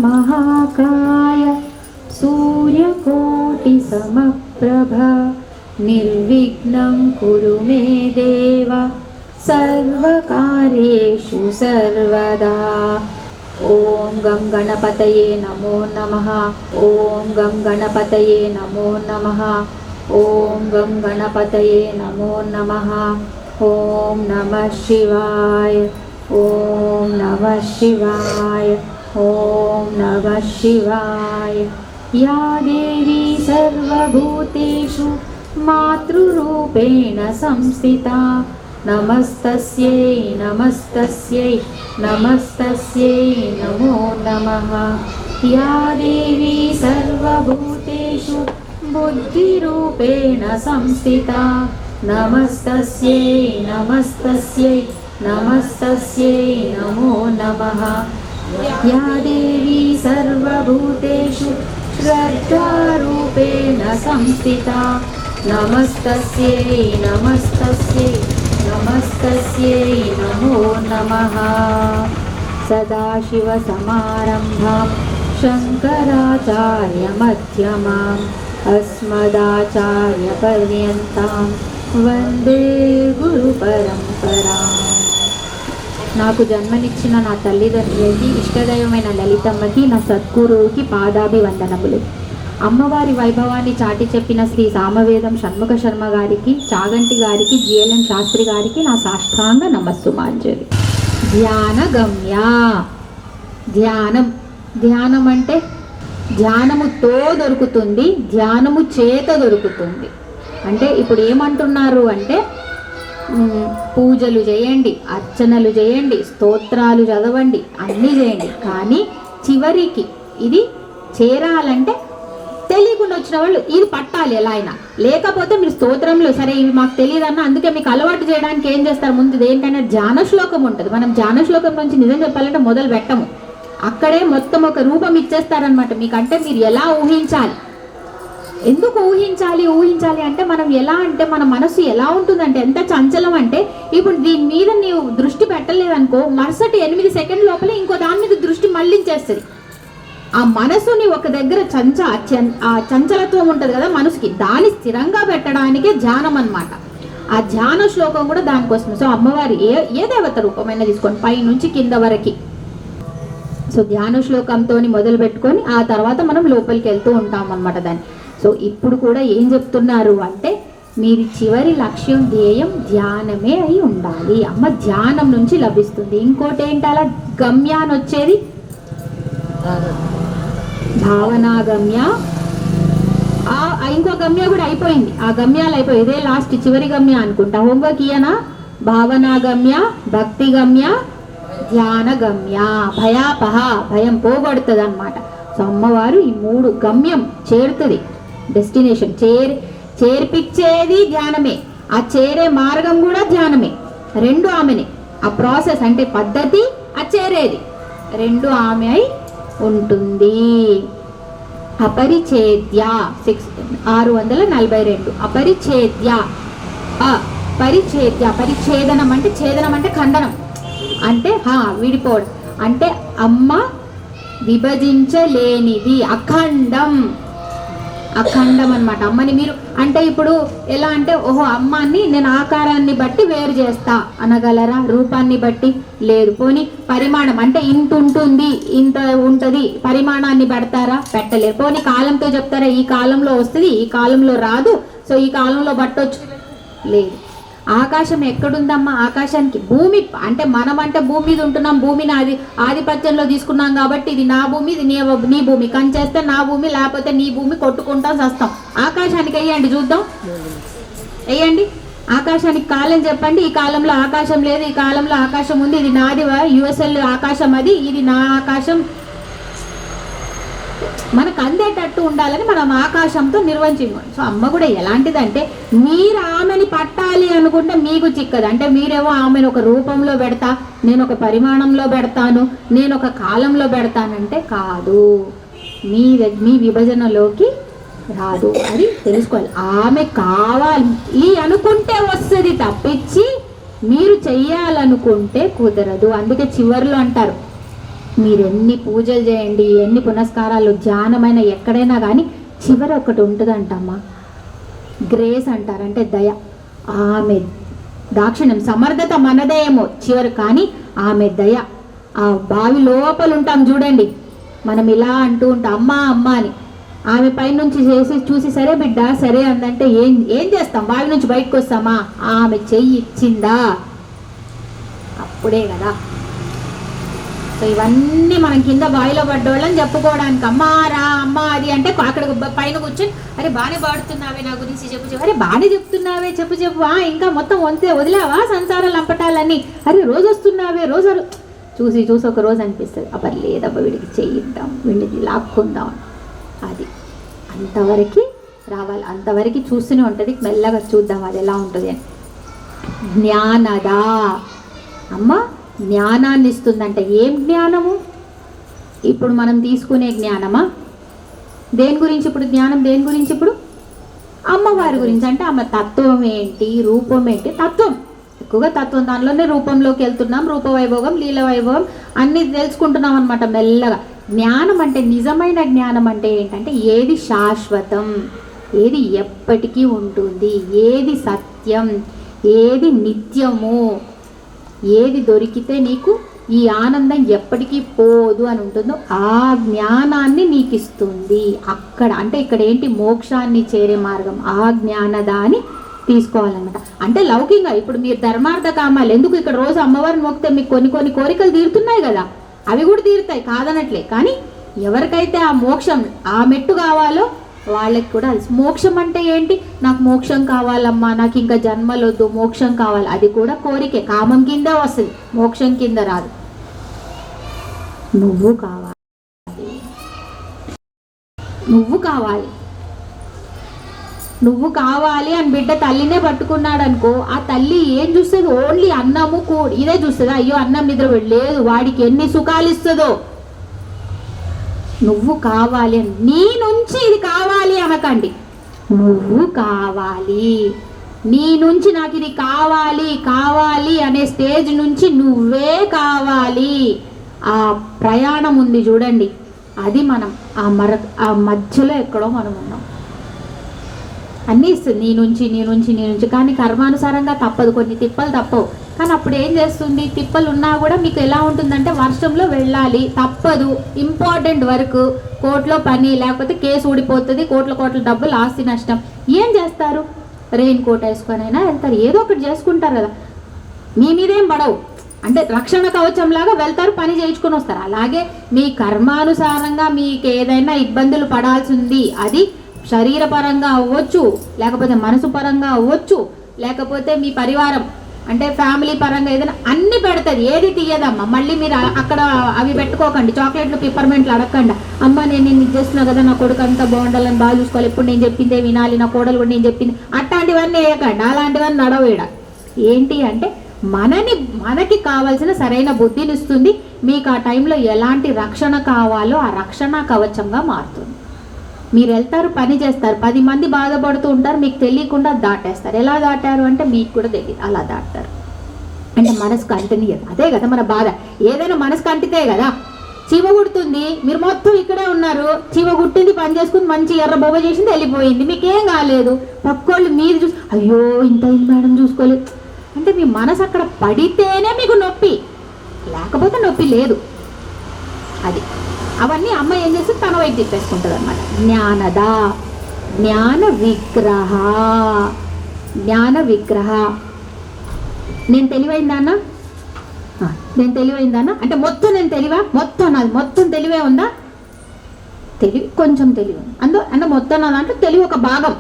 महाकाय सूर्यकोटिसमप्रभ निर्विघ्नं कुरु मे देव सर्वकार्येषु सर्वदा। ओम गं गणपतये नमो नमः। ओम गं गणपतये नमो नमः। ओम गं गणपतये नमो नमः। ओम नमः शिवाय। ओम नमः शिवाय। ओम नमः शिवाय। या देवी सर्वभूतेषु मातृरूपेण संस्थिता नमस्तस्यै नमस्तस्यै नमस्तस्यै नमो नमः। या देवी सर्वभूतेषु बुद्धिरूपेण संस्थिता नमस्तस्यै नमस्तस्यै नमस्तस्यै नमो नमः। या देवी सर्वभूतेषु श्रद्धारूपेण संस्थिता नमस्तस्यै नमस्तस्यै नमस्तस्यै नमो नमः। सदाशिवसमारम्भां शङ्कराचार्यमध्यमाम् अस्मदाचार्यपर्यन्तां वन्दे गुरुपरम्पराम्। నాకు జన్మనిచ్చిన నా తల్లిదండ్రులకి, ఇష్టదైవమైన లలితమ్మకి, నా సద్గురువుకి పాదాభివందనములు. అమ్మవారి వైభవాన్ని చాటి చెప్పిన శ్రీ సామవేదం షణ్ముఖ శర్మ గారికి, చాగంటి గారికి, జిఎల్ఎన్ శాస్త్రి గారికి నా సాష్టాంగ నమస్సుమాంజలి. ధ్యానగమ్య. ధ్యానం. ధ్యానం అంటే ధ్యానముతో దొరుకుతుంది, ధ్యానము చేత దొరుకుతుంది. అంటే ఇప్పుడు ఏమంటున్నారు అంటే పూజలు చేయండి, అర్చనలు చేయండి, స్తోత్రాలు చదవండి, అన్నీ చేయండి, కానీ చివరికి ఇది చేరాలంటే తెలియకుండా వచ్చిన వాళ్ళు ఇది పట్టాలి ఎలా అయినా. లేకపోతే మీరు స్తోత్రంలో సరే ఇవి మాకు తెలియదన్న, అందుకే మీకు అలవాటు చేయడానికి ఏం చేస్తారు, ముందు దేనికైనా ధ్యాన శ్లోకం ఉంటుంది. మనం ధ్యాన శ్లోకం నుంచి నిజం చెప్పాలంటే మొదలు పెట్టము, అక్కడే మొత్తం ఒక రూపం ఇచ్చేస్తారనమాట మీకంటే మీరు ఎలా ఊహించాలి. ఎందుకు ఊహించాలి అంటే మనం ఎలా అంటే మన మనసు ఎలా ఉంటుందంటే ఎంత చంచలం అంటే ఇప్పుడు దీని మీద నీవు దృష్టి పెట్టలేదనుకో మరుసటి 8 సెకండ్ల లోపలే ఇంకో దాని మీద దృష్టి మళ్ళించేస్తుంది. ఆ మనసుని ఒక దగ్గర ఆ చంచలత్వం ఉంటుంది కదా మనసుకి, దాన్ని స్థిరంగా పెట్టడానికే ధ్యానం అన్నమాట. ఆ ధ్యాన శ్లోకం కూడా దానికోసం. సో అమ్మవారి ఏ దేవత రూపమైనా తీసుకోండి పై నుంచి కింద వరకు. సో ధ్యాన శ్లోకంతో మొదలు పెట్టుకొని ఆ తర్వాత మనం లోపలికి వెళ్తూ ఉంటాం అన్నమాట దాన్ని. సో ఇప్పుడు కూడా ఏం చెప్తున్నారు అంటే మీరు చివరి లక్ష్యం ధ్యేయం ధ్యానమే అయి ఉండాలి. అమ్మ ధ్యానం నుంచి లభిస్తుంది. ఇంకోటి ఏంటి అలా గమ్యాన్ని వచ్చేది భావనాగమ్య. ఇంకో గమ్య కూడా అయిపోయింది, ఆ గమ్యాలు అయిపోయి ఇదే లాస్ట్ చివరి గమ్య అనుకుంటా. హోంవర్క్ ఇయనా? భావనాగమ్య, భక్తి గమ్య, ధ్యాన గమ్య. భయాపహ భయం పోగొడుతుంది అన్నమాట. సో అమ్మవారు ఈ 3 గమ్యం చేరుతుంది. డెస్టినేషన్ చేర్పించేది ధ్యానమే, ఆ చేరే మార్గం కూడా ధ్యానమే. 2 ఆమెనే. ఆ ప్రాసెస్ అంటే పద్ధతి, ఆ చేరేది 2 ఆమె అయి ఉంటుంది. అపరిఛేద్య 642. అపరిఛేద్య పరిఛేదనం అంటే ఛేదనం అంటే ఖండనం అంటే విడిపోవడం అంటే అమ్మ విభజించలేనిది, అఖండం అన్నమాట. అమ్మని మీరు అంటే ఇప్పుడు ఎలా అంటే ఓహో అమ్మాన్ని నేను ఆకారాన్ని బట్టి వేరు చేస్తా అనగలరా? రూపాన్ని బట్టి లేదు. పోనీ పరిమాణం అంటే ఇంత ఉంటుంది ఇంత ఉంటుంది, పరిమాణాన్ని పెడతారా? పెట్టలేరు. పోనీ కాలంతో చెప్తారా ఈ కాలంలో వస్తుంది ఈ కాలంలో రాదు, సో ఈ కాలంలో పట్టొచ్చు? లేదు. ఆకాశం ఎక్కడుందమ్మా? ఆకాశానికి భూమి అంటే మనం అంటే భూమి మీద ఉంటున్నాం, భూమిని ఆధిపత్యంలో తీసుకున్నాం కాబట్టి ఇది నా భూమి, ఇది నీ భూమి, కంచేస్తే నా భూమి, లేకపోతే నీ భూమి, కొట్టుకుంటాం చస్తాం. ఆకాశానికి వెయ్యండి చూద్దాం, వెయ్యండి. ఆకాశానికి కాలం చెప్పండి, ఈ కాలంలో ఆకాశం లేదు, ఈ కాలంలో ఆకాశం ఉంది, ఇది నాది, యుఎస్ఎల్ ఆకాశం అది, ఇది నా ఆకాశం. మనకు అందేటట్టు ఉండాలని మనం ఆకాశంతో నిర్వచించాం. సో అమ్మ కూడా ఎలాంటిదంటే మీరు ఆమెని పట్టాలి అనుకుంటే మీకు చిక్కదు. అంటే మీరేమో ఆమెను ఒక రూపంలో పెడతా, నేను ఒక పరిమాణంలో పెడతాను, నేను ఒక కాలంలో పెడతానంటే కాదు, మీ విభజనలోకి రాదు. అది తెలుసుకోవాలి. ఆమె కావాలి అనుకుంటే వస్తుంది తప్పించి మీరు చెయ్యాలనుకుంటే కుదరదు. అందుకే చివర్లో అంటారు మీరు ఎన్ని పూజలు చేయండి, ఎన్ని పునస్కారాలు, ధ్యానమైన ఎక్కడైనా కానీ చివరి ఒకటి ఉంటుందంటమ్మా, గ్రేస్ అంటారు, అంటే దయ. ఆమె దాక్షిణ్యం, సమర్థత మనదే ఏమో చివరి, కానీ ఆమె దయ. ఆ బావి లోపల ఉంటాం చూడండి, మనం ఇలా అంటూ ఉంటాం అమ్మా అమ్మా అని, ఆమె పైనుంచి చూసి సరే బిడ్డ సరే అందంటే ఏం చేస్తాం, బావి నుంచి బయటకు వస్తామా? ఆమె చెయ్యి ఇచ్చిందా అప్పుడే కదా. సో ఇవన్నీ మనం కింద బావిలో పడ్డోళ్ళని చెప్పుకోవడానికి, అమ్మా రా అమ్మా అది అంటే అక్కడ పైన కూర్చొని అరే బాగానే పాడుతున్నావే నా గురించి చెప్పు, అరే బాగానే చెప్తున్నావే చెప్పు ఇంకా మొత్తం వదిలేవా సంసారాలు అంపటాలని, అరే రోజు వస్తున్నావే రోజు చూసి ఒక రోజు అనిపిస్తుంది అబ్బా లేదబ్బా వీడికి చేయిద్దాం, వీడికి లాక్కుందాం, అది అంతవరకు రావాలి, అంతవరకు చూస్తూనే ఉంటుంది. మెల్లగా చూద్దాం అది ఎలా ఉంటుంది అని. జ్ఞానదా అమ్మ జ్ఞానాన్ని ఇస్తుందంటే ఏం జ్ఞానము? ఇప్పుడు మనం తీసుకునే జ్ఞానమా? దేని గురించి ఇప్పుడు జ్ఞానం? దేని గురించి ఇప్పుడు? అమ్మవారి గురించి. అంటే అమ్మ తత్వం ఏంటి, రూపం ఏంటి? తత్వం ఎక్కువగా తత్వం, దానిలోనే రూపంలోకి వెళ్తున్నాం, రూపవైభోగం లీల వైభవం అన్నీ తెలుసుకుంటున్నాం అనమాట మెల్లగా. జ్ఞానం అంటే నిజమైన జ్ఞానం అంటే ఏంటంటే ఏది శాశ్వతం, ఏది ఎప్పటికీ ఉంటుంది, ఏది సత్యం, ఏది నిత్యము, ఏది దొరికితే నీకు ఈ ఆనందం ఎప్పటికీ పోదు అని ఉంటుందో ఆ జ్ఞానాన్ని నీకు ఇస్తుంది. అక్కడ అంటే ఇక్కడ ఏంటి, మోక్షాన్ని చేరే మార్గం ఆ జ్ఞానదాన్ని తీసుకోవాలన్నమాట. అంటే లౌకికంగా ఇప్పుడు మీరు ధర్మార్థ కామాలు ఎందుకు ఇక్కడ రోజు అమ్మవారిని మొక్కితే మీకు కొన్ని కోరికలు తీరుతున్నాయి కదా, అవి కూడా తీరుతాయి కాదనట్లే, కానీ ఎవరికైతే ఆ మోక్షం ఆ మెట్టు కావాలో వాళ్ళకి కూడా మోక్షం అంటే ఏంటి, నాకు మోక్షం కావాలమ్మా, నాకు ఇంకా జన్మలొద్దు, మోక్షం కావాలి, అది కూడా కోరికే, కామం కింద వస్తుంది, మోక్షం కింద రాదు. నువ్వు కావాలి, నువ్వు కావాలి, నువ్వు కావాలి అని బిడ్డ తల్లినే పట్టుకున్నాడు అనుకో, ఆ తల్లి ఏం చూస్తుంది? ఓన్లీ అన్నము కూడి ఇదే చూస్తుంది. అయ్యో అన్నం నిద్ర లేదు, వాడికి ఎన్ని సుఖాలు ఇస్తుందో. నువ్వు కావాలి అని, నీ నుంచి ఇది కావాలి అనకండి, నువ్వు కావాలి, నీ నుంచి నాకు ఇది కావాలి అనే స్టేజ్ నుంచి నువ్వే కావాలి. ఆ ప్రయాణం ఉంది చూడండి, అది మనం ఆ మధ్యలో ఎక్కడో మనం ఉన్నాం. అన్నీ ఇస్తుంది నీ నుంచి, కానీ కర్మానుసారంగా తప్పదు, కొన్ని తిప్పలు తప్పవు. కానీ అప్పుడు ఏం చేస్తుంది, తిప్పలు ఉన్నా కూడా మీకు ఎలా ఉంటుందంటే వర్షంలో వెళ్ళాలి, తప్పదు, ఇంపార్టెంట్ వర్క్, కోర్టులో పని, లేకపోతే కేసు ఊడిపోతుంది, కోట్ల డబ్బులు ఆస్తి నష్టం. ఏం చేస్తారు? రెయిన్ కోట్ వేసుకొనైనా వెళ్తారు, ఏదో ఒకటి చేసుకుంటారు కదా, మీ మీదేం పడవు, అంటే రక్షణ కవచం లాగా వెళ్తారు, పని చేయించుకొని వస్తారు. అలాగే మీ కర్మానుసారంగా మీకు ఏదైనా ఇబ్బందులు పడాల్సింది, అది శరీరపరంగా అవ్వచ్చు, లేకపోతే మనసు పరంగా అవ్వచ్చు, లేకపోతే మీ పరివారం అంటే ఫ్యామిలీ పరంగా ఏదైనా అన్ని పెడుతుంది, ఏది తీయదమ్మా. మళ్ళీ మీరు అక్కడ అవి పెట్టుకోకండి, చాక్లెట్లు పిప్పర్మెంట్లు అడగండి, అమ్మ నేను ఇది చేస్తున్నా కదా, నా కొడుకు అంతా బాగుండాలని బాగా చూసుకోవాలి, ఎప్పుడు నేను చెప్పిందే వినాలి, నా కోడలు కూడా నేను చెప్పింది, అట్లాంటివన్నీ వేయకండి, అలాంటివన్నీ నడవేడ. ఏంటి అంటే మనకి కావాల్సిన సరైన బుద్ధిని ఇస్తుంది, మీకు ఆ టైంలో ఎలాంటి రక్షణ కావాలో ఆ రక్షణ కవచంగా మారుతుంది. మీరు వెళ్తారు, పని చేస్తారు, 10 మంది బాధపడుతూ ఉంటారు, మీకు తెలియకుండా దాటేస్తారు. ఎలా దాటారు అంటే మీకు కూడా తెలియదు, అలా దాటారు. అంటే మనసుకు అంటనియదు, అదే కదా మన బాధ. ఏదైనా మనసుకు అంటితే కదా. చీమ కుడుతుంది, మీరు మొత్తం ఇక్కడే ఉన్నారు, చీమ కుట్టింది, పని చేసుకుని మంచి ఎర్ర బొబ్బ చేసింది, వెళ్ళిపోయింది, మీకేం కాలేదు. పక్కోళ్ళు మీరు చూసి అయ్యో ఇంత మేడం చూసుకోలేదు అంటే మీ మనసు అక్కడ పడితేనే మీకు నొప్పి, లేకపోతే నొప్పి లేదు. అది అవన్నీ అమ్మ ఏం చేస్తుంది, తన వైపు తిప్పేసుకుంటుంది అనమాట. జ్ఞానదా జ్ఞాన విగ్రహ. నేను తెలివైందానా అంటే మొత్తం నేను తెలివా, మొత్తం తెలివే ఉందా? తెలివి కొంచెం తెలివి అంటే మొత్తం నా దాంట్లో తెలివి ఒక భాగం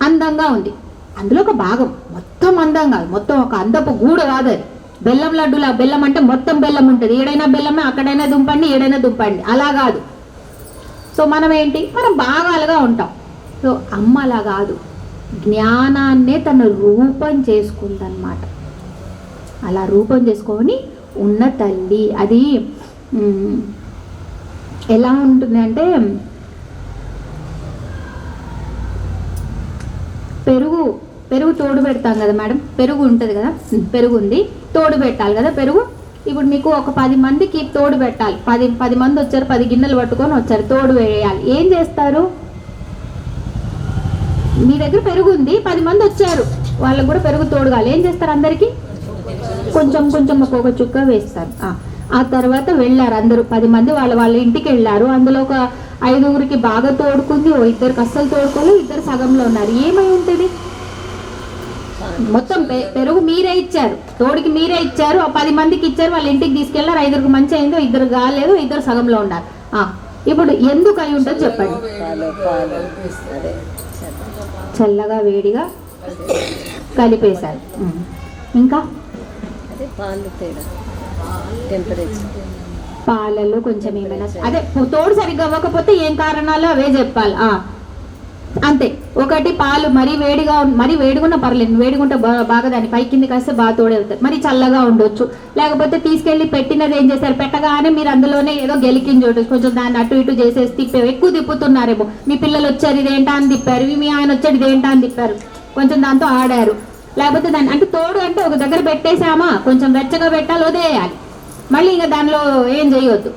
అందంగా ఉంది, అందులో ఒక భాగం, మొత్తం అందంగా, మొత్తం ఒక అందపు గూడు కాదు అది. బెల్లం లడ్డులా, బెల్లం అంటే మొత్తం బెల్లం ఉంటుంది, ఏడైనా బెల్లమే, అక్కడైనా దుంపండి, ఏడైనా దుంపండి, అలా కాదు. సో మనం ఏంటి, మనం భాగాలుగా ఉంటాం. సో అమ్మ అలా కాదు, జ్ఞానాన్నే తన రూపం చేసుకుందన్నమాట. అలా రూపం చేసుకొని ఉన్న తల్లి. అది ఎలా ఉంటుంది అంటే పెరుగు తోడు పెడతాం కదా మేడం, పెరుగు ఉంటుంది కదా, పెరుగు ఉంది, తోడు పెట్టాలి కదా పెరుగు. ఇప్పుడు మీకు ఒక 10 మందికి తోడు పెట్టాలి. 10 మంది వచ్చారు, 10 గిన్నెలు పట్టుకొని వచ్చారు, తోడు వేయాలి. ఏం చేస్తారు? మీ దగ్గర పెరుగు ఉంది, 10 మంది వచ్చారు, వాళ్ళకు కూడా పెరుగు తోడు కావాలి. ఏం చేస్తారు? అందరికీ కొంచెం కొంచెం ఒక్కొక్క చుక్క వేస్తారు. ఆ తర్వాత వెళ్ళారు అందరూ 10 మంది వాళ్ళ ఇంటికి వెళ్ళారు. అందులో ఒక 5గురికి బాగా తోడుకుంది, 2 అస్సలు తోడుకోలేదు, 2 సగంలో ఉన్నారు. ఏమై ఉంటుంది? మొత్తం పెరుగు మీరే ఇచ్చారు, తోడికి మీరే ఇచ్చారు, 10 మందికి ఇచ్చారు, వాళ్ళ ఇంటికి తీసుకెళ్లారు. 5గురికి మంచి అయిందో, 2 కాలేదు, 2 సగంలో ఉన్నారు. ఇప్పుడు ఎందుకు అయి ఉంటుందో చెప్పండి. చల్లగా వేడిగా కలిపేశారు. ఇంకా పాలలో కొంచెం ఏమైనా అదే తోడు సరిగ్గా అవ్వకపోతే ఏం కారణాలు అవే చెప్పాలి. అంతే. ఒకటి పాలు మరీ వేడిగున్నా పర్లేదు, వేడిగుంటే బాగా దాన్ని పై కింది కాస్తే బాగా తోడవుతుంది. మరి చల్లగా ఉండొచ్చు. లేకపోతే తీసుకెళ్ళి పెట్టినది ఏం చేశారు? పెట్టగానే మీరు అందులోనే ఏదో గెలికింది చోటు కొంచెం దాన్ని అటు ఇటు చేసేసి ఎక్కువ తిప్పుతున్నారేమో. మీ పిల్లలు వచ్చారు ఇదేంటా అని తిప్పారు, మీ ఆయన వచ్చాడు ఇదేంటా అని తిప్పారు, కొంచెం దాంతో ఆడారు. లేకపోతే దాన్ని అంటే తోడు అంటే ఒక దగ్గర పెట్టేసామా, కొంచెం వెచ్చగా పెట్టాలి, వదిలేయాలి, మళ్ళీ ఇంకా దానిలో ఏం చేయొద్దు.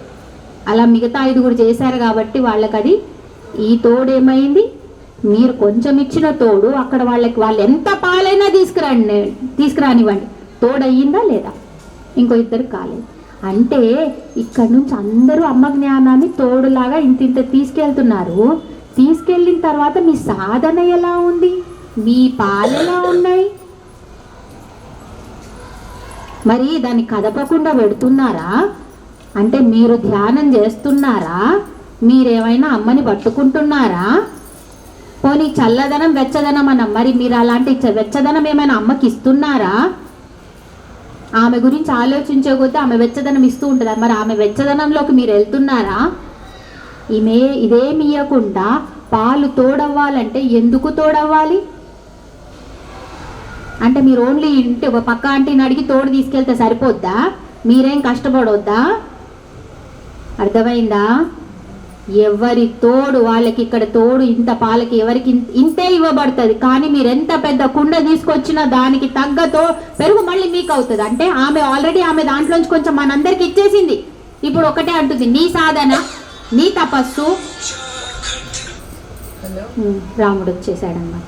అలా మిగతా 5 చేశారు కాబట్టి వాళ్ళకి అది ఈ తోడు ఏమైంది? మీరు కొంచెం ఇచ్చిన తోడు అక్కడ వాళ్ళు ఎంత పాలైనా తీసుకురానివ్వండి, తోడు అయ్యిందా లేదా? ఇంకో 2 కాలేదు. అంటే ఇక్కడ నుంచి అందరూ అమ్మ జ్ఞానాన్ని తోడులాగా ఇంత తీసుకెళ్తున్నారు. తీసుకెళ్ళిన తర్వాత మీ సాధన ఎలా ఉంది? మీ పాలు ఎలా ఉన్నాయి? మరి దాన్ని కదపకుండా పెడుతున్నారా? అంటే మీరు ధ్యానం చేస్తున్నారా? మీరేమైనా అమ్మని పట్టుకుంటున్నారా? పోనీ చల్లదనం వెచ్చదనం అన్నాం, మరి మీరు అలాంటి వెచ్చదనం ఏమైనా అమ్మకి ఇస్తున్నారా? ఆమె గురించి ఆలోచించకపోతే ఆమె వెచ్చదనం ఇస్తూ ఉంటుంది, మరి ఆమె వెచ్చదనంలోకి మీరు వెళ్తున్నారా? ఇదేమి ఇవ్వకుండా పాలు తోడవ్వాలంటే ఎందుకు తోడవ్వాలి? అంటే మీరు ఓన్లీ ఇంటి పక్క ఆంటీని అడిగి తోడు తీసుకెళ్తే సరిపోద్దా? మీరేం కష్టపడొద్దా? అర్థమైందా? ఎవరి తోడు వాళ్ళకి ఇక్కడ తోడు ఇంత పాలకి ఎవరికి ఇంతే ఇవ్వబడుతుంది. కానీ మీరు ఎంత పెద్ద కుండ తీసుకొచ్చినా దానికి తగ్గ పెరుగు మళ్ళీ మీకు అవుతుంది. అంటే ఆమె దాంట్లోంచి కొంచెం మనందరికి ఇచ్చేసింది. ఇప్పుడు ఒకటే అంటుంది, నీ సాధన, నీ తపస్సు. రాముడు వచ్చేసాడనమాట.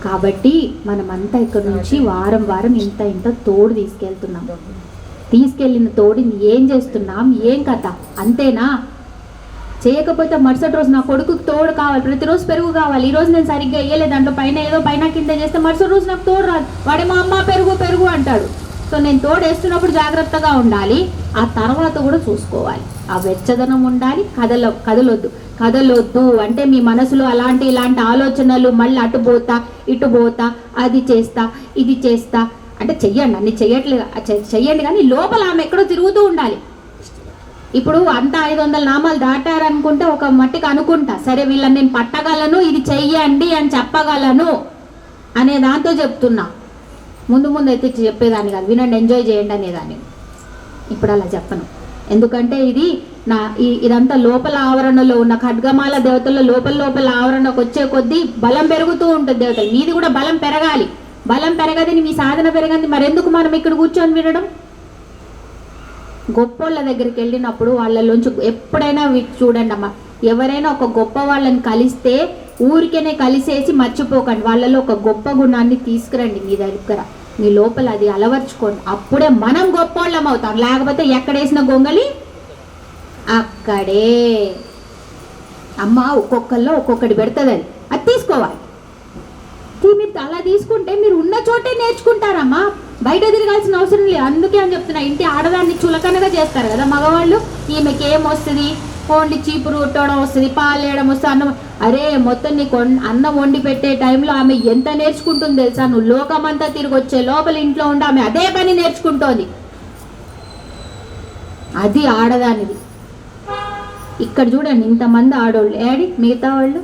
కాబట్టి మనమంతా ఇక్కడ నుంచి వారం ఇంత తోడు తీసుకెళ్తున్నాం. తీసుకెళ్ళిన తోడిని ఏం చేస్తున్నాం, ఏం కథ? అంతేనా? చేయకపోతే మరుసటి రోజు నా కొడుకుకి తోడు కావాలి, ప్రతిరోజు పెరుగు కావాలి, ఈరోజు నేను సరిగ్గా వేయలేదు, దాంట్లో పైన కింద చేస్తే మరుసటి రోజు నాకు తోడు రాదు, వాడేమో అమ్మ పెరుగు అంటాడు. సో నేను తోడు వేస్తున్నప్పుడు జాగ్రత్తగా ఉండాలి, ఆ తర్వాత కూడా చూసుకోవాలి. ఆ వెచ్చదనం ఉండాలి, కదలొద్దు. అంటే మీ మనసులో ఇలాంటి ఆలోచనలు మళ్ళీ అటు పోతా ఇటు పోతా, అది చేస్తా ఇది చేస్తా అంటే చెయ్యండి, అన్ని చెయ్యండి, కానీ లోపల ఆమె ఎక్కడో తిరుగుతూ ఉండాలి. ఇప్పుడు అంతా 500 నామాలు దాటారనుకుంటే ఒక మట్టికి అనుకుంటా, సరే వీళ్ళని నేను పట్టగలను, ఇది చెయ్యండి అని చెప్పగలను అనే దాంతో చెప్తున్నా. ముందు అయితే చెప్పేదాన్ని కాదు, వినండి ఎంజాయ్ చేయండి అనేదాన్ని. ఇప్పుడు అలా చెప్పను, ఎందుకంటే ఇదంతా లోపల ఆవరణలో ఉన్న ఖడ్గమాల దేవతల లోపల ఆవరణకు వచ్చే కొద్దీ బలం పెరుగుతూ ఉంటుంది. దేవతలు మీది కూడా బలం పెరగాలి. బలం పెరగదని మీ సాధన పెరగంది, మరెందుకు మనం ఇక్కడ కూర్చొని వినడం? గొప్పోళ్ళ దగ్గరికి వెళ్ళినప్పుడు వాళ్ళలోంచి ఎప్పుడైనా చూడండి అమ్మా, ఎవరైనా ఒక గొప్ప వాళ్ళని కలిస్తే ఊరికేనే కలిసేసి మర్చిపోకండి, వాళ్ళలో ఒక గొప్ప గుణాన్ని తీసుకురండి మీ దగ్గర, మీ లోపల అది అలవర్చుకోండి. అప్పుడే మనం గొప్పోళ్ళం అవుతాం. లేకపోతే ఎక్కడేసిన గొంగలి అక్కడే. అమ్మ ఒక్కొక్కల్లో ఒక్కొక్కటి పెడుతుంది, అది తీసుకోవాలి. మీరు అలా తీసుకుంటే మీరు ఉన్న చోటే నేర్చుకుంటారమ్మా, బయట తిరగాల్సిన అవసరం లేదు. అందుకే అని చెప్తున్నా, ఇంటి ఆడదాన్ని చులకనగా చేస్తారు కదా మగవాళ్ళు. ఈమెకి ఏం వస్తుంది, ఓన్లీ చీపురు కొట్టడం వస్తుంది, పాలు వేయడం వస్తుంది, అన్నం. అరే మొత్తం నీకు అన్నం వండి పెట్టే టైంలో ఆమె ఎంత నేర్చుకుంటుంది తెలుసా? నువ్వు లోకమంతా తిరిగి వచ్చే లోపల ఇంట్లో ఉండి ఆమె అదే పని నేర్చుకుంటోంది. అది ఆడదానిది. ఇక్కడ చూడండి ఇంతమంది ఆడోళ్ళు, ఏడి మిగతా వాళ్ళు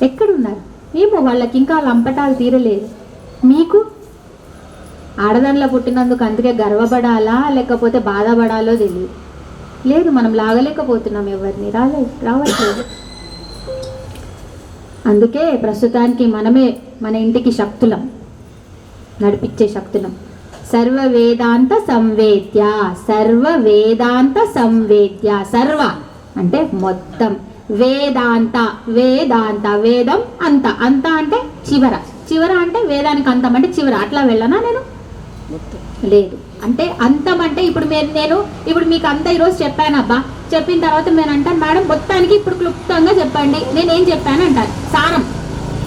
ఎక్కడున్నారు? ఏమో వాళ్ళకి ఇంకా లంపటాలు తీరలేదు. మీకు ఆడదానిలో పుట్టినందుకు అందుకే గర్వపడాలా లేకపోతే బాధపడాలో తెలియదు. లేదు, మనం లాగలేకపోతున్నాం, ఎవరిని రావట్లేదు. అందుకే ప్రస్తుతానికి మనమే మన ఇంటికి శక్తులం, నడిపించే శక్తులం. సర్వ వేదాంత సంవేద్య, సర్వ వేదాంత సంవేద్య. సర్వ అంటే మొత్తం, వేదాంత వేదాంత వేదం అంత, అంత అంటే చివర, చివర అంటే వేదానికి అంతం అంటే చివర. అట్లా వెళ్ళనా నేను? లేదు. అంటే అంతం అంటే ఇప్పుడు నేను ఇప్పుడు మీకు అంతా ఈరోజు చెప్పాను అబ్బా, చెప్పిన తర్వాత నేను అంటాను మేడం మొత్తానికి ఇప్పుడు క్లుప్తంగా చెప్పండి నేనేం చెప్పాను అంటాను. సారం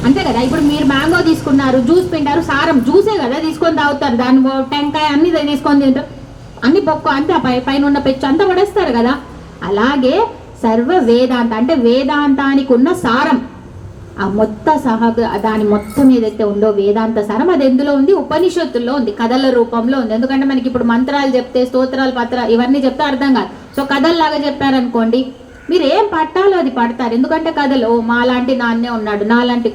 అంతే కదా. ఇప్పుడు మీరు మ్యాంగో తీసుకున్నారు, జ్యూస్ పిండారు, సారం జ్యూసే కదా తీసుకొని తాగుతారు. దాని టెంకాయ అన్ని తీసుకొని తింటారు, అన్ని బొక్క అంతే పైన ఉన్న పెచ్చు అంతా పడేస్తారు కదా. అలాగే సర్వ వేదాంత అంటే వేదాంతానికి ఉన్న సారం, ఆ దాని మొత్తం ఏదైతే ఉందో వేదాంత సారం, అది ఎందులో ఉంది? ఉపనిషత్తుల్లో ఉంది, కథల రూపంలో ఉంది. ఎందుకంటే మనకి ఇప్పుడు మంత్రాలు చెప్తే, స్తోత్రాలు, ఇవన్నీ చెప్తే అర్థం కాదు. సో కథల్లాగా చెప్పారనుకోండి, మీరు ఏం పట్టాలో అది పడతారు. ఎందుకంటే కథలో మాలాంటి నాన్నే ఉన్నాడు, నాలాంటి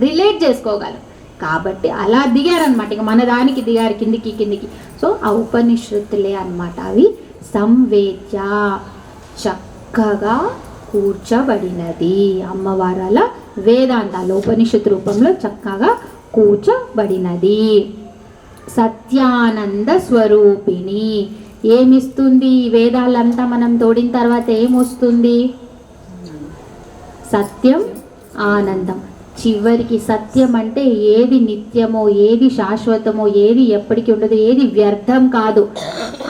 రిలేట్ చేసుకోగలరు కాబట్టి అలా దిగారనమాట. ఇక మన దానికి దిగారు, కిందికి. సో ఆ ఉపనిషత్తులే అనమాట అవి. సంవేద్య చక్కగా కూర్చబడినది అమ్మవారు, అలా వేదాంతాలు ఉపనిషత్ రూపంలో చక్కగా కూర్చబడినది. సత్యానంద స్వరూపిణి. ఏమిస్తుంది? వేదాలంతా మనం తోడిన తర్వాత ఏమొస్తుంది? సత్యం, ఆనందం. చివరికి సత్యం అంటే ఏది నిత్యమో, ఏది శాశ్వతమో, ఏది ఎప్పటికీ ఉండదు, ఏది వ్యర్థం కాదు.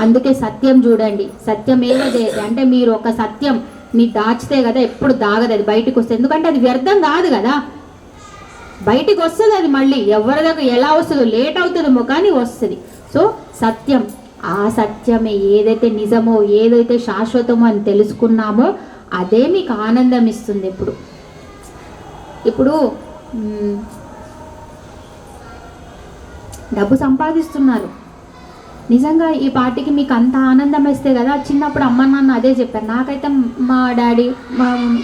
అందుకే సత్యం చూడండి, సత్యమేవ జయతే అంటే మీరు ఒక సత్యం నీ దాచితే కదా ఎప్పుడు దాగదు, అది బయటకు వస్తుంది. ఎందుకంటే అది వ్యర్థం కాదు కదా, బయటికి వస్తుంది. అది మళ్ళీ ఎవరి దగ్గర ఎలా వస్తుందో, లేట్ అవుతుందేమో కానీ వస్తుంది. సో సత్యం, ఆ సత్యమే ఏదైతే నిజమో, ఏదైతే శాశ్వతమో అని తెలుసుకున్నామో అదే మీకు ఆనందం ఇస్తుంది. ఇప్పుడు డబ్బు సంపాదిస్తున్నారు, నిజంగా ఈ పార్టీకి మీకు అంత ఆనందం వేస్తే కదా. చిన్నప్పుడు అమ్మ నాన్న అదే చెప్పారు, నాకైతే మా డాడీ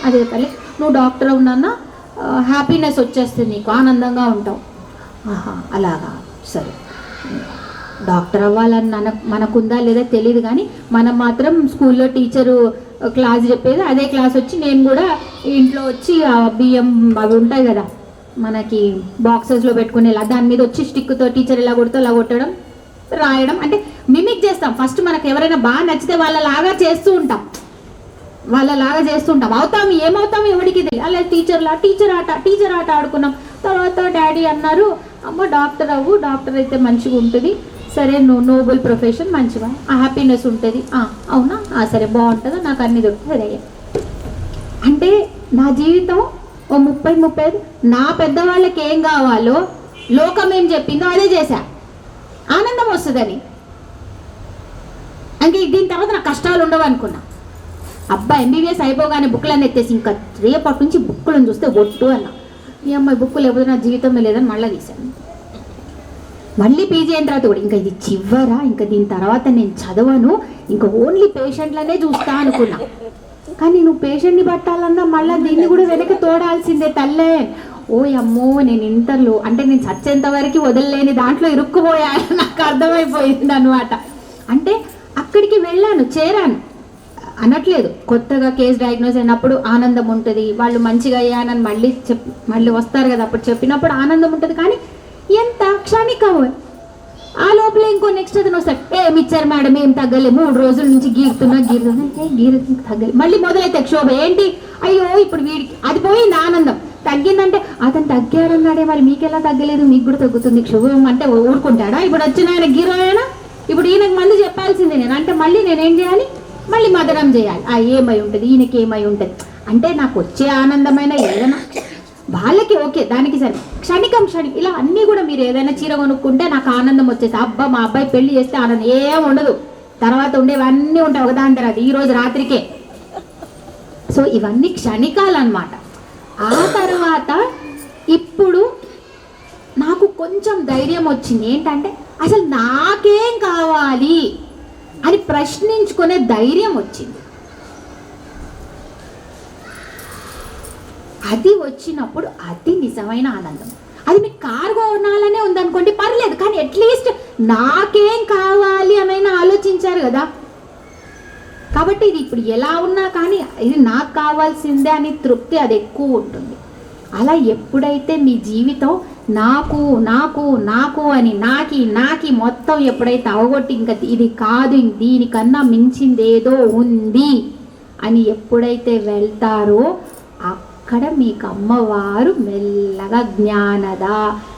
అదే చెప్పాలి, నువ్వు డాక్టర్ అవునా హ్యాపీనెస్ వచ్చేస్తుంది, నీకు ఆనందంగా ఉంటావు. ఆహా అలాగా, సరే డాక్టర్ అవ్వాలని మనకుందా లేదా తెలియదు కానీ మనం మాత్రం స్కూల్లో టీచరు క్లాస్ చెప్పేది అదే క్లాస్ వచ్చి నేను కూడా ఇంట్లో వచ్చి బియ్యం అవి ఉంటాయి కదా మనకి బాక్సెస్లో పెట్టుకునేలా, దాని మీద వచ్చి స్టిక్తో టీచర్ ఎలా కొడితే అలా కొట్టడం, రాయడం, అంటే మిమిక్ చేస్తాం. ఫస్ట్ మనకు ఎవరైనా బాగా నచ్చితే వాళ్ళలాగా చేస్తూ ఉంటాం, అవుతాము. ఏమవుతాము ఎవరికి తెలియదు. అలా టీచర్ ఆట ఆడుకున్నాం. తర్వాత డాడీ అన్నారు, అమ్మ డాక్టర్ అవ్వు, డాక్టర్ అయితే మంచిగా ఉంటుంది, సరే నువ్వు నోబెల్ ప్రొఫెషన్ మంచిగా, ఆ హ్యాపీనెస్ ఉంటుంది. అవునా, సరే బాగుంటుందా, నాకు అన్ని దొరుకుతుంది. అంటే నా జీవితం ఓ 30-35 నా పెద్దవాళ్ళకి ఏం కావాలో లోకం ఏం చెప్పిందో అదే చేశా, ఆనందం వస్తుందని. అంటే దీని తర్వాత నాకు కష్టాలు ఉండవు అనుకున్నా. అబ్బా ఎంబీబీఎస్ అయిపోగానే బుక్కులన్నీ ఎత్తేసి ఇంకా రేపటి నుంచి బుక్కులను చూస్తే ఒట్టు అన్న. ఈ అమ్మాయి బుక్కు లేకపోతే నా జీవితమే లేదని మళ్ళీ తీశాను. మళ్ళీ పీజీ అయిన తర్వాత కూడా ఇంకా ఇది చివరా, ఇంకా దీని తర్వాత నేను చదవను, ఇంకా ఓన్లీ పేషెంట్లనే చూస్తా అనుకున్నా. కానీ నువ్వు పేషెంట్ని పట్టాలన్నా మళ్ళీ దీన్ని కూడా వెనక తోడాల్సిందే తల్లే. ఓ అమ్మో, నేను ఇంటర్లో అంటే నేను చచ్చేంత వరకు వదలలేని దాంట్లో ఇరుక్కుపోయాను, నాకు అర్థమైపోయింది అనమాట. అంటే అక్కడికి వెళ్ళాను, చేరాను అనట్లేదు. కొత్తగా కేసు డయాగ్నోస్ అయినప్పుడు ఆనందం ఉంటుంది, వాళ్ళు మంచిగా అయ్యానని మళ్ళీ వస్తారు కదా, అప్పుడు చెప్పినప్పుడు ఆనందం ఉంటుంది. కానీ ఎంత క్షణికం, ఆ లోపల ఇంకో నెక్స్ట్ అతను వస్తాడు, ఏమి ఇచ్చారు మేడం, ఏం తగ్గలే, 3 రోజుల నుంచి గీరుతున్నా తగ్గలే, మళ్ళీ మొదలైతే క్షోభ. ఏంటి, అయ్యో ఇప్పుడు వీడికి అది పోయింది ఆనందం. తగ్గిందంటే అతను తగ్గాడన్నాడే, మరి మీకెలా తగ్గలేదు, మీకు కూడా తగ్గుతుంది క్షోభం అంటే ఊరుకుంటాడా? ఇప్పుడు వచ్చిన ఆయన గీరోనా, ఇప్పుడు ఈయనకు మంది చెప్పాల్సిందే నేను. అంటే మళ్ళీ నేనేం చేయాలి, మళ్ళీ మదనం చేయాలి. ఏమై ఉంటుంది, ఈయనకి ఏమై ఉంటుంది అంటే నాకు వచ్చే ఆనందమైన ఏదైనా వాళ్ళకి ఓకే, దానికి సరే క్షణికం ఇలా అన్నీ కూడా. మీరు ఏదైనా చీర కొనుక్కుంటే నాకు ఆనందం వచ్చేసి, అబ్బా మా అబ్బాయి పెళ్లి చేస్తే ఆనందం ఏం ఉండదు, తర్వాత ఉండేవన్నీ ఉంటాయి ఒకదాని తర్వాత, ఈరోజు రాత్రికే. సో ఇవన్నీ క్షణికాలు అన్నమాట. ఆ తర్వాత ఇప్పుడు నాకు కొంచెం ధైర్యం వచ్చింది, ఏంటంటే అసలు నాకేం కావాలి అని ప్రశ్నించుకునే ధైర్యం వచ్చింది. అది వచ్చినప్పుడు అది నిజమైన ఆనందం. అది మీకు కారు కొనాలనే ఉందనుకోండి పర్లేదు, కానీ అట్లీస్ట్ నాకేం కావాలి అనైనా ఆలోచించారు కదా. కాబట్టి ఇది ఇప్పుడు ఎలా ఉన్నా కానీ ఇది నాకు కావాల్సిందే అని తృప్తి అది ఎక్కువ ఉంటుంది. అలా ఎప్పుడైతే మీ జీవితం నాకు నాకు నాకు అని నాకి మొత్తం ఎప్పుడైతే అవగొట్టి ఇంకా ఇది కాదు, దీనికన్నా మించిందేదో ఉంది అని ఎప్పుడైతే వెళ్తారో అక్కడ మీకు అమ్మవారు మెల్లగా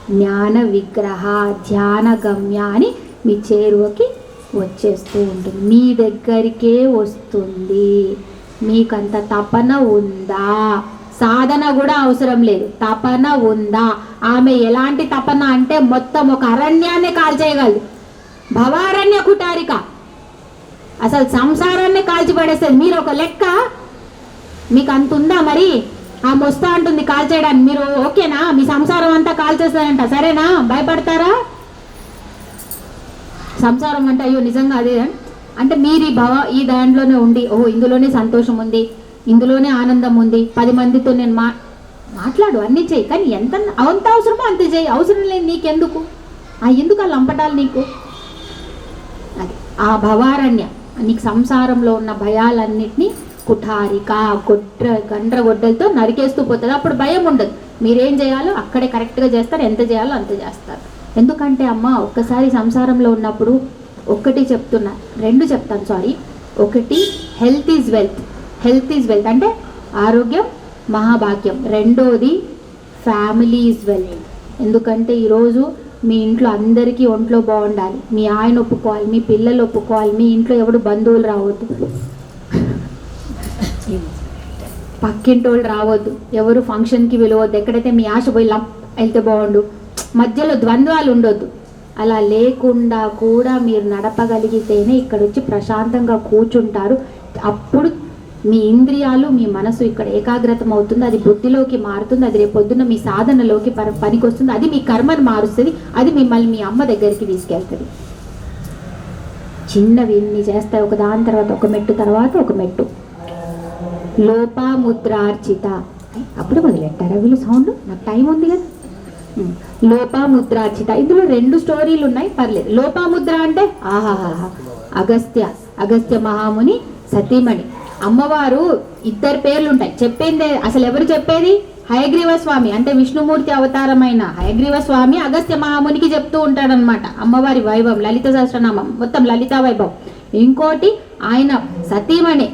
జ్ఞాన విగ్రహ ధ్యాన గమ్య అని మీ చేరువకి వచ్చేస్తూ ఉంటుంది, మీ దగ్గరికే వస్తుంది. మీకంత తపన ఉందా? సాధన కూడా అవసరం లేదు, తపన ఉందా? ఆమె ఎలాంటి తపన అంటే మొత్తం ఒక అరణ్యాన్ని కాల్చేయగలదు, భవారణ్య కుటారిక, అసలు సంసారాన్ని కాల్చిపడేస్తుంది. మీరు ఒక లెక్క, మీకు అంత ఉందా? మరి ఆమె వస్తా అంటుంది కాల్చేయడానికి, మీరు ఓకేనా? మీ సంసారం అంతా కాల్చేస్తారంట, సరేనా? భయపడతారా? సంసారం అంటే అయ్యో నిజంగా అదే అంటే మీరు ఈ దాంట్లోనే ఉండి ఇందులోనే సంతోషం ఉంది, ఇందులోనే ఆనందం ఉంది, 10 మందితో నేను మాట్లాడు అన్నీ చేయి, కానీ ఎంత అవసరమో అంత చేయి, అవసరం లేదు నీకెందుకు, ఎందుకు ఆ లంపటాలు నీకు? అది ఆ భవారణ్య, నీకు సంసారంలో ఉన్న భయాలన్నిటినీ కుఠారిక గండ్రగొడ్డలతో నరికేస్తూ పోతుంది. అప్పుడు భయం ఉండదు, మీరేం చేయాలో అక్కడే కరెక్ట్గా చేస్తారు, ఎంత చేయాలో అంత చేస్తారు. ఎందుకంటే అమ్మ ఒక్కసారి సంసారంలో ఉన్నప్పుడు ఒకటి చెప్తున్నా, 2 చెప్తాను సారీ. ఒకటి హెల్త్ ఈజ్ వెల్త్ అంటే ఆరోగ్యం మహాభాగ్యం. రెండోది ఫ్యామిలీ ఈజ్ వెల్త్. ఎందుకంటే ఈరోజు మీ ఇంట్లో అందరికీ ఒంట్లో బాగుండాలి, మీ ఆయన ఒప్పుకోవాలి, మీ పిల్లలు ఒప్పుకోవాలి, మీ ఇంట్లో ఎవడు బంధువులు రావద్దు, పక్కింటి వాళ్ళు రావద్దు, ఎవరు ఫంక్షన్కి పిలవద్దు, ఎక్కడైతే మీ ఆశ పోయి వెళ్తే బాగుండు, మధ్యలో ద్వంద్వాలు ఉండొద్దు. అలా లేకుండా కూడా మీరు నడపగలిగితేనే ఇక్కడ వచ్చి ప్రశాంతంగా కూర్చుంటారు. అప్పుడు మీ ఇంద్రియాలు మీ మనసు ఇక్కడ ఏకాగ్రతం అవుతుంది, అది బుద్ధిలోకి మారుతుంది, అది రేపు పొద్దున్న మీ సాధనలోకి పనికి వస్తుంది, అది మీ కర్మను మారుస్తుంది, అది మిమ్మల్ని మీ అమ్మ దగ్గరికి తీసుకెళ్తుంది. చిన్నవి ఇన్ని చేస్తాయి, ఒక దాని తర్వాత ఒక మెట్టు తర్వాత ఒక మెట్టు. లోపాముద్రార్చిత, అప్పుడు మొదలెట్టారా వీళ్ళు సౌండ్? నాకు టైం ఉంది కదా. లోపాముద్రార్చిత, ఇందులో 2 స్టోరీలు ఉన్నాయి, పర్లేదు. లోపాముద్ర అంటే అగస్త్య మహాముని సతీమణి. అమ్మవారు 2 పేర్లు ఉంటాయి, చెప్పిందే అసలు ఎవరు చెప్పేది? హయగ్రీవ స్వామి, అంటే విష్ణుమూర్తి అవతారమైన హయగ్రీవ స్వామి అగస్త్య మహామునికి చెప్తూ ఉంటాడనమాట అమ్మవారి వైభవం, లలిత సహస్రనామం మొత్తం లలితా వైభవం. ఇంకోటి ఆయన సతీమణి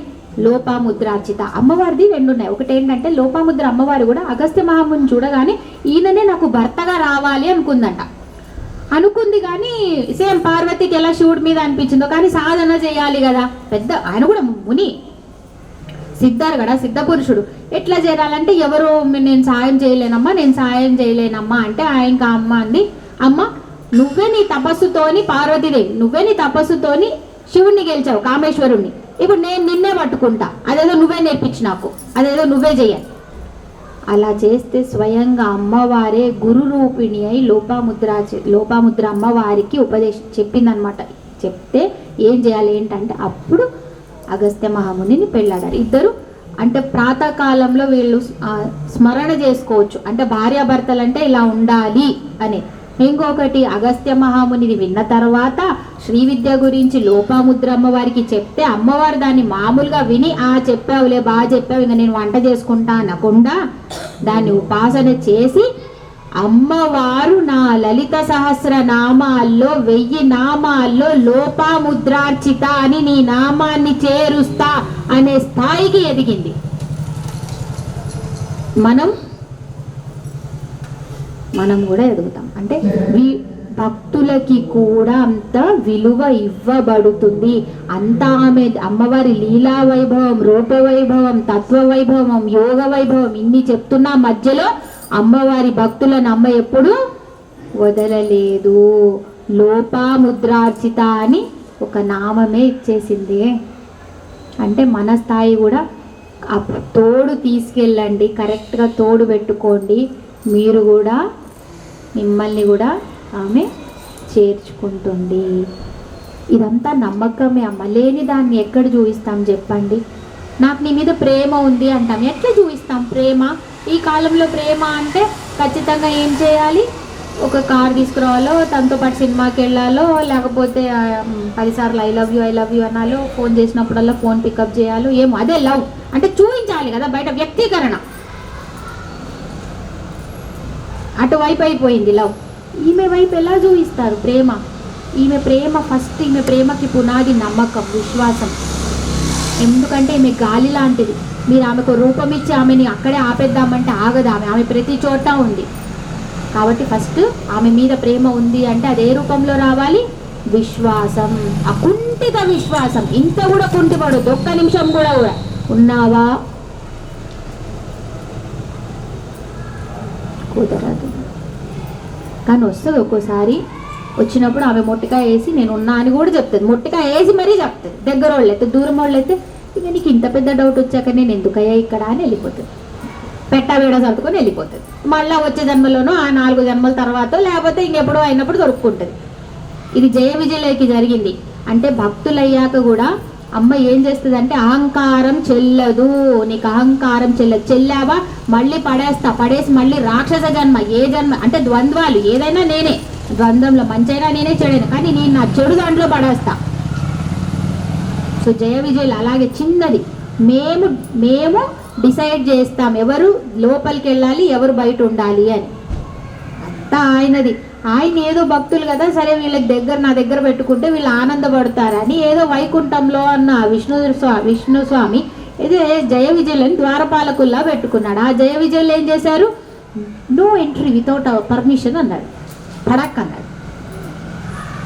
లోపాముద్రార్చిత. అమ్మవారిది 2 ఉన్నాయి. ఒకటి ఏంటంటే లోపాముద్ర అమ్మవారు కూడా అగస్త్య మహాముని చూడగానే ఈయననే నాకు భర్తగా రావాలి అనుకుంది, కానీ సేమ్ పార్వతికి ఎలా శివుడి మీద అనిపించిందో, కానీ సాధన చేయాలి కదా, పెద్ద ఆయన కూడా ముని సిద్ధారు కదా, సిద్ధ పురుషుడు. ఎట్లా చేయాలంటే ఎవరు నేను సాయం చేయలేనమ్మా అంటే ఆయనకి అమ్మ అంది, అమ్మ నువ్వే నీ తపస్సుతోని పార్వతీదేవి, నువ్వే నీ తపస్సుతోని శివుణ్ణి గెలిచావు, కామేశ్వరుణ్ణి, ఇప్పుడు నేను నిన్నే పట్టుకుంటా, అదేదో నువ్వే నేర్పించి నాకు, అదేదో నువ్వే చేయాలి. అలా చేస్తే స్వయంగా అమ్మవారే గురు రూపిణి అయి లోపాముద్ర అమ్మవారికి చెప్పిందనమాట. చెప్తే ఏం చేయాలి ఏంటంటే అప్పుడు అగస్త్య మహామునిని పెళ్ళాడారు. 2 అంటే ప్రాతకాలంలో వీళ్ళు స్మరణ చేసుకోవచ్చు, అంటే భార్యాభర్తలు అంటే ఇలా ఉండాలి అని. ఇంకొకటి అగస్త్య మహామునిది విన్న తర్వాత శ్రీ విద్య గురించి లోపాముద్ర అమ్మవారికి చెప్తే అమ్మవారు దాన్ని మామూలుగా విని చెప్పావులే బాగా చెప్పావు, ఇంకా నేను వంట చేసుకుంటా అనకుండా దాన్ని ఉపాసన చేసి అమ్మవారు నా లలిత సహస్ర నామాల్లో 1000 నామాల్లో లోపాముద్రార్చిత అని నీ నామాన్ని చేరుస్తా అనే స్థాయికి ఎదిగింది. మనం కూడా ఎదుగుతాం. అంటే భక్తులకి కూడా అంత విలువ ఇవ్వబడుతుంది. అంతా ఆమె అమ్మవారి లీలా వైభవం, రూప వైభవం, తత్వ వైభవం, యోగ వైభవం ఇన్ని చెప్తున్నా మధ్యలో అమ్మవారి భక్తులను అమ్మ ఎప్పుడు వదలలేదు. లోపాముద్రార్చిత అని ఒక నామమే ఇచ్చేసింది. అంటే మన స్థాయి కూడా తోడు తీసుకెళ్ళండి, కరెక్ట్గా తోడు పెట్టుకోండి, మీరు కూడా మిమ్మల్ని కూడా ఆమె చేర్చుకుంటుంది. ఇదంతా నమ్మకమే అమ్మ. లేని దాన్ని ఎక్కడ చూపిస్తాం చెప్పండి? నాకు నీ మీద ప్రేమ ఉంది అంటాం, ఎట్లా చూపిస్తాం ప్రేమ? ఈ కాలంలో ప్రేమ అంటే ఖచ్చితంగా ఏం చేయాలి? ఒక కార్ తీసుకురావాలో, తనతో పాటు సినిమాకి వెళ్ళాలో, లేకపోతే 10 సార్లు ఐ లవ్ యూ అనాలో, ఫోన్ చేసినప్పుడల్లా ఫోన్ పికప్ చేయాలో, ఏమో అదే లవ్ అంటే చూపించాలి కదా, బయట వ్యక్తీకరణ. అటువైపు అయిపోయింది లవ్. ఈమె వైపు ఎలా చూపిస్తారు ప్రేమ? ఈమె ప్రేమ ఫస్ట్, ఈమె ప్రేమకి పునాది నమ్మకం, విశ్వాసం. ఎందుకంటే ఈమె గాలి లాంటిది. మీరు ఆమెకు రూపం ఇచ్చి ఆమెని అక్కడే ఆపేద్దామంటే ఆగదు. ఆమె ప్రతి చోట ఉంది. కాబట్టి ఫస్ట్ ఆమె మీద ప్రేమ ఉంది అంటే అదే రూపంలో రావాలి, విశ్వాసం, అకుంఠిత విశ్వాసం. ఇంత కూడా కుంటిపడదు, ఒక్క నిమిషం కూడా ఉన్నావా? కుదరదు. కానీ వస్తుంది ఒక్కోసారి. వచ్చినప్పుడు ఆమె మొట్టికాయ వేసి నేను ఉన్నా అని కూడా చెప్తుంది. మొట్టికాయ వేసి మరీ చెప్తుంది. దగ్గర వాళ్ళు అయితే, దూరం వాళ్ళు అయితే ఇక నీకు ఇంత పెద్ద డౌట్ వచ్చాక నేను ఎందుకయ్యా ఇక్కడ అని వెళ్ళిపోతుంది. పెట్టవేడ సర్దుకొని వెళ్ళిపోతుంది. మళ్ళీ వచ్చే జన్మలోనో ఆ 4 జన్మల తర్వాత లేకపోతే ఇంకెప్పుడో అయినప్పుడు దొరుకుతుంటుంది. ఇది జయ విజయలకి జరిగింది. అంటే భక్తులయ్యాక కూడా అమ్మ ఏం చేస్తుంది అంటే అహంకారం చెల్లదు, నీకు అహంకారం చెల్లదు. చెల్లావా మళ్ళీ పడేసి మళ్ళీ రాక్షస జన్మ. ఏ జన్మ అంటే ద్వంద్వాలు ఏదైనా నేనే, ద్వంద్వంలో మంచైనా నేనే, చెడైనా, కానీ నేను నా చెడు దాంట్లో పడేస్తా. సో జయ విజయులు అలాగే చిన్నది. మేము డిసైడ్ చేస్తాం ఎవరు లోపలికి వెళ్ళాలి, ఎవరు బయట ఉండాలి అని. అంతా ఆయనది. ఆయన ఏదో భక్తులు కదా, సరే వీళ్ళకి నా దగ్గర పెట్టుకుంటే వీళ్ళు ఆనందపడతారని ఏదో వైకుంఠంలో అన్న విష్ణు స్వామి ఇదే జయ విజయులని ద్వారపాలకుల్లా పెట్టుకున్నాడు. ఆ జయ విజయులు ఏం చేశారు? నో ఎంట్రీ వితౌట్ పర్మిషన్ అన్నాడు, పడక్ అన్నాడు.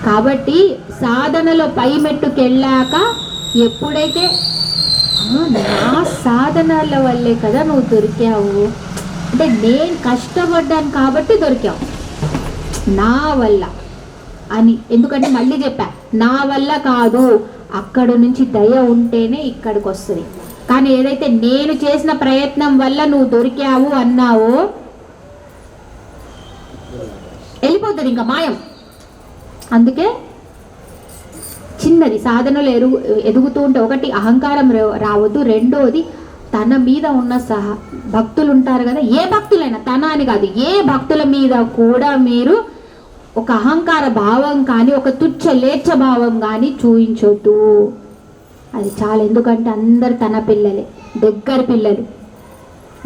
కాబట్టి సాధనలో పై మెట్టుకు వెళ్ళాక ఎప్పుడైతే నా సాధనల వల్లే కదా నువ్వు దొరికావు, అంటే నేను కష్టపడ్డాను కాబట్టి దొరికావు, నా వల్ల అని. ఎందుకంటే మళ్ళీ చెప్పా, నా వల్ల కాదు, అక్కడ నుంచి దయ ఉంటేనే ఇక్కడికి వస్తుంది. కానీ ఏదైతే నేను చేసిన ప్రయత్నం వల్ల నువ్వు దొరికావు అన్నావో వెళ్ళిపోతుంది, ఇంకా మాయం. అందుకే చిన్నది సాధనలు ఎదుగుతూ ఉంటే ఒకటి అహంకారం రావద్దు. రెండోది తన మీద ఉన్న భక్తులు ఉంటారు కదా, ఏ భక్తులైనా, తన అని కాదు, ఏ భక్తుల మీద కూడా మీరు ఒక అహంకార భావం కానీ ఒక తుచ్చ లేచ్చ భావం కానీ చూయించొద్దు. అది చాలా. ఎందుకంటే అందరు తన పిల్లలే, దగ్గర పిల్లలు.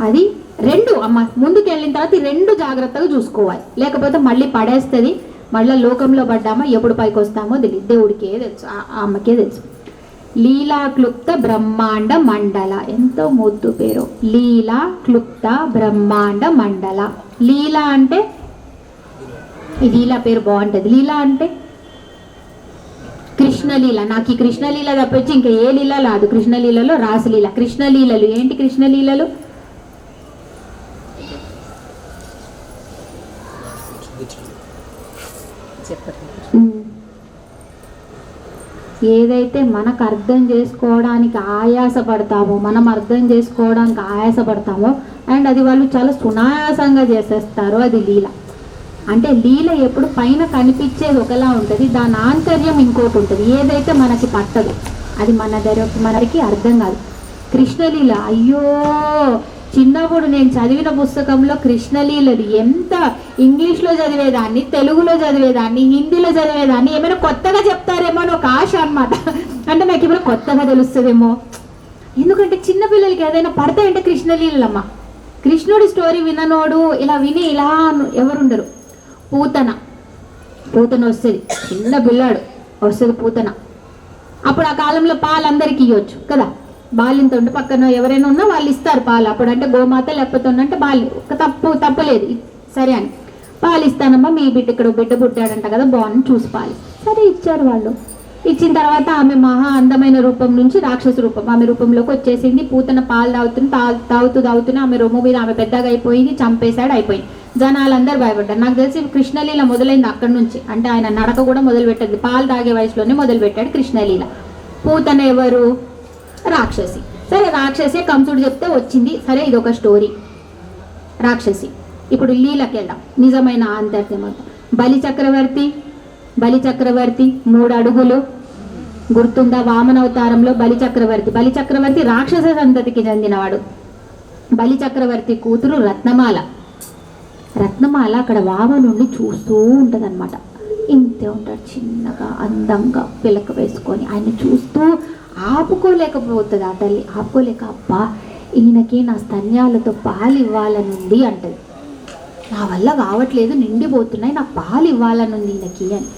అది రెండు అమ్మ ముందుకు వెళ్ళిన తర్వాత ఈ రెండు జాగ్రత్తగా చూసుకోవాలి, లేకపోతే మళ్ళీ పడేస్తుంది. మళ్ళీ లోకంలో పడ్డామా ఎప్పుడు పైకి వస్తామో తెలియదు, దేవుడికే తెలుసు, ఆ అమ్మకే తెలుసు. లీలా క్లుప్త బ్రహ్మాండ మండల, ఎంతో ముద్దు పేరు. లీలా క్లుప్త బ్రహ్మాండ మండల. లీలా అంటే ఈ లీలా పేరు బాగుంటుంది. లీలా అంటే కృష్ణలీల. నాకు ఈ కృష్ణలీల తప్పించి ఇంకా ఏ లీల రాదు. కృష్ణలీలలో రాసలీల. కృష్ణలీలలు ఏంటి? కృష్ణలీలలు ఏదైతే మనకు అర్థం చేసుకోవడానికి ఆయాసపడతామో, మనం అర్థం చేసుకోవడానికి ఆయాసపడతామో అండ్ అది వాళ్ళు చాలా సునాయాసంగా చేసేస్తారో అది లీల. అంటే లీల ఎప్పుడు పైన కనిపించేది ఒకలా ఉంటుంది, దాని ఆంతర్యం ఇంకోటి ఉంటుంది. ఏదైతే మనకి పట్టదు అది మనకి అర్థం కాదు. కృష్ణలీల, అయ్యో చిన్నప్పుడు నేను చదివిన పుస్తకంలో కృష్ణలీలలు ఎంత ఇంగ్లీష్లో చదివేదాన్ని, తెలుగులో చదివేదాన్ని, హిందీలో చదివేదాన్ని. ఏమైనా కొత్తగా చెప్తారేమో అని ఒక ఆశ అనమాట. అంటే నాకు ఏమైనా కొత్తగా తెలుస్తుందేమో. ఎందుకంటే చిన్నపిల్లలకి ఏదైనా పడతాయంటే కృష్ణలీలమ్మ. కృష్ణుడి స్టోరీ విననోడు ఇలా విని ఇలా ఎవరుండరు. పూతన వస్తుంది, చిన్న పిల్లాడు వస్తుంది పూతన. అప్పుడు ఆ కాలంలో పాలు అందరికీ ఇవ్వచ్చు కదా, బాలింత ఉంటే పక్కన ఎవరైనా ఉన్నా వాళ్ళు ఇస్తారు పాలు. అప్పుడు అంటే గోమాత లేకపోతే ఉన్నంటే బాలి తప్పలేదు, సరే అని పాలు ఇస్తానమ్మా, మీ ఇక్కడ బిడ్డ పుట్టాడంట కదా, బాగుంది చూసి పాలు. సరే ఇచ్చారు వాళ్ళు. ఇచ్చిన తర్వాత ఆమె మహా అందమైన రూపం నుంచి రాక్షస రూపం ఆమె రూపంలోకి వచ్చేసింది. పూతన పాలు తాగుతూనే ఆమె రొమ్ము మీద ఆమె పెద్దగా అయిపోయింది, చంపేశాడు, అయిపోయింది. జనాలందరూ భయపడ్డారు. నాకు తెలిసి కృష్ణలీల మొదలైంది అక్కడి నుంచి. అంటే ఆయన నడక కూడా మొదలు పెట్టింది, పాలు తాగే వయసులోనే మొదలు పెట్టాడు కృష్ణలీల. పూతన ఎవరు? రాక్షసి. సరే రాక్షసి కంసుడు చెప్తే వచ్చింది. సరే ఇది ఒక స్టోరీ, రాక్షసి. ఇప్పుడు లీలకి వెళ్దాం, నిజమైన ఆంతర్యం. బలి చక్రవర్తి 3 అడుగులు గుర్తుందా? వామనవతారంలో బలి చక్రవర్తి రాక్షస సంతతికి చెందినవాడు. బలి చక్రవర్తి కూతురు రత్నమాల అక్కడ వామనుణ్ణి చూస్తూ ఉంటుంది అనమాట. ఇంతే ఉంటాడు, చిన్నగా అందంగా పిలక వేసుకొని ఆయన చూస్తూ ఆపుకోలేకపోతుంది ఆ తల్లి. ఆపుకోలేక అబ్బా ఈయనకి నా స్తన్యాలతో పాలు ఇవ్వాలనుంది అంటది. నా వల్ల కావట్లేదు, నిండిపోతున్నాయి, నాకు పాలు ఇవ్వాలని ఉంది ఈయనకి అని.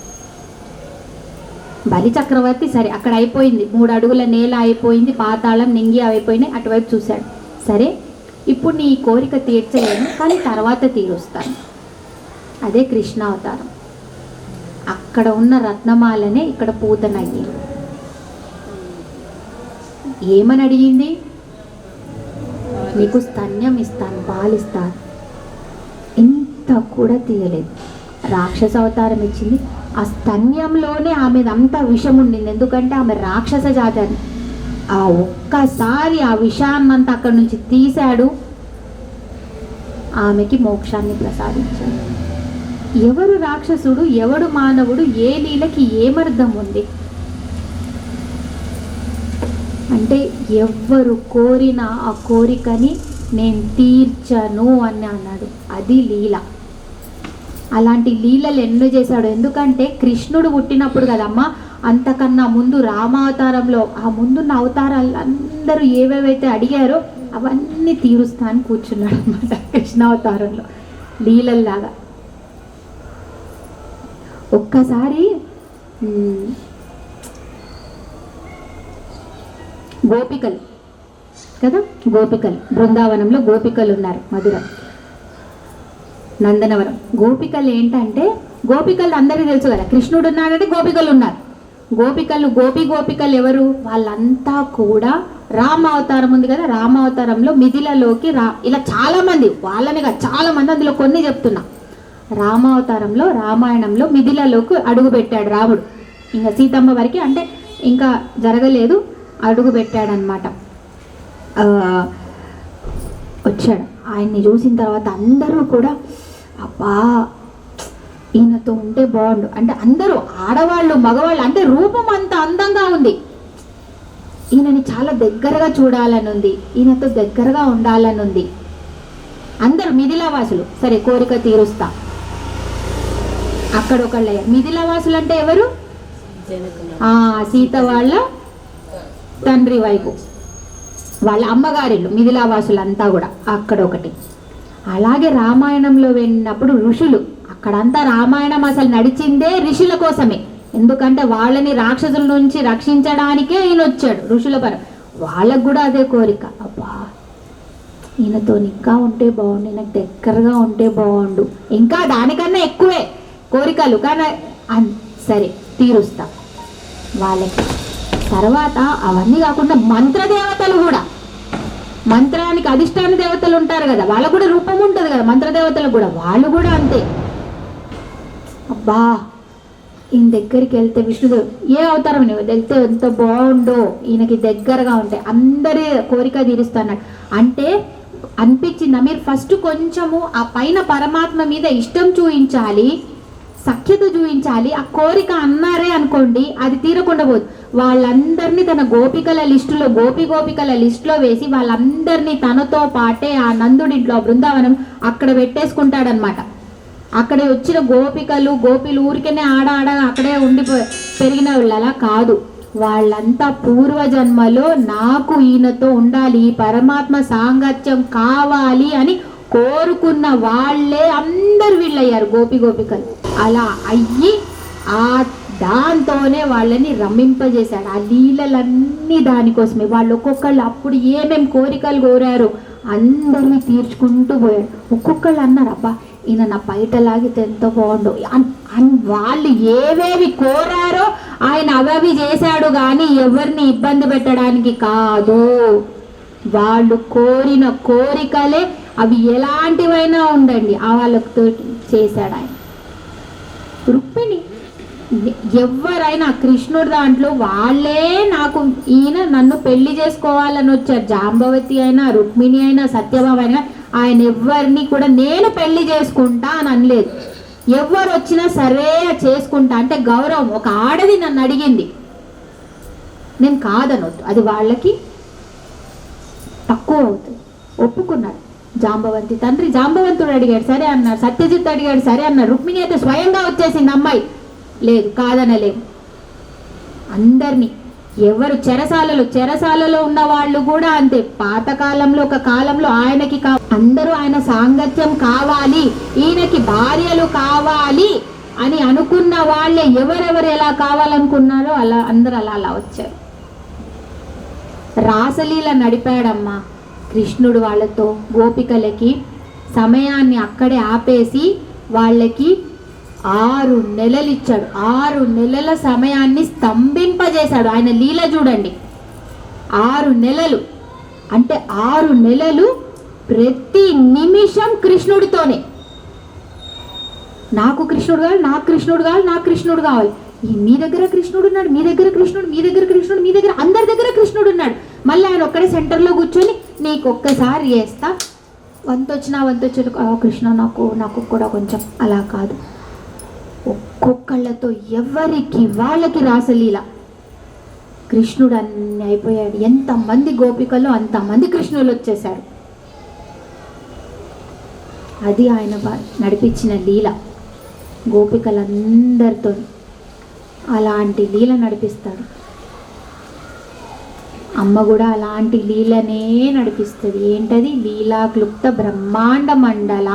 బలి చక్రవర్తి సరే అక్కడ అయిపోయింది, 3 అడుగుల నేల అయిపోయింది, పాతాళం నింగి అయిపోయినాయి, అటువైపు చూశాడు. సరే ఇప్పుడు నీ కోరిక తీర్చలేను, కానీ తర్వాత తీరుస్తాను. అదే కృష్ణావతారం. అక్కడ ఉన్న రత్నమాలనే ఇక్కడ పూతనయ్యింది. ఏమని అడిగింది? నీకు స్తన్యం ఇస్తాను, పాలిస్తాను. ఇంత కూడా తీయలేదు. రాక్షస అవతారం ఇచ్చింది. ఆ స్తన్యంలోనే ఆమెదంతా విషం ఉండింది, ఎందుకంటే ఆమె రాక్షస జాతి. ఆ ఒక్కసారి ఆ విషాన్నంతా అక్కడి నుంచి తీశాడు, ఆమెకి మోక్షాన్ని ప్రసాదించాడు. ఎవరు రాక్షసుడు, ఎవడు మానవుడు, ఏ లీలకి ఏమర్థం ఉంది అంటే, ఎవ్వరు కోరినా ఆ కోరికని నేను తీర్చను అని అన్నాడు. అది లీల. అలాంటి లీలలు ఎన్నో చేశాడు. ఎందుకంటే కృష్ణుడు పుట్టినప్పుడు కదమ్మా, అంతకన్నా ముందు రామావతారంలో ఆ ముందున్న అవతారాలు అందరూ ఏవేవైతే అడిగారో అవన్నీ తీరుస్తా అని కూర్చున్నాడు అనమాట కృష్ణావతారంలో లీలల్లాగా. ఒక్కసారి గోపికలు కదా, గోపికలు బృందావనంలో గోపికలు ఉన్నారు, మధుర నందనవరం. గోపికలు ఏంటంటే, గోపికలు అందరికీ తెలుసు కదా, కృష్ణుడు ఉన్నాడంటే గోపికలు ఉన్నారు. గోపికలు ఎవరు? వాళ్ళంతా కూడా రామావతారం ఉంది కదా, రామావతారంలో మిథిలలోకి ఇలా చాలామంది, వాళ్ళని చాలామంది, అందులో కొన్ని చెప్తున్నా. రామావతారంలో రామాయణంలో మిథిలలోకి అడుగు పెట్టాడు రాముడు. ఇంకా సీతమ్మ వారికి అంటే ఇంకా జరగలేదు, అడుగు పెట్టాడనమాట. వచ్చాడు. ఆయన్ని చూసిన తర్వాత అందరూ కూడా అబ్బా ఈయనతో ఉంటే బాగుండు అంటే, అందరూ ఆడవాళ్ళు మగవాళ్ళు అంటే రూపం అంత అందంగా ఉంది, ఈయనని చాలా దగ్గరగా చూడాలని ఉంది, ఈయనతో దగ్గరగా ఉండాలని ఉంది. అందరూ మిథిలావాసులు సరే కోరిక తీరుస్తా. అక్కడ ఒకళ్ళయ్యారు. మిథిలావాసులు అంటే ఎవరు? సీత వాళ్ళ తండ్రి వైపు, వాళ్ళ అమ్మగారిళ్ళు మిథిలావాసులంతా కూడా అక్కడ ఒకటి. అలాగే రామాయణంలో వెళ్ళినప్పుడు ఋషులు, అక్కడంతా రామాయణం అసలు నడిచిందే ఋషుల కోసమే, ఎందుకంటే వాళ్ళని రాక్షసుల నుంచి రక్షించడానికే ఈయన వచ్చాడు ఋషుల పరం. వాళ్ళకు కూడా అదే కోరిక, అబ్బా ఈయనతో ఇంకా ఉంటే బాగుండు, ఈయనకు దగ్గరగా ఉంటే బాగుండు, ఇంకా దానికన్నా ఎక్కువే కోరికలు, కానీ సరే తీరుస్తా వాళ్ళకి. తర్వాత అవన్నీ కాకుండా మంత్రదేవతలు కూడా, మంత్రానికి అధిష్టాన దేవతలు ఉంటారు కదా, వాళ్ళకు కూడా రూపం ఉంటుంది కదా మంత్రదేవతలకు కూడా, వాళ్ళు కూడా అంతే. అబ్బా ఈయన దగ్గరికి వెళ్తే విష్ణుదేవుడు ఏ అవతారం నువ్వు వెళ్తే ఎంత బాగుండో, ఈయనకి దగ్గరగా ఉంటే అందరి కోరిక తీరుస్తున్నాడు అంటే అనిపించిందా? మీరు ఫస్ట్ కొంచెము ఆ పైన పరమాత్మ మీద ఇష్టం చూపించాలి, సఖ్యత చూపించాలి. ఆ కోరిక అన్నారే అనుకోండి, అది తీరకుండా పోదు. వాళ్ళందరినీ తన గోపికల లిస్టులో వేసి వాళ్ళందరినీ తనతో పాటే ఆ నందుడింట్లో బృందావనం అక్కడ పెట్టేసుకుంటాడనమాట. అక్కడ వచ్చిన గోపిలు ఊరికేనే ఆడ అక్కడే ఉండి పెరిగిన వాళ్ళు అలా కాదు, వాళ్ళంతా పూర్వజన్మలో నాకు ఈయనతో ఉండాలి, ఈ పరమాత్మ సాంగత్యం కావాలి అని కోరుకున్న వాళ్ళే అందరు వీళ్ళయ్యారు గోపికలు. అలా అయ్యి ఆ దాంతోనే వాళ్ళని రమింపజేశాడు. ఆ లీలలన్నీ దానికోసమే. వాళ్ళు ఒక్కొక్కళ్ళు అప్పుడు ఏమేమి కోరికలు కోరారు అందరినీ తీర్చుకుంటూ పోయాడు. ఒక్కొక్కళ్ళు అన్నారు, అబ్బా ఈయన నా బయట లాగితే ఎంత బాగుండు. వాళ్ళు ఏవేవి కోరారో ఆయన అవి చేశాడు, కానీ ఎవరిని ఇబ్బంది పెట్టడానికి కాదు. వాళ్ళు కోరిన కోరికలే అవి ఎలాంటివైనా ఉండండి ఆ వాళ్ళతో చేశాడు ఆయన. రుక్మిణి ఎవరైనా కృష్ణుడు దాంట్లో వాళ్ళే ఈయన నన్ను పెళ్లి చేసుకోవాలని వచ్చారు. జాంబవతి అయినా రుక్మిణి అయినా సత్యభామ అయినా ఆయన ఎవరిని కూడా నేను పెళ్లి చేసుకుంటా అని అనలేదు. ఎవరు వచ్చినా సరే చేసుకుంటా అంటే గౌరవం. ఒక ఆడది నన్ను అడిగింది, నేను కాదనొద్దు, అది వాళ్ళకి తక్కువ అవుతుంది. ఒప్పుకున్నాడు. జాంబవంతి తండ్రి జాంబవంతుడు అడిగాడు, సరే అన్నారు. సత్యజిత్ అడిగాడు, సరే అన్నారు. రుక్మిణి అయితే స్వయంగా వచ్చేసింది అమ్మాయి, లేదు కాదనలేము. అందరినీ ఎవరు చెరసాలలో ఉన్న వాళ్ళు కూడా అంతే. పాతకాలంలో ఒక కాలంలో ఆయనకి అందరూ ఆయన సాంగత్యం కావాలి, ఈయనకి భార్యలు కావాలి అని అనుకున్న వాళ్ళే ఎవరెవరు ఎలా కావాలనుకున్నారో అలా అందరూ అలా వచ్చారు. రాసలీల నడిపాడమ్మా కృష్ణుడు వాళ్ళతో. గోపికలకి సమయాన్ని అక్కడే ఆపేసి వాళ్ళకి 6 నెలలు ఇచ్చాడు. 6 నెలల సమయాన్ని స్తంభింపజేశాడు. ఆయన లీల చూడండి. 6 నెలలు అంటే 6 నెలలు ప్రతి నిమిషం కృష్ణుడితోనే. నాకు కృష్ణుడు కావాలి, నాకు కృష్ణుడు కావాలి, నాకు కృష్ణుడు కావాలి. మీ దగ్గర కృష్ణుడు ఉన్నాడు, మీ దగ్గర కృష్ణుడు, మీ దగ్గర కృష్ణుడు, మీ దగ్గర అందరి దగ్గర కృష్ణుడు ఉన్నాడు. మళ్ళీ ఆయన ఒక్కడే సెంటర్లో కూర్చొని నీకు ఒక్కసారి చేస్తా, వంతొచ్చిన కృష్ణ నాకు కూడా కొంచెం. అలా కాదు, ఒక్కొక్కళ్ళతో ఎవరికి వాళ్ళకి రాసలీల. కృష్ణుడు అన్ని అయిపోయాడు. ఎంతమంది గోపికలు అంతమంది కృష్ణులు వచ్చేశారు. అది ఆయన నడిపించిన లీల. గోపికలందరితో అలాంటి లీల నడిపిస్తాడు. అమ్మ కూడా అలాంటి లీలనే నడిపిస్తుంది. ఏంటది? లీలా క్లుప్త బ్రహ్మాండ మండల.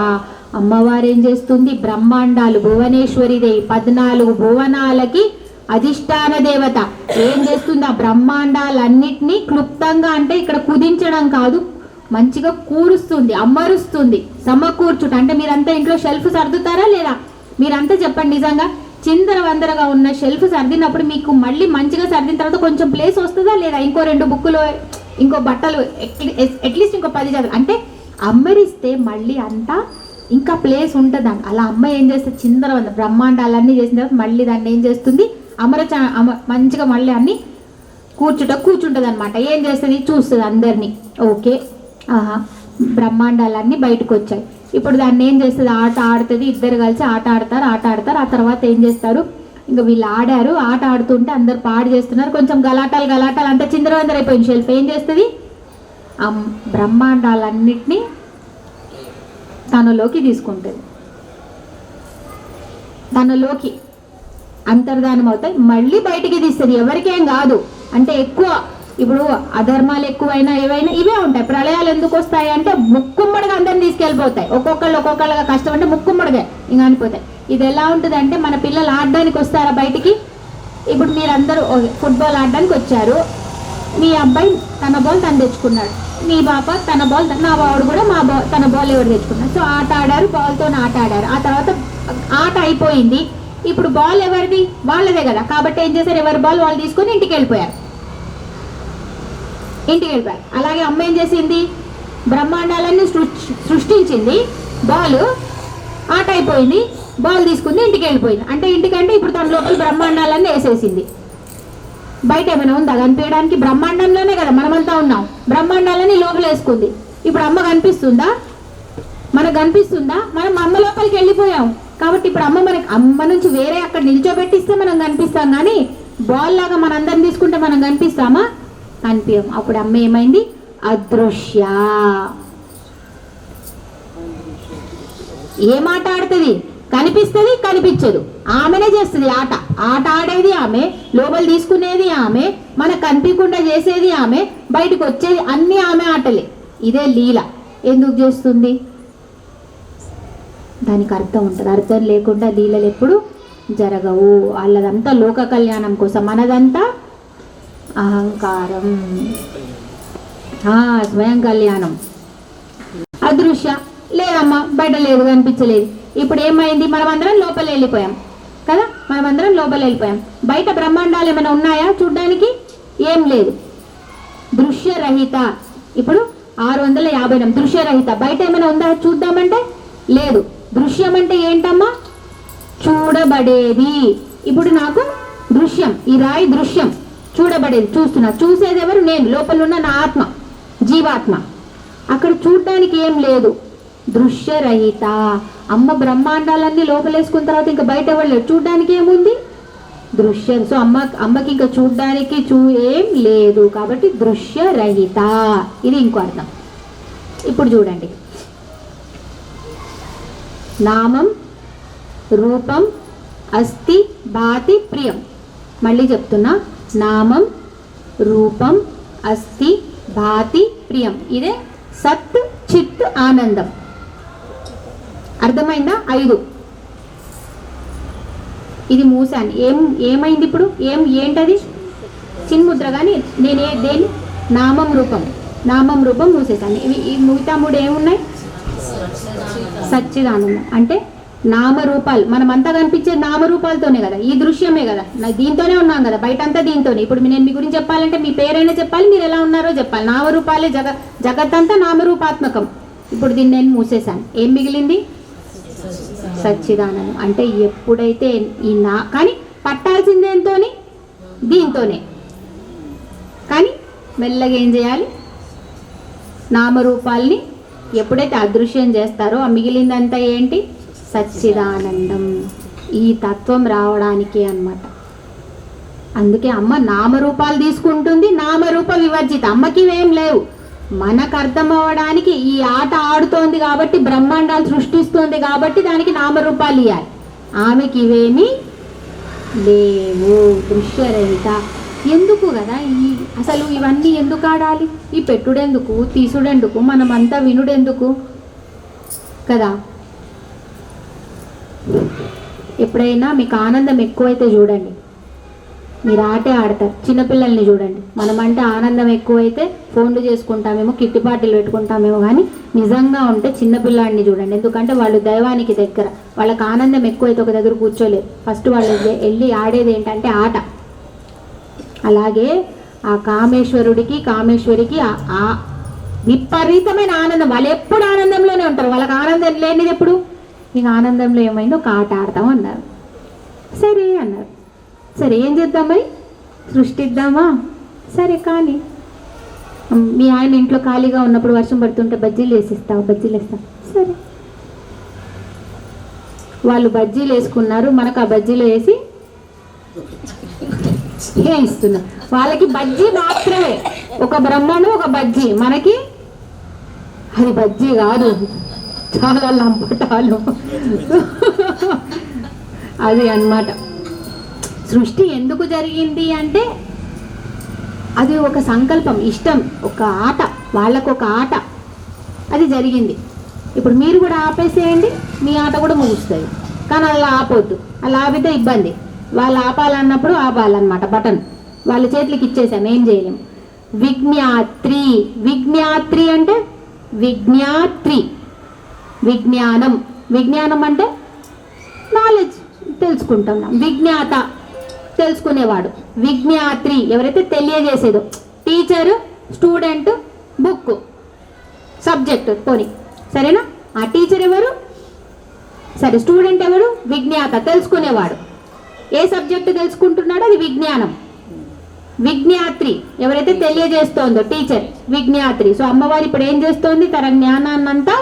అమ్మవారు ఏం చేస్తుంది? బ్రహ్మాండాలు, భువనేశ్వరిదేవి, 14 భువనాలకి అధిష్టాన దేవత ఏం చేస్తుంది? ఆ బ్రహ్మాండాలన్నిటినీ క్లుప్తంగా, అంటే ఇక్కడ కుదించడం కాదు, మంచిగా కూరుస్తుంది, అమరుస్తుంది. సమకూర్చుట అంటే మీరంతా ఇంట్లో షెల్ఫ్ సర్దుతారా లేదా? మీరంతా చెప్పండి. నిజంగా చిందర వందరగా ఉన్న షెల్ఫ్ సర్దినప్పుడు మీకు మళ్ళీ మంచిగా సర్దిన తర్వాత కొంచెం ప్లేస్ వస్తుందా లేదా? ఇంకో 2 బుక్కులు, ఇంకో బట్టలు, అట్లీస్ట్ ఇంకో 10 జతలు అంటే అమ్మరిస్తే మళ్ళీ అంతా ఇంకా ప్లేస్ ఉంటుంది. అలా అమ్మ ఏం చేస్తుంది? చిందర వంద బ్రహ్మాండాలన్నీ చేసిన తర్వాత మళ్ళీ దాన్ని ఏం చేస్తుంది? మంచిగా మళ్ళీ అన్ని కూర్చుంటుంది అనమాట. ఏం చేస్తుంది? చూస్తుంది అందరినీ. ఓకే, బ్రహ్మాండాలన్నీ బయటకు వచ్చాయి. ఇప్పుడు దాన్ని ఏం చేస్తుంది? ఆట ఆడుతుంది. ఇద్దరు కలిసి ఆట ఆడతారు. ఆ తర్వాత ఏం చేస్తారు? ఇంకా వీళ్ళు ఆట ఆడుతుంటే అందరు పాడు చేస్తున్నారు. కొంచెం గలాటాలు అంతా చిందరవందరైపోయింది షెల్ఫ్. ఏం చేస్తుంది? ఆ బ్రహ్మాండాలన్నిటినీ తనలోకి తీసుకుంటుంది. తనలోకి అంతర్ధానం అవుతాయి. మళ్ళీ బయటికి తీస్తుంది. ఎవరికేం కాదు. అంటే ఎక్కువ ఇప్పుడు అధర్మాలు ఎక్కువైనా ఏవైనా ఇవే ఉంటాయి. ప్రళయాలు ఎందుకు వస్తాయి అంటే ముక్కుమ్మడిగా అందరిని తీసుకెళ్ళిపోతాయి. ఒక్కొక్కళ్ళగా కష్టం అంటే ముక్కుమ్మడిగా ఇంకా అనిపోతాయి. ఇది ఎలా ఉంటుంది అంటే, మన పిల్లలు ఆడడానికి వస్తారా బయటికి? ఇప్పుడు మీరందరూ ఫుట్బాల్ ఆడడానికి వచ్చారు. మీ అబ్బాయి తన బాల్ తను తెచ్చుకున్నాడు, మీ పాప తన బాల్, నా వాడు కూడా తన బాల్ ఎవరు తెచ్చుకున్నాడు. సో ఆట ఆడారు, బాల్తో ఆట ఆడారు. ఆ తర్వాత ఆట అయిపోయింది. ఇప్పుడు బాల్ ఎవరిది? వాళ్ళదే కదా. కాబట్టి ఏం చేశారు? ఎవరి బాల్ వాళ్ళు తీసుకొని ఇంటికి వెళ్ళిపోయారు. అలాగే అమ్మ ఏం చేసింది? బ్రహ్మాండాలన్నీ సృష్టించింది. బాల్ ఆట అయిపోయింది, బాల్ తీసుకుంది, ఇంటికి వెళ్ళిపోయింది. అంటే ఇంటికంటే ఇప్పుడు తన లోపల బ్రహ్మాండాలన్నీ వేసేసింది. బయట ఏమైనా ఉందా కనిపించడానికి? బ్రహ్మాండంలోనే కదా మనమంతా ఉన్నాం. బ్రహ్మాండాలని లోపల వేసుకుంది. ఇప్పుడు అమ్మ కనిపిస్తుందా? మనకు కనిపిస్తుందా? మనం అమ్మ లోపలికి వెళ్ళిపోయాం. కాబట్టి ఇప్పుడు అమ్మ నుంచి వేరే అక్కడ నిల్చోబెట్టిస్తే మనం కనిపిస్తాం. కానీ బాల్ లాగా మనందరిని తీసుకుంటే మనం కనిపిస్తామా? కనిపించం. అప్పుడు అమ్మ ఏమైంది? అదృశ్య. ఏం ఆట ఆడుతుంది? కనిపిస్తుంది, కనిపించదు. ఆమెనే చేస్తుంది ఆట ఆడేది ఆమె, లోపల తీసుకునేది ఆమె, మనకు కనిపించకుండా చేసేది ఆమె, బయటకు వచ్చేది అన్ని ఆమె ఆటలే. ఇదే లీల. ఎందుకు చేస్తుంది? దానికి అర్థం ఉంటుంది. అర్థం లేకుండా లీలలు ఎప్పుడు జరగవు. వాళ్ళదంతా లోక కళ్యాణం కోసం, మనదంతా అహంకారం, స్వయం కళ్యాణం. అదృశ్య లేదమ్మా, బయట లేదు, కనిపించలేదు. ఇప్పుడు ఏమైంది? మనమందరం లోపల వెళ్ళిపోయాం కదా. బయట బ్రహ్మాండాలు ఏమైనా ఉన్నాయా చూడ్డానికి? ఏం లేదు. దృశ్యరహిత. ఇప్పుడు 650 దృశ్యరహిత. బయట ఏమైనా ఉందా చూద్దామంటే లేదు. దృశ్యం అంటే ఏంటమ్మా? చూడబడేది. ఇప్పుడు నాకు దృశ్యం, ఈ రాయి దృశ్యం, చూడబడేది, చూస్తున్నా. చూసేది ఎవరు? నేను, లోపల ఉన్న నా ఆత్మ, జీవాత్మ. అక్కడ చూడడానికి ఏం లేదు. దృశ్యరహిత. అమ్మ బ్రహ్మాండాలన్నీ లోపలేసుకున్న తర్వాత ఇంకా బయట ఎవరు లేరు. చూడడానికి ఏముంది? దృశ్యం. సో అమ్మకి ఇంకా చూడడానికి ఏం లేదు. కాబట్టి దృశ్యరహిత. ఇది ఇంకో అర్థం. ఇప్పుడు చూడండి, నామం రూపం అస్తి భాతి ప్రియం. మళ్ళీ చెప్తున్నా, నామం రూపం అస్తి భాతి ప్రియం. ఇదే సత్ చిత్ ఆనందం. అర్థమైందా? 5. ఇది మూసాను. ఏమైంది ఇప్పుడు? ఏంటది? చిన్ముద్ర. కానీ నేను దేని నామం రూపం మూసేసాను. ఈ మిగతా 3 ఏమున్నాయి? సచ్చిదానందం. అంటే నామరూపాలు, మనమంతా కనిపించే నామరూపాలతోనే కదా, ఈ దృశ్యమే కదా, దీంతోనే ఉన్నాం కదా, బయటంతా దీంతోనే. ఇప్పుడు నేను మీ గురించి చెప్పాలంటే మీ పేరైనా చెప్పాలి, మీరు ఎలా ఉన్నారో చెప్పాలి. నామరూపాలే జగత్తంతా నామరూపాత్మకం. ఇప్పుడు దీన్ని నేను మూసేశాను. ఏం మిగిలింది? సచ్చిదానందం. అంటే ఎప్పుడైతే కానీ పట్టాల్సిందేంతోని? దీంతోనే. కానీ మెల్లగా ఏం చేయాలి? నామరూపాల్ని ఎప్పుడైతే అదృశ్యం చేస్తారో ఆ మిగిలిందంతా ఏంటి? సచ్చిదానందం. ఈ తత్వం రావడానికి అన్నమాట. అందుకే అమ్మ నామరూపాలు తీసుకుంటుంది, నామరూప వివర్జిత. అమ్మకి ఇవేం లేవు. మనకు అర్థం అవ్వడానికి ఈ ఆట ఆడుతోంది కాబట్టి, బ్రహ్మాండాలు సృష్టిస్తుంది కాబట్టి దానికి నామరూపాలు ఇవ్వాలి. ఆమెకి ఇవేమీ లేవు. దృశ్యరహిత. ఎందుకు కదా అసలు ఇవన్నీ ఎందుకు ఆడాలి? ఈ పెట్టుడెందుకు, తీసుడెందుకు, మనమంతా వినుడెందుకు కదా? ఎప్పుడైనా మీకు ఆనందం ఎక్కువైతే చూడండి, మీరు ఆటే ఆడతారు. చిన్నపిల్లల్ని చూడండి, మనమంటే ఆనందం ఎక్కువైతే ఫోన్లు చేసుకుంటామేమో, కిట్టి పార్టీలు పెట్టుకుంటామేమో, కానీ నిజంగా ఉంటే చిన్నపిల్లాడిని చూడండి. ఎందుకంటే వాళ్ళు దైవానికి దగ్గర. వాళ్ళకి ఆనందం ఎక్కువైతే ఒక దగ్గర కూర్చోలేరు. ఫస్ట్ వాళ్ళు వెళ్ళి ఆడేది ఏంటంటే ఆట. అలాగే ఆ కామేశ్వరికి ఆ విపరీతమైన ఆనందం. వాళ్ళు ఎప్పుడు ఆనందంలోనే ఉంటారు. వాళ్ళకి ఆనందం లేనిది ఎప్పుడు? ఇక ఆనందంలో ఏమైందో ఒక ఆట ఆడతాం అన్నారు. సరే అన్నారు. సరే ఏం చేద్దాం మరి? సృష్టిద్దామా? సరే కానీ మీ ఆయన ఇంట్లో ఖాళీగా ఉన్నప్పుడు వర్షం పడుతుంటే బజ్జీలు వేస్తావు. సరే, వాళ్ళు బజ్జీలు వేసుకున్నారు, మనకు ఆ బజ్జీలు వేసి ఇస్తున్నా. వాళ్ళకి బజ్జీ మాత్రమే, ఒక బ్రహ్మను ఒక బజ్జీ. మనకి అది బజ్జీ కాదు, చాలా లంపటాలు. అది అన్నమాట. సృష్టి ఎందుకు జరిగింది అంటే అది ఒక సంకల్పం, ఇష్టం, ఒక ఆట. వాళ్ళకు ఒక ఆట, అది జరిగింది. ఇప్పుడు మీరు కూడా ఆపేసేయండి, మీ ఆట కూడా ముగుస్తుంది. కానీ అలా ఆపొద్దు. అలా ఆపితే ఇబ్బంది. వాళ్ళు ఆపాలన్నప్పుడు ఆపాలన్నమాట. బటన్ వాళ్ళ చేతులకి ఇచ్చేసాం, ఏం చేయలేము. విజ్ఞాత్రి అంటే విజ్ఞానం అంటే నాలెడ్జ్, తెలుసుకుంటున్నాం. విజ్ఞాత తెలుసుకునేవాడు. విజ్ఞాత్రి ఎవరైతే తెలియజేసేదో. టీచరు, స్టూడెంట్, బుక్, సబ్జెక్ట్ పోని, సరేనా? ఆ టీచర్ ఎవరు? సరే, స్టూడెంట్ ఎవరు? విజ్ఞాత, తెలుసుకునేవాడు. ఏ సబ్జెక్టు తెలుసుకుంటున్నాడో అది విజ్ఞానం. విజ్ఞాత్రి ఎవరైతే తెలియజేస్తోందో, టీచర్, విజ్ఞాత్రి. సో అమ్మవారు ఇప్పుడు ఏం చేస్తోంది? తన జ్ఞానాన్నంతా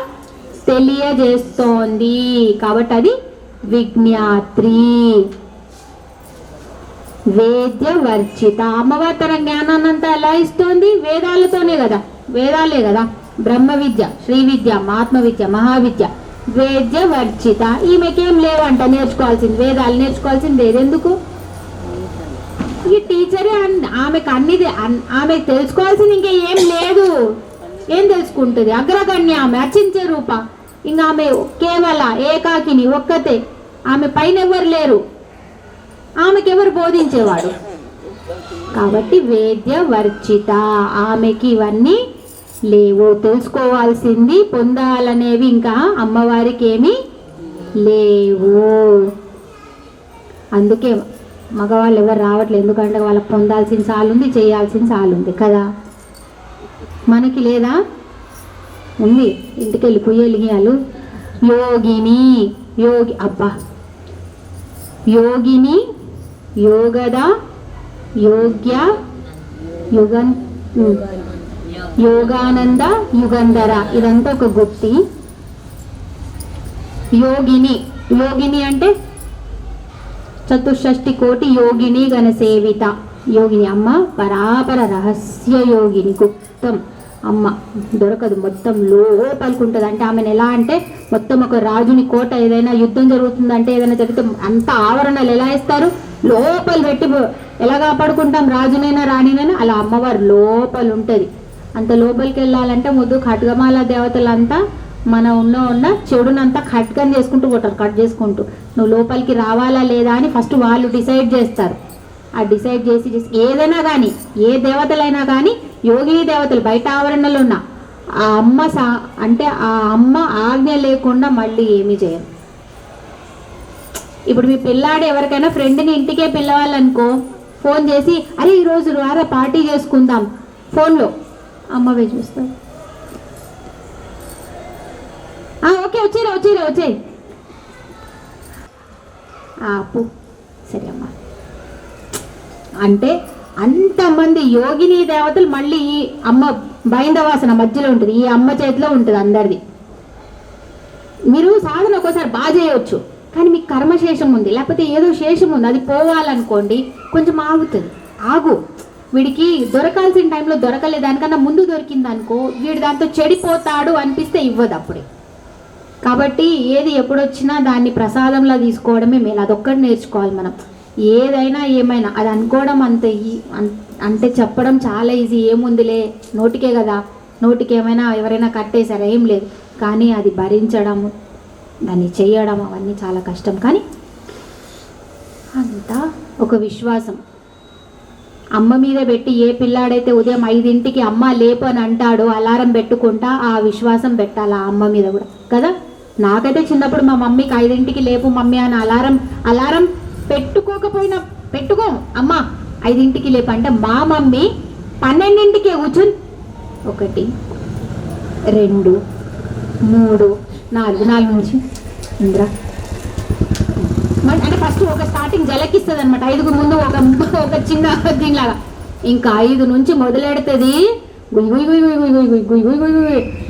తెలియజేస్తోంది కాబట్టి అది విజ్ఞాత్రి. వేద్యవర్చిత. అమ్మవారు తన జ్ఞానాన్నంతా ఎలా ఇస్తోంది? వేదాలతోనే కదా, వేదాలే కదా. బ్రహ్మ విద్య, శ్రీ విద్య, ఆత్మ విద్య, మహావిద్య. వేద్యవర్చిత. ఈమెకేం లేవంట నేర్చుకోవాల్సింది, వేదాలు నేర్చుకోవాల్సింది ఏదెందుకు? ఈ టీచరే ఆమెకు అన్నిది, ఆమె తెలుసుకోవాల్సింది ఇంకా ఏం లేదు. ఏం తెలుసుకుంటుంది? అగ్రగణ్య, ఆమె అచించే రూప. ఇంకా ఆమె కేవల ఏకాకిని, ఒక్కతే. ఆమె పైన ఎవరు లేరు, ఆమెకి ఎవరు బోధించేవాడు? కాబట్టి వేద్యవర్చిత. ఆమెకి ఇవన్నీ లేవు. తెలుసుకోవాల్సింది, పొందాలనేవి ఇంకా అమ్మవారికి ఏమీ లేవు. అందుకే మగవాళ్ళు ఎవరు రావట్లేదు. ఎందుకంటే వాళ్ళకి పొందాల్సిన చాలుంది, చేయాల్సిన చాలుంది కదా. మనకి లేదా? ఉంది. ఇంటికి వెళ్ళి పుయ్యలిగియాలు. యోగిని, అబ్బా, యోగిని, యోగద, యోగ్య, యోగానంద, యుగంధర. ఇదంతా ఒక గుర్తి. యోగిని అంటే చతుషష్టి కోటి యోగిని గణ సేవిత. యోగిని అమ్మ పరాపర రహస్య యోగిని, గుప్తం అమ్మ, దొరకదు, మొత్తం లోపలికుంటుంది. అంటే ఆమెను ఎలా అంటే మొత్తం ఒక రాజుని కోట, ఏదైనా యుద్ధం జరుగుతుందంటే, ఏదైనా జరిగితే అంత ఆవరణలు ఎలా వేస్తారు? లోపల పెట్టి ఎలా కాపాడుకుంటాం, రాజునైనా రాణినైనా అలా అమ్మవారు లోపల ఉంటుంది. అంత లోపలికి వెళ్ళాలంటే ముందు ఖడ్గమాల దేవతలంతా మన ఉన్న చెడునంతా ఖడ్గం చేసుకుంటూ పోతారు, కట్ చేసుకుంటూ. నువ్వు లోపలికి రావాలా లేదా అని ఫస్ట్ వాళ్ళు డిసైడ్ చేస్తారు. ఆ డిసైడ్ చేసి ఏదైనా కానీ, ఏ దేవతలైనా కానీ, యోగిని దేవతలు బయట ఆవరణలో ఉన్న ఆ అమ్మ అంటే ఆ అమ్మ ఆజ్ఞ లేకుండా మళ్ళీ ఏమీ చేయరు. ఇప్పుడు మీ పిల్లాడు ఎవరికైనా ఫ్రెండ్ని ఇంటికే పిలవాలనుకో, ఫోన్ చేసి అరే ఈరోజు రారా పార్టీ చేసుకుందాం, ఫోన్లో అమ్మవే చూస్తారు. ఓకే వచ్చేయి అప్పు సరే అమ్మా అంటే అంతమంది యోగిని దేవతలు మళ్ళీ ఈ అమ్మ బైందవాసన మధ్యలో ఉంటుంది, ఈ అమ్మ చేతిలో ఉంటుంది అందరిది. మీరు సాధన ఒక్కోసారి బాగా చేయవచ్చు, కానీ మీకు కర్మశేషం ఉంది, లేకపోతే ఏదో శేషం ఉంది, అది పోవాలనుకోండి కొంచెం ఆగుతుంది. వీడికి దొరకాల్సిన టైంలో దొరకలేదు, దానికన్నా ముందు దొరికింది అనుకో, వీడు దాంతో చెడిపోతాడు అనిపిస్తే ఇవ్వదు అప్పుడే. కాబట్టి ఏది ఎప్పుడొచ్చినా దాన్ని ప్రసాదంలా తీసుకోవడమే మేలు. అదొక్కటి నేర్చుకోవాలి మనం. ఏదైనా ఏమైనా అది అనుకోవడం అంటే చెప్పడం చాలా ఈజీ, ఏముందిలే నోటికే కదా, నోటికి ఏమైనా ఎవరైనా కట్టేశారా, ఏం లేదు. కానీ అది భరించడము, దాన్ని చేయడం అవన్నీ చాలా కష్టం. కానీ అంతా ఒక విశ్వాసం అమ్మ మీద పెట్టి, ఏ పిల్లాడైతే ఉదయం 5ంటికి అమ్మ లేపు అని అంటాడో అలారం పెట్టుకుంటా, ఆ విశ్వాసం పెట్టాలి ఆ అమ్మ మీద కూడా కదా. నాకైతే చిన్నప్పుడు మా మమ్మీకి 5ంటికి లేపు మమ్మీ అని అలారం పెట్టుకో అమ్మ 5ంటికి లేపు అంటే, మా మమ్మీ 12ంటికే కూర్చుని 1 2 3 4 నుంచి ఇంద్రా అంటే ఫస్ట్ ఒక స్టార్టింగ్ జలకిస్తుంది అనమాట. 5కు ముందు ఒక చిన్న దీనిలాగా, ఇంకా 5 నుంచి మొదలెడుతుంది.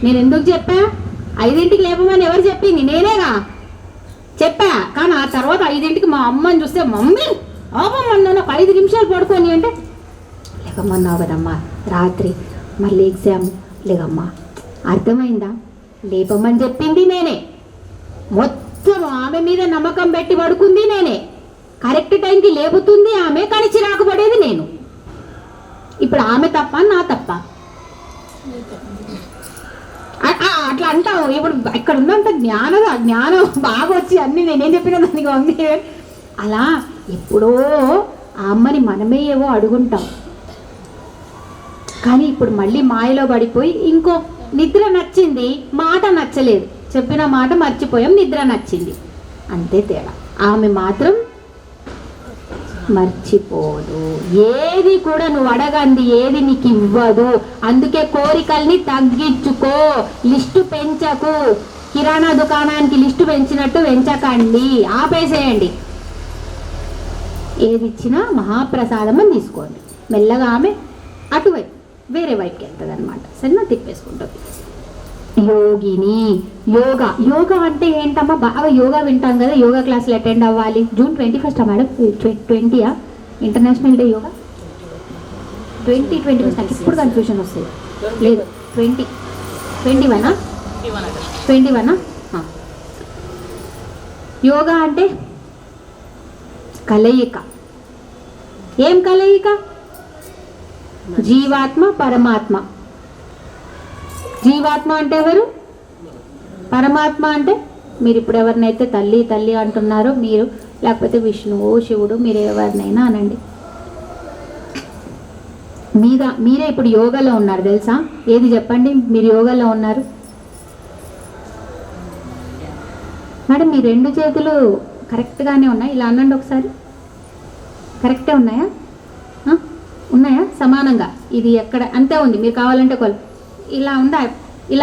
నేను ఎందుకు చెప్పా 5ంటికి లేపమని, ఎవరు చెప్పింది? నేనేగా చెప్పా. కానీ ఆ తర్వాత 5ంటికి మా అమ్మని చూస్తే, మమ్మీ ఆపమ్మన్నా నాకు 5 నిమిషాలు పడుకొని అంటే, లేకమ్మన్నావు కదమ్మా రాత్రి మళ్ళీ ఎగ్జామ్, లేకమ్మా అర్థమైందా, లేపమ్మని చెప్పింది నేనే, మొత్తం ఆమె మీద నమ్మకం పెట్టి పడుకుంది నేనే, కరెక్ట్ టైంకి లేపుతుంది ఆమె, కానీ చిరాకు పడేది నేను. ఇప్పుడు ఆమె తప్ప నా తప్ప? అట్లా అంటావు. ఇప్పుడు ఇక్కడ ఉన్నంత జ్ఞానం బాగా వచ్చి అన్ని నేనేం చెప్పినా దానికి మమ్మీ అలా ఎప్పుడో ఆ అమ్మని మనమే ఏవో అడుగుంటాం. కానీ ఇప్పుడు మళ్ళీ మాయలో పడిపోయి ఇంకో నిద్ర నచ్చింది, మాట నచ్చలేదు, చెప్పిన మాట మర్చిపోయాం, నిద్ర నచ్చింది, అంతే తేడా. ఆమె మాత్రం మర్చిపోదు. ఏది కూడా నువ్వు అడగంది ఏది నీకు ఇవ్వదు. అందుకే కోరికల్ని తగ్గించుకో, లిస్టు పెంచకు. కిరాణా దుకాణానికి లిస్టు పెంచినట్టు పెంచకండి, ఆపేసేయండి. ఏది ఇచ్చినా మహాప్రసాదం అని తీసుకోండి. మెల్లగా ఆమె అటువైపు వేరే వైపుకి వెళ్తుంది అనమాట. సరేనా, తిప్పేసుకుంటుంది. యోగిని యోగా అంటే ఏంటమ్మా? బాగా యోగా వింటాం కదా, యోగా క్లాసులు అటెండ్ అవ్వాలి. June 21 madam, 20 international day yoga. 2021 నాకు ఇప్పుడు కన్ఫ్యూజన్ వస్తుంది. లేదు 21 యోగా అంటే కలయిక. ఏం కలయిక? జీవాత్మ పరమాత్మ. జీవాత్మ అంటే ఎవరు? పరమాత్మ అంటే మీరు ఇప్పుడు ఎవరినైతే తల్లి తల్లి అంటున్నారో మీరు, లేకపోతే విష్ణువు శివుడు, మీరు ఎవరినైనా అనండి. మీరే ఇప్పుడు యోగాలో ఉన్నారు తెలుసా? ఏది చెప్పండి, మీరు యోగాలో ఉన్నారు మేడం? మీ 2 చేతులు కరెక్ట్గానే ఉన్నాయి, ఇలా అనండి ఒకసారి. కరెక్టే ఉన్నాయా? ఉన్నాయా? సమానంగా ఇది ఎక్కడ అంతే ఉంది. మీరు కావాలంటే ఇలా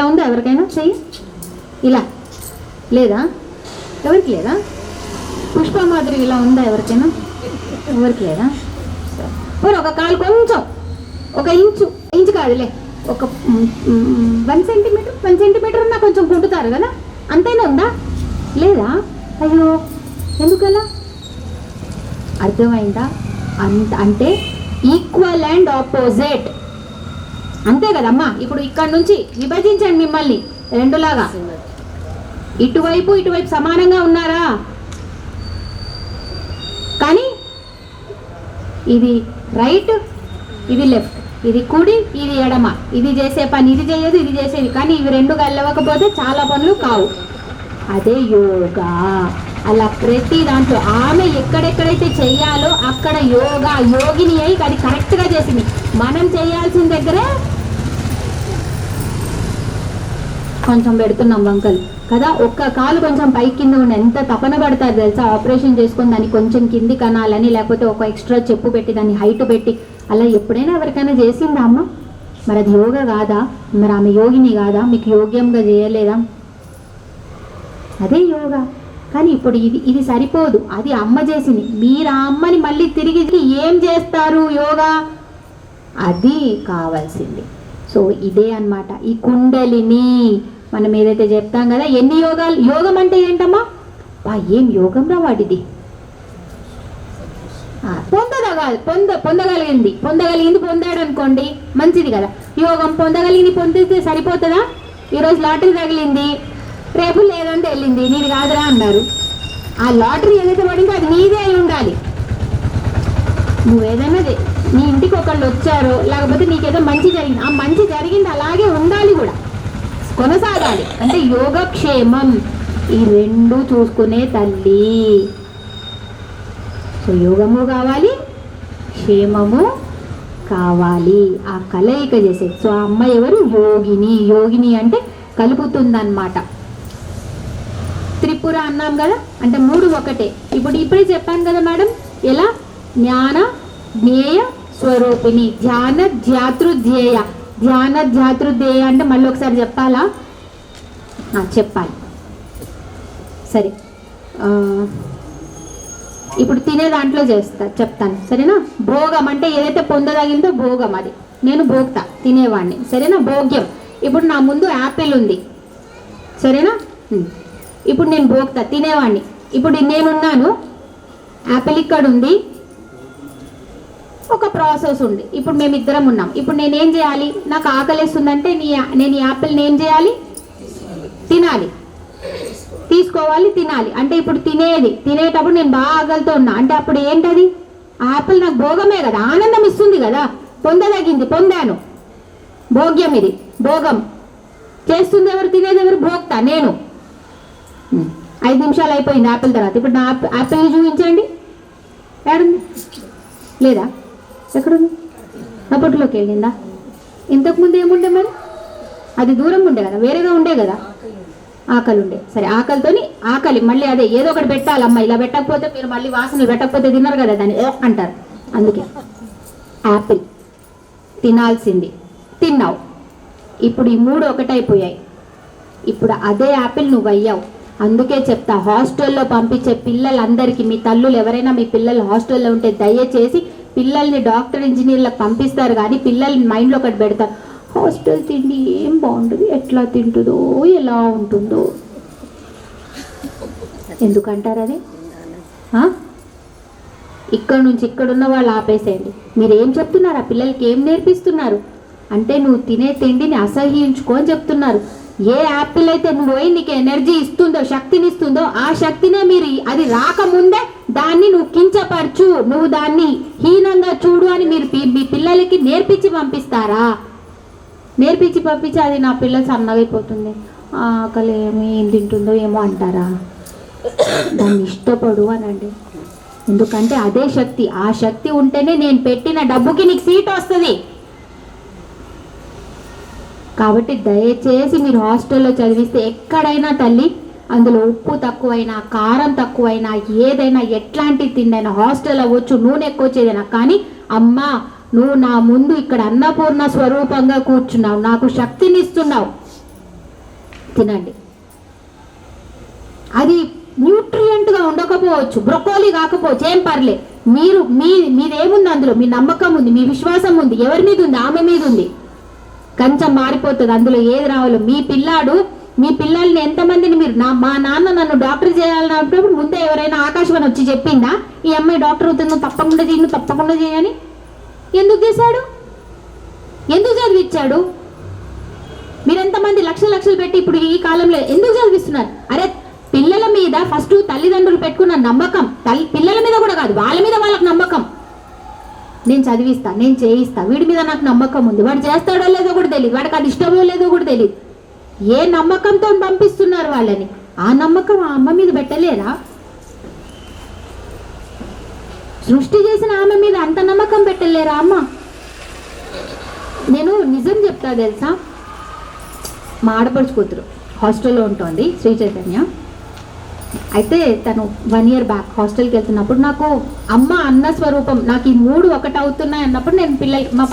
ఉందా ఎవరికైనా చెయ్యి? ఇలా లేదా? ఎవరికి లేదా? పుష్ప మాదిరి ఇలా ఉందా ఎవరికైనా? ఎవరికి లేదా? మరి ఒక కాలు కొంచెం, ఒక ఇంచు కాదులే, ఒక 1 సెంటీమీటర్ ఉన్నా కొంచెం కుంటుతారు కదా, అంతేనా ఉందా? లేదా? అయ్యో ఎందుకలా? అర్థమైందా? అంటే ఈక్వల్ అండ్ ఆపోజిట్, అంతే కదమ్మా. ఇప్పుడు ఇక్కడ నుంచి విభజించండి మిమ్మల్ని 2 లాగా. ఇటువైపు సమానంగా ఉన్నారా? కానీ ఇది రైట్, ఇది లెఫ్ట్, ఇది కుడి, ఇది ఎడమ, ఇది చేసే పని ఇది చేయదు, ఇది చేసేది. కానీ ఇవి రెండు కలవకపోతే చాలా పనులు కావు. అదే యోగా. అలా ప్రతి దాంట్లో ఆమె ఎక్కడెక్కడైతే చెయ్యాలో అక్కడ యోగిని అయి అది కరెక్ట్గా చేసింది. మనం చేయాల్సిన దగ్గరే కొంచెం పెడుతున్నాం వంకలు కదా. ఒక్క కాలు కొంచెం పై కింద ఉండి ఎంత తపన పడతారు తెలుసా, ఆపరేషన్ చేసుకొని దాన్ని కొంచెం కింది కనాలని, లేకపోతే ఒక ఎక్స్ట్రా చెప్పు పెట్టి దాన్ని హైట్ పెట్టి. అలా ఎప్పుడైనా ఎవరికైనా చేసిందా అమ్మ? మరి అది యోగా కాదా? మరి ఆమె యోగిని కాదా? మీకు యోగ్యంగా చేయలేదా? అదే యోగా. కానీ ఇప్పుడు ఇది సరిపోదు, అది అమ్మ చేసింది. మీరు ఆ అమ్మని మళ్ళీ తిరిగి ఏం చేస్తారు యోగా? అది కావాల్సింది. సో ఇదే అన్నమాట ఈ కుండలిని. మనం ఏదైతే చెప్తాం కదా, ఎన్ని యోగాలు. యోగం అంటే ఏంటమ్మా? ఏం యోగం రా వాడిది. పొందగలిగింది పొందాడు అనుకోండి, మంచిది కదా. యోగం పొందగలిగింది పొందితే సరిపోతుందా? ఈరోజు లాటరీ తగిలింది, రేపు లేదంటే వెళ్ళింది, నీది కాదురా అన్నారు. ఆ లాటరీ ఏదైతే పడిందో అది నీదే అయి ఉండాలి. నువ్వేదైనా నీ ఇంటికి ఒకళ్ళు వచ్చారో, లేకపోతే నీకేదో మంచి జరిగింది, ఆ మంచి జరిగింది అలాగే ఉండాలి కూడా, కొనసాగాలి. అంటే యోగక్షేమం ఈ రెండు చూసుకునే తల్లి. సో యోగము కావాలి, క్షేమము కావాలి, ఆ కలయిక చేసేది. సో ఆ అమ్మ ఎవరు? యోగిని. యోగిని అంటే కలుపుతుందన్నమాట. త్రిపుర అన్నాం కదా, అంటే మూడు ఒకటే. ఇప్పుడే చెప్పాను కదా మేడం, ఎలా? జ్ఞాన జ్ఞేయ స్వరూపిణి, ధ్యాన ధ్యాతృధ్యేయ. ధ్యాన ధ్యాతృధ్యేయ అంటే మళ్ళీ ఒకసారి చెప్పాలా? చెప్పాలి. సరే, ఇప్పుడు తినే దాంట్లో చెప్తాను సరేనా. భోగం అంటే ఏదైతే పొందదగిందో భోగం, అది నేను భోక్తా, తినేవాడిని సరేనా. భోగ్యం, ఇప్పుడు నా ముందు యాపిల్ ఉంది సరేనా, ఇప్పుడు నేను భోక్తా, తినేవాడిని. ఇప్పుడు నేనున్నాను, యాపిల్ ఇక్కడ ఉంది, ఒక ప్రాసెస్ ఉంది. ఇప్పుడు మేమిద్దరం ఉన్నాం. ఇప్పుడు నేనేం చేయాలి? నాకు ఆకలిస్తుందంటే నేను ఈ యాపిల్ని ఏం చేయాలి? తినాలి, తీసుకోవాలి, తినాలి. అంటే ఇప్పుడు తినేటప్పుడు నేను బాగా ఆకలితో ఉన్నా అంటే అప్పుడు ఏంటది? యాపిల్ నాకు భోగమే కదా, ఆనందం ఇస్తుంది కదా, పొందదగింది, పొందాను. భోగ్యం, ఇది భోగం. చేస్తుంది ఎవరు? తినేది ఎవరు? భోక్త, నేను. 5 నిమిషాలు అయిపోయింది యాపిల్ తర్వాత. ఇప్పుడు నా యాపిల్ చూపించండి, ఏడుంది? లేదా? ఎక్కడుంది? నా పొట్టులోకి వెళ్ళిందా? ఇంతకుముందు ఏముండే మరి? అది దూరం ఉండే కదా, వేరేగా ఉండే కదా, ఆకలి ఉండే. సరే, ఆకలితోని ఆకలి మళ్ళీ అదే ఏదో ఒకటి పెట్టాలమ్మా. ఇలా పెట్టకపోతే మీరు మళ్ళీ వాసనలు పెట్టకపోతే తిన్నారు కదా, దాన్ని అంటారు. అందుకే యాపిల్ తినాల్సింది, తిన్నావు. ఇప్పుడు ఈ మూడు ఒకటైపోయాయి. ఇప్పుడు అదే యాపిల్ నువ్వు అయ్యావు. అందుకే చెప్తా, హాస్టల్లో పంపించే పిల్లలందరికీ, మీ తల్లులు ఎవరైనా మీ పిల్లలు హాస్టల్లో ఉంటే దయచేసి పిల్లల్ని డాక్టర్ ఇంజనీర్లకు పంపిస్తారు, కానీ పిల్లల్ని మైండ్లో ఒకటి పెడతారు, హాస్టల్ తిండి ఏం బాగుంటుంది, ఎట్లా తింటుందో, ఎలా ఉంటుందో. ఎందుకంటారు అది? ఇక్కడ నుంచి ఇక్కడున్న వాళ్ళు ఆపేసేయండి. మీరు ఏం చెప్తున్నారు? ఆ పిల్లలకి ఏం నేర్పిస్తున్నారు అంటే, నువ్వు తినే తిండిని అసహ్యించుకో అని చెప్తున్నారు. ఏ యాపిల్ అయితే నువ్వు పోయి నీకు ఎనర్జీ ఇస్తుందో, శక్తిని ఇస్తుందో, ఆ శక్తినే మీరు అది రాకముందే దాన్ని నువ్వు కించపరచు, నువ్వు దాన్ని హీనంగా చూడు అని మీరు మీ పిల్లలకి నేర్పించి పంపిస్తారా? నేర్పించి పంపించి అది నా పిల్ల సన్నగైపోతుంది, ఆకలి ఏం తింటుందో ఏమో అంటారా? దాన్ని ఇష్టపడు అనండి. ఎందుకంటే అదే శక్తి, ఆ శక్తి ఉంటేనే నేను పెట్టిన డబ్బుకి నీకు సీట్ వస్తుంది. కాబట్టి దయచేసి మీరు హాస్టల్లో చదివిస్తే ఎక్కడైనా తల్లి, అందులో ఉప్పు తక్కువైనా, కారం తక్కువైనా, ఏదైనా ఎట్లాంటి తిండైనా హాస్టల్ అవ్వచ్చు, నూనె ఎక్కువ వచ్చేదైనా, కానీ అమ్మా నువ్వు నా ముందు ఇక్కడ అన్నపూర్ణ స్వరూపంగా కూర్చున్నావు, నాకు శక్తిని ఇస్తున్నావు, తినండి. అది న్యూట్రియంట్గా ఉండకపోవచ్చు, బ్రొకోలీ కాకపోవచ్చు, ఏం పర్లే. మీదేముంది అందులో? మీ నమ్మకం ఉంది, మీ విశ్వాసం ఉంది, ఎవరి మీద ఉంది? ఆమె మీద ఉంది. కొంచెం మారిపోతుంది, అందులో ఏది రావాలో. మీ పిల్లల్ని ఎంతమందిని మీరు మా నాన్న నన్ను డాక్టర్ చేయాలన్నప్పుడు ముందే ఎవరైనా ఆకాశవాణి వచ్చి చెప్పిందా ఈ అమ్మాయి డాక్టర్ అవుతుందో తప్పకుండా చేయని? ఎందుకు చేశాడు? ఎందుకు చదివించాడు? మీరు ఎంతమంది లక్షలు పెట్టి ఇప్పుడు ఈ కాలంలో ఎందుకు చదివిస్తున్నారు? అరే, పిల్లల మీద ఫస్ట్ తల్లిదండ్రులు పెట్టుకున్న నమ్మకం, పిల్లల మీద కూడా కాదు, వాళ్ళ మీద వాళ్ళకి నమ్మకం. నేను చదివిస్తా, నేను చేయిస్తా, వీడి మీద నాకు నమ్మకం ఉంది, వాడు చేస్తాడో లేదో కూడా తెలియదు, వాడికి అది ఇష్టమో లేదో కూడా తెలియదు. ఏ నమ్మకంతో పంపిస్తున్నారు వాళ్ళని, ఆ నమ్మకం ఆ అమ్మ మీద పెట్టలేరా? సృష్టి చేసిన ఆమె మీద అంత నమ్మకం పెట్టలేరా అమ్మ? నేను నిజం చెప్తా తెలుసా, మా ఆడపడుచు కూతురు హాస్టల్లో ఉంటుంది, శ్రీ చైతన్య. అయితే తను 1 year బ్యాక్ హాస్టల్కి వెళ్తున్నప్పుడు నాకు అమ్మ అన్న స్వరూపం, నాకు ఈ 3 ఒకటి అవుతున్నాయి అన్నప్పుడు నేను మా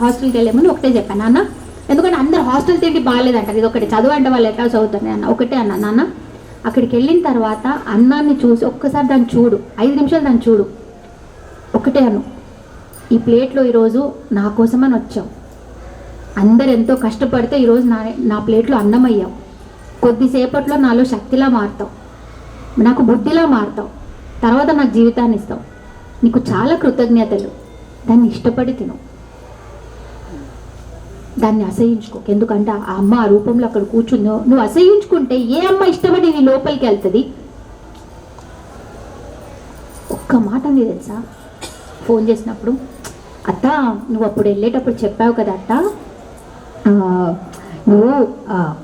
హాస్టల్కి వెళ్ళే ముందు ఒకటే చెప్పాను, నాన్న, ఎందుకంటే అందరు హాస్టల్ తిండి బాగాలేదంటారు, ఇది ఒకటి చదువు అంటే వాళ్ళు ఎట్లా చదువుతారు అన్న, ఒకటే అన్న, నాన్న అక్కడికి వెళ్ళిన తర్వాత అన్నాన్ని చూసి ఒక్కసారి దాన్ని చూడు, 5 నిమిషాలు దాన్ని చూడు, ఒకటే అను, ఈ ప్లేట్లో ఈరోజు నా కోసమని వచ్చావు, అందరు ఎంతో కష్టపడితే ఈరోజు నా ప్లేట్లో అన్నం అయ్యావు, కొద్దిసేపట్లో నాలో శక్తిలా మారుతావు, నాకు బుద్ధిలా మారుతావు, తర్వాత నాకు జీవితాన్ని ఇస్తావు, నీకు చాలా కృతజ్ఞతలు, దాన్ని ఇష్టపడి తిను, దాన్ని అసహించుకో. ఎందుకంటే ఆ అమ్మ ఆ రూపంలో అక్కడ కూర్చుందో, నువ్వు అసహించుకుంటే ఏ అమ్మ ఇష్టపడి నీ లోపలికి వెళ్తుంది? ఒక్క మాట నీ తెలుసా, ఫోన్ చేసినప్పుడు, అత్త నువ్వు అప్పుడు వెళ్ళేటప్పుడు చెప్పావు కదా అత్త, నువ్వు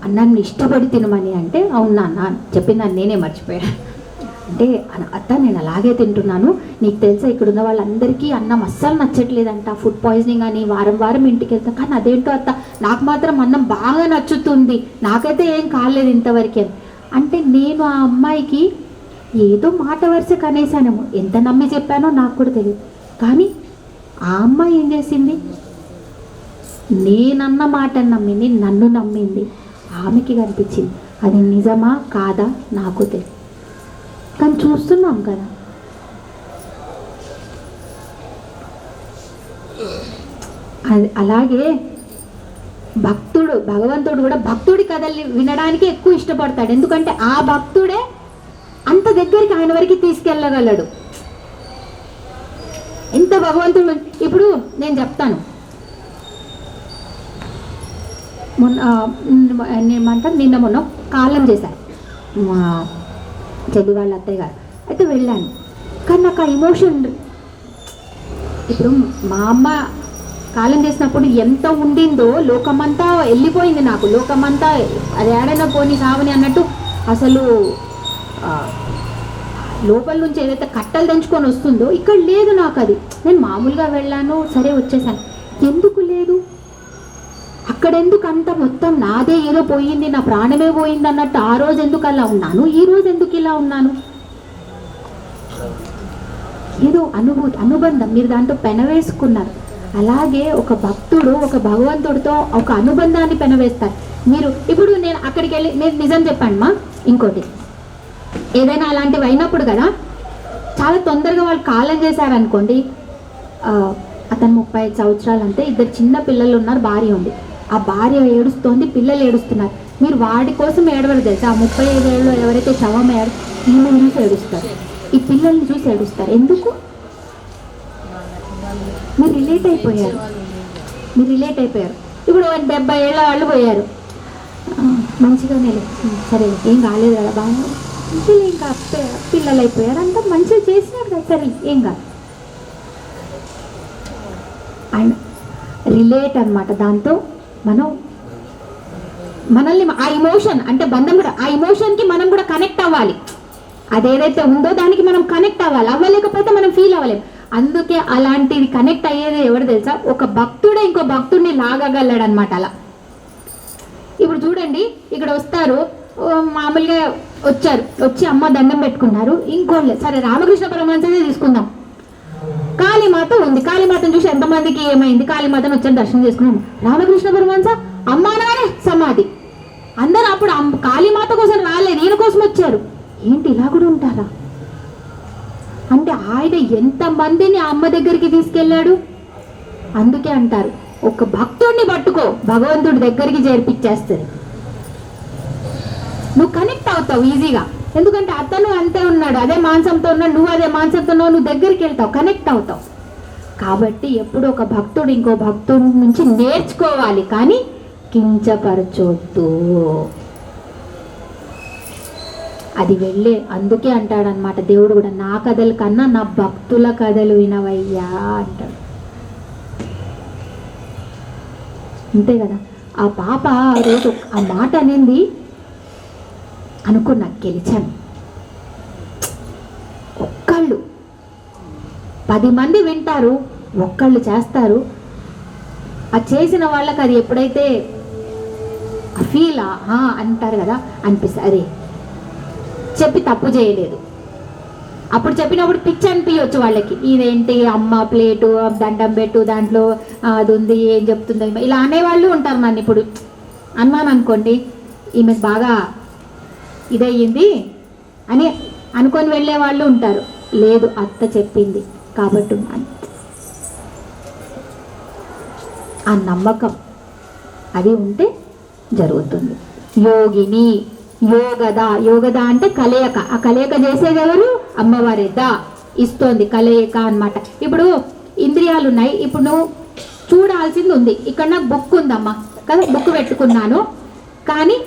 అన్నాన్ని ఇష్టపడి తినమని, అంటే అవునా అన్న చెప్పిందని నేనే మర్చిపోయాను. అంటే అత్త నేను అలాగే తింటున్నాను, నీకు తెలుసా ఇక్కడ ఉన్న వాళ్ళందరికీ అన్నం అస్సలు నచ్చట్లేదంట, ఫుడ్ పాయిజనింగ్ అని, వారం వారం ఇంటికి వెళ్తాం, కానీ అదేంటో అత్త నాకు మాత్రం అన్నం బాగా నచ్చుతుంది, నాకైతే ఏం కాలేదు ఇంతవరకే. అంటే నేను ఆ అమ్మాయికి ఏదో మాట వరుస కనేసానేమో, ఎంత నమ్మి చెప్పానో నాకు కూడా తెలియదు, కానీ ఆ అమ్మాయి ఏం చేసింది, నేనన్న మాట నమ్మింది, నన్ను నమ్మింది, ఆమెకి కనిపించింది. అది నిజమా కాదా నాకు తెలియదు, కానీ చూస్తున్నాం కదా. అది అలాగే భగవంతుడు కూడా భక్తుడి కథల్ని వినడానికి ఎక్కువ ఇష్టపడతాడు, ఎందుకంటే ఆ భక్తుడే అంత దగ్గరికి ఆయన వరకు తీసుకెళ్ళగలడు. ఎంత భగవంతుడు. ఇప్పుడు నేను చెప్తాను, నిన్న మొన్న కాలం చేశారు మా చెల్లి వాళ్ళ అత్తయ్య గారు, అయితే వెళ్ళాను, కానీ నాకు ఆ ఎమోషన్, ఇప్పుడు మా అమ్మ కాలం చేసినప్పుడు ఎంత ఉండిందో లోకమంతా వెళ్ళిపోయింది, నాకు లోకమంతా అది ఏడైనా పోని సావని అన్నట్టు, అసలు లోపల నుంచి ఏదైతే కట్టలు తెంచుకొని వస్తుందో ఇక్కడ లేదు నాకు. అది నేను మామూలుగా వెళ్ళాను, సరే వచ్చేసాను. ఎందుకు లేదు అక్కడ, ఎందుకు అంత మొత్తం నాదే ఏదో పోయింది, నా ప్రాణమే పోయింది అన్నట్టు ఆ రోజు ఎందుకు అలా ఉన్నాను, ఈ రోజు ఎందుకు ఇలా ఉన్నాను? ఏదో అనుబంధం మీరు దాంతో పెనవేసుకున్నారు. అలాగే ఒక భక్తుడు ఒక భగవంతుడితో ఒక అనుబంధాన్ని పెనవేస్తారు. మీరు ఇప్పుడు నేను అక్కడికి వెళ్ళి నేను నిజం చెప్పండి మా, ఇంకోటి ఏదైనా అలాంటివి అయినప్పుడు కదా చాలా తొందరగా వాళ్ళు కాలం చేశారనుకోండి, అతను 35 సంవత్సరాలు అంతే, 2 చిన్న పిల్లలు ఉన్నారు, భార్య ఉంది, ఆ భార్య ఏడుస్తోంది, పిల్లలు ఏడుస్తున్నారు, మీరు వాడి కోసం ఏడవరు తెలుసా. ఆ 35 ఏళ్ళు ఎవరైతే శవం ఈమెను చూసి ఏడుస్తారు, ఈ పిల్లల్ని చూసి ఏడుస్తారు. ఎందుకు? మీరు రిలేట్ అయిపోయారు. ఇప్పుడు 70 ఏళ్ళ వాళ్ళు పోయారు, మంచిగానే సరే ఏం కాలేదు కదా, బాగా ఇంకా పిల్లలు అయిపోయారు, అంతా మంచిగా చేసినారు కదా, సరే ఏం కాదు. అండ్ రిలేట్ అనమాట, దాంతో మనల్ని ఆ ఎమోషన్ అంటే బంధం కూడా, ఆ ఎమోషన్కి మనం కూడా కనెక్ట్ అవ్వాలి. అదేదైతే ఉందో దానికి మనం కనెక్ట్ అవ్వాలి, అవ్వలేకపోతే మనం ఫీల్ అవ్వలేము. అందుకే అలాంటిది కనెక్ట్ అయ్యేది ఎవరు తెలుసా, ఒక భక్తుడే ఇంకో భక్తుడిని లాగగలడు అనమాట. అలా ఇప్పుడు చూడండి, ఇక్కడ వస్తారు, మామూలుగా వచ్చి అమ్మ దండం పెట్టుకున్నారు, ఇంకోళ్ళు సరే రామకృష్ణ పరమహంసనే తీసుకుందాం, కాళీమాత ఉంది, కాళీమాతను చూసి ఎంతమందికి ఏమైంది, కాళీమాతను వచ్చి దర్శనం చేసుకున్నాం, రామకృష్ణ పరమహంస అమ్మానానే సమాధి, అందరూ అప్పుడు కాళీమాత కోసం రాలేదు, ఈయన కోసం వచ్చారు. ఏంటి ఇలా కూడా ఉంటారా? అంటే ఆయన ఎంతమందిని ఆ అమ్మ దగ్గరికి తీసుకెళ్ళాడు. అందుకే అంటారు, ఒక భక్తుడిని పట్టుకో భగవంతుడి దగ్గరికి చేర్పించేస్తుంది, నువ్వు కనెక్ట్ అవుతావు ఈజీగా. ఎందుకంటే అతను అంతే ఉన్నాడు, అదే మాంసంతో ఉన్నాడు, నువ్వు అదే మాంసంతో ఉన్నావు, నువ్వు దగ్గరికి వెళ్తావు, కనెక్ట్ అవుతావు. కాబట్టి ఎప్పుడు ఒక భక్తుడు ఇంకో భక్తుడి నుంచి నేర్చుకోవాలి, కానీ కించపరచొద్దు. అది వెళ్ళే అందుకే అంటాడనమాట దేవుడు కూడా, నా కథల కన్నా నా భక్తుల కథలు వినవయ్యా అంటాడు. అంతే కదా. ఆ పాప ఆ రోజు ఆ మాట అనేది అనుకున్నా, గెలిచాను. ఒక్కళ్ళు 10 మంది వింటారు, ఒక్కళ్ళు చేస్తారు. ఆ చేసిన వాళ్ళకి అది ఎప్పుడైతే ఫీల్ అంటారు కదా, అనిపిస్తుంది అరే చెప్పి తప్పు చేయలేదు. అప్పుడు చెప్పినప్పుడు పిచ్చి అనిపించవచ్చు వాళ్ళకి, ఇదేంటి అమ్మ ప్లేటు దండం పెట్టు దాంట్లో అది ఉంది ఏం చెప్తుందో ఇలా అనేవాళ్ళు ఉంటారు. నన్ను ఇప్పుడు అన్నాను అనుకోండి, ఈమెకు బాగా ఇదయ్యింది అని అనుకొని వెళ్ళే వాళ్ళు ఉంటారు. లేదు అత్త చెప్పింది కాబట్టి ఆ నమ్మకం అది ఉంటే జరుగుతుంది. యోగిని యోగద అంటే కలయిక. ఆ కలయిక చేసేది ఎవరు? అమ్మవారే. ఇస్తోంది కలయిక అన్నమాట. ఇప్పుడు ఇంద్రియాలు ఉన్నాయి, ఇప్పుడు నువ్వు చూడాల్సింది ఉంది. ఇక్కడ నాకు బుక్ ఉందమ్మా కదా, బుక్ పెట్టుకున్నాను, కానీ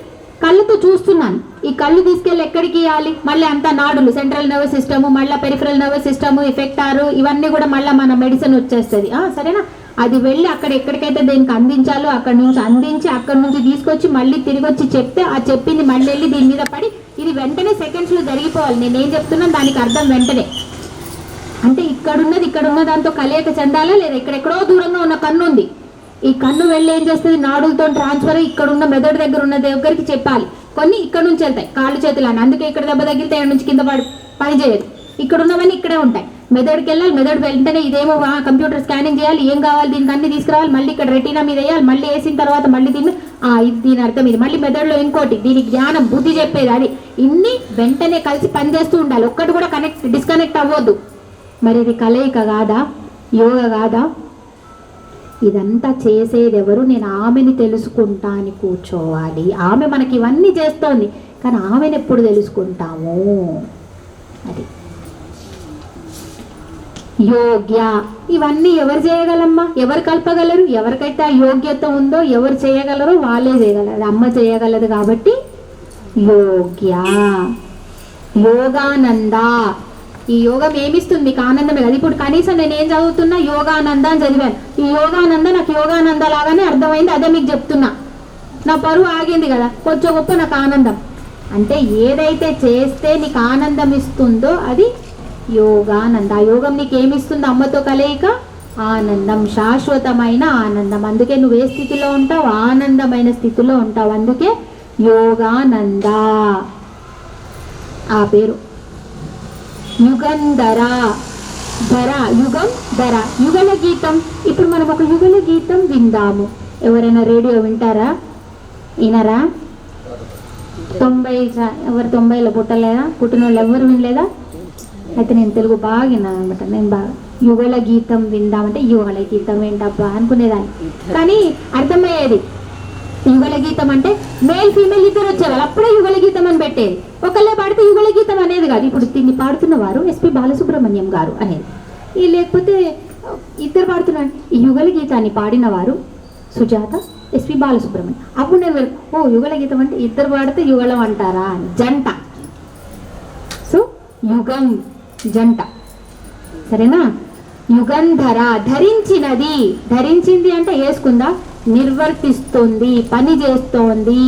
కళ్ళతో చూస్తున్నాను. ఈ కళ్ళు తీసుకెళ్ళి ఎక్కడికి ఇవ్వాలి? మళ్ళీ అంతా నాడులు, సెంట్రల్ నర్వస్ సిస్టము, మళ్ళీ పెరిఫరల్ నర్వస్ సిస్టము, ఎఫెక్టారు, ఇవన్నీ కూడా మళ్ళీ మన మెడిసిన్ వచ్చేస్తుంది. సరేనా? అది వెళ్ళి అక్కడ ఎక్కడికైతే దేనికి అందించాలో అక్కడ నుంచి అందించి అక్కడ నుంచి తీసుకొచ్చి మళ్ళీ తిరిగి వచ్చి చెప్తే ఆ చెప్పింది మళ్ళీ వెళ్ళి దీని మీద పడి ఇది వెంటనే సెకండ్స్లో జరిగిపోవాలి. నేనేం చెప్తున్నాను దానికి అర్థం వెంటనే. అంటే ఇక్కడున్న దాంతో కలయిక చెందాలా లేదా? ఇక్కడెక్కడో దూరంగా ఉన్న కన్ను ఉంది, ఈ కన్ను వెళ్ళి ఏం చేస్తుంది? నాడులతో ట్రాన్స్ఫర్ ఇక్కడున్న మెదడు దగ్గర ఉన్న దగ్గరికి చెప్పాలి. కొన్ని ఇక్కడ నుంచి వెళ్తాయి కాళ్ళు చేతులు అని, అందుకే ఇక్కడ దెబ్బ తగిలితే ఇక్కడ నుంచి కింద పని చేయదు. ఇక్కడ ఉన్నవన్నీ ఇక్కడే ఉంటాయి. మెదడుకి వెళ్ళాలి, మెదడు వెంటనే ఇదేమో కంప్యూటర్ స్కానింగ్ చేయాలి, ఏం కావాలి దీనికి అన్ని తీసుకురావాలి, మళ్ళీ ఇక్కడ రెటీనా మీద వేయాలి, మళ్ళీ వేసిన తర్వాత మళ్ళీ దీని అర్థం ఇది, మళ్ళీ మెదడులో ఇంకోటి దీనికి జ్ఞానం బుద్ధి చెప్పేది, అది ఇన్ని వెంటనే కలిసి పనిచేస్తూ ఉండాలి. ఒక్కటి కూడా డిస్కనెక్ట్ అవ్వద్దు. మరి ఇది కలయిక కాదా? యోగ కాదా? ఇదంతా చేసేది ఎవరు? నేను ఆమెని తెలుసుకుంటా అని కూర్చోవాలి. ఆమె మనకి ఇవన్నీ చేస్తోంది, కానీ ఆమెను ఎప్పుడు తెలుసుకుంటాము? అది యోగ్య. ఇవన్నీ ఎవరు చేయగలమ్మా? ఎవరు కల్పగలరు? ఎవరికైతే ఆ యోగ్యత ఉందో ఎవరు చేయగలరో వాళ్ళే చేయగలరు. అమ్మ చేయగలదు కాబట్టి యోగ్య. యోగానంద. ఈ యోగం ఏమిస్తుంది? మీకు ఆనందమే కదా. ఇప్పుడు కనీసం నేను ఏం చదువుతున్నా? యోగానంద అని చదివాను. ఈ యోగానంద నాకు యోగానంద లాగానే అర్థమైంది, అదే మీకు చెప్తున్నా. నా పరువు ఆగింది కదా, కొంచెం గొప్ప నాకు ఆనందం. అంటే ఏదైతే చేస్తే నీకు ఆనందం ఇస్తుందో అది యోగానంద. ఆ యోగం నీకు ఏమిస్తుంది? అమ్మతో కలయిక ఆనందం, శాశ్వతమైన ఆనందం. అందుకే నువ్వు ఏ స్థితిలో ఉంటావు? ఆనందమైన స్థితిలో ఉంటావు. అందుకే యోగానంద ఆ పేరు. యుగంధర. యుగం ధర, యుగల గీతం. ఇప్పుడు మనం ఒక యుగల గీతం విందాము. ఎవరైనా రేడియో వింటారా? వినరా? 90 ఎవరు 90లో పుట్టలేదా? పుట్టిన వాళ్ళు ఎవరు వినలేదా? అయితే నేను తెలుగు బాగా విన్నాను అనమాట. నేను బాగా యుగల గీతం విందామంటే యుగల గీతం ఏంటబ్బా అనుకునేదాన్ని, కానీ అర్థమయ్యేది. యుగల గీతం అంటే మేల్ ఫీమేల్ ఇద్దరు వచ్చేవాళ్ళు, అప్పుడే యుగల గీతం అని పెట్టేది. ఒకళ్ళే పాడితే యుగల గీతం అనేది కాదు. ఇప్పుడు దీన్ని పాడుతున్న వారు ఎస్పి బాలసుబ్రహ్మణ్యం గారు అనేది, ఈ లేకపోతే ఇద్దరు పాడుతున్నాడు. ఈ యుగల గీతాన్ని పాడిన వారు సుజాత, ఎస్పి బాలసుబ్రహ్మణ్యం. అప్పుడు నేను యుగల గీతం అంటే ఇద్దరు పాడితే యుగళం అంటారా అని, జంట. సో యుగం జంట, సరేనా? యుగంధర. ధరించినది. ధరించింది అంటే వేసుకుందా? నిర్వర్తిస్తుంది, పని చేస్తోంది.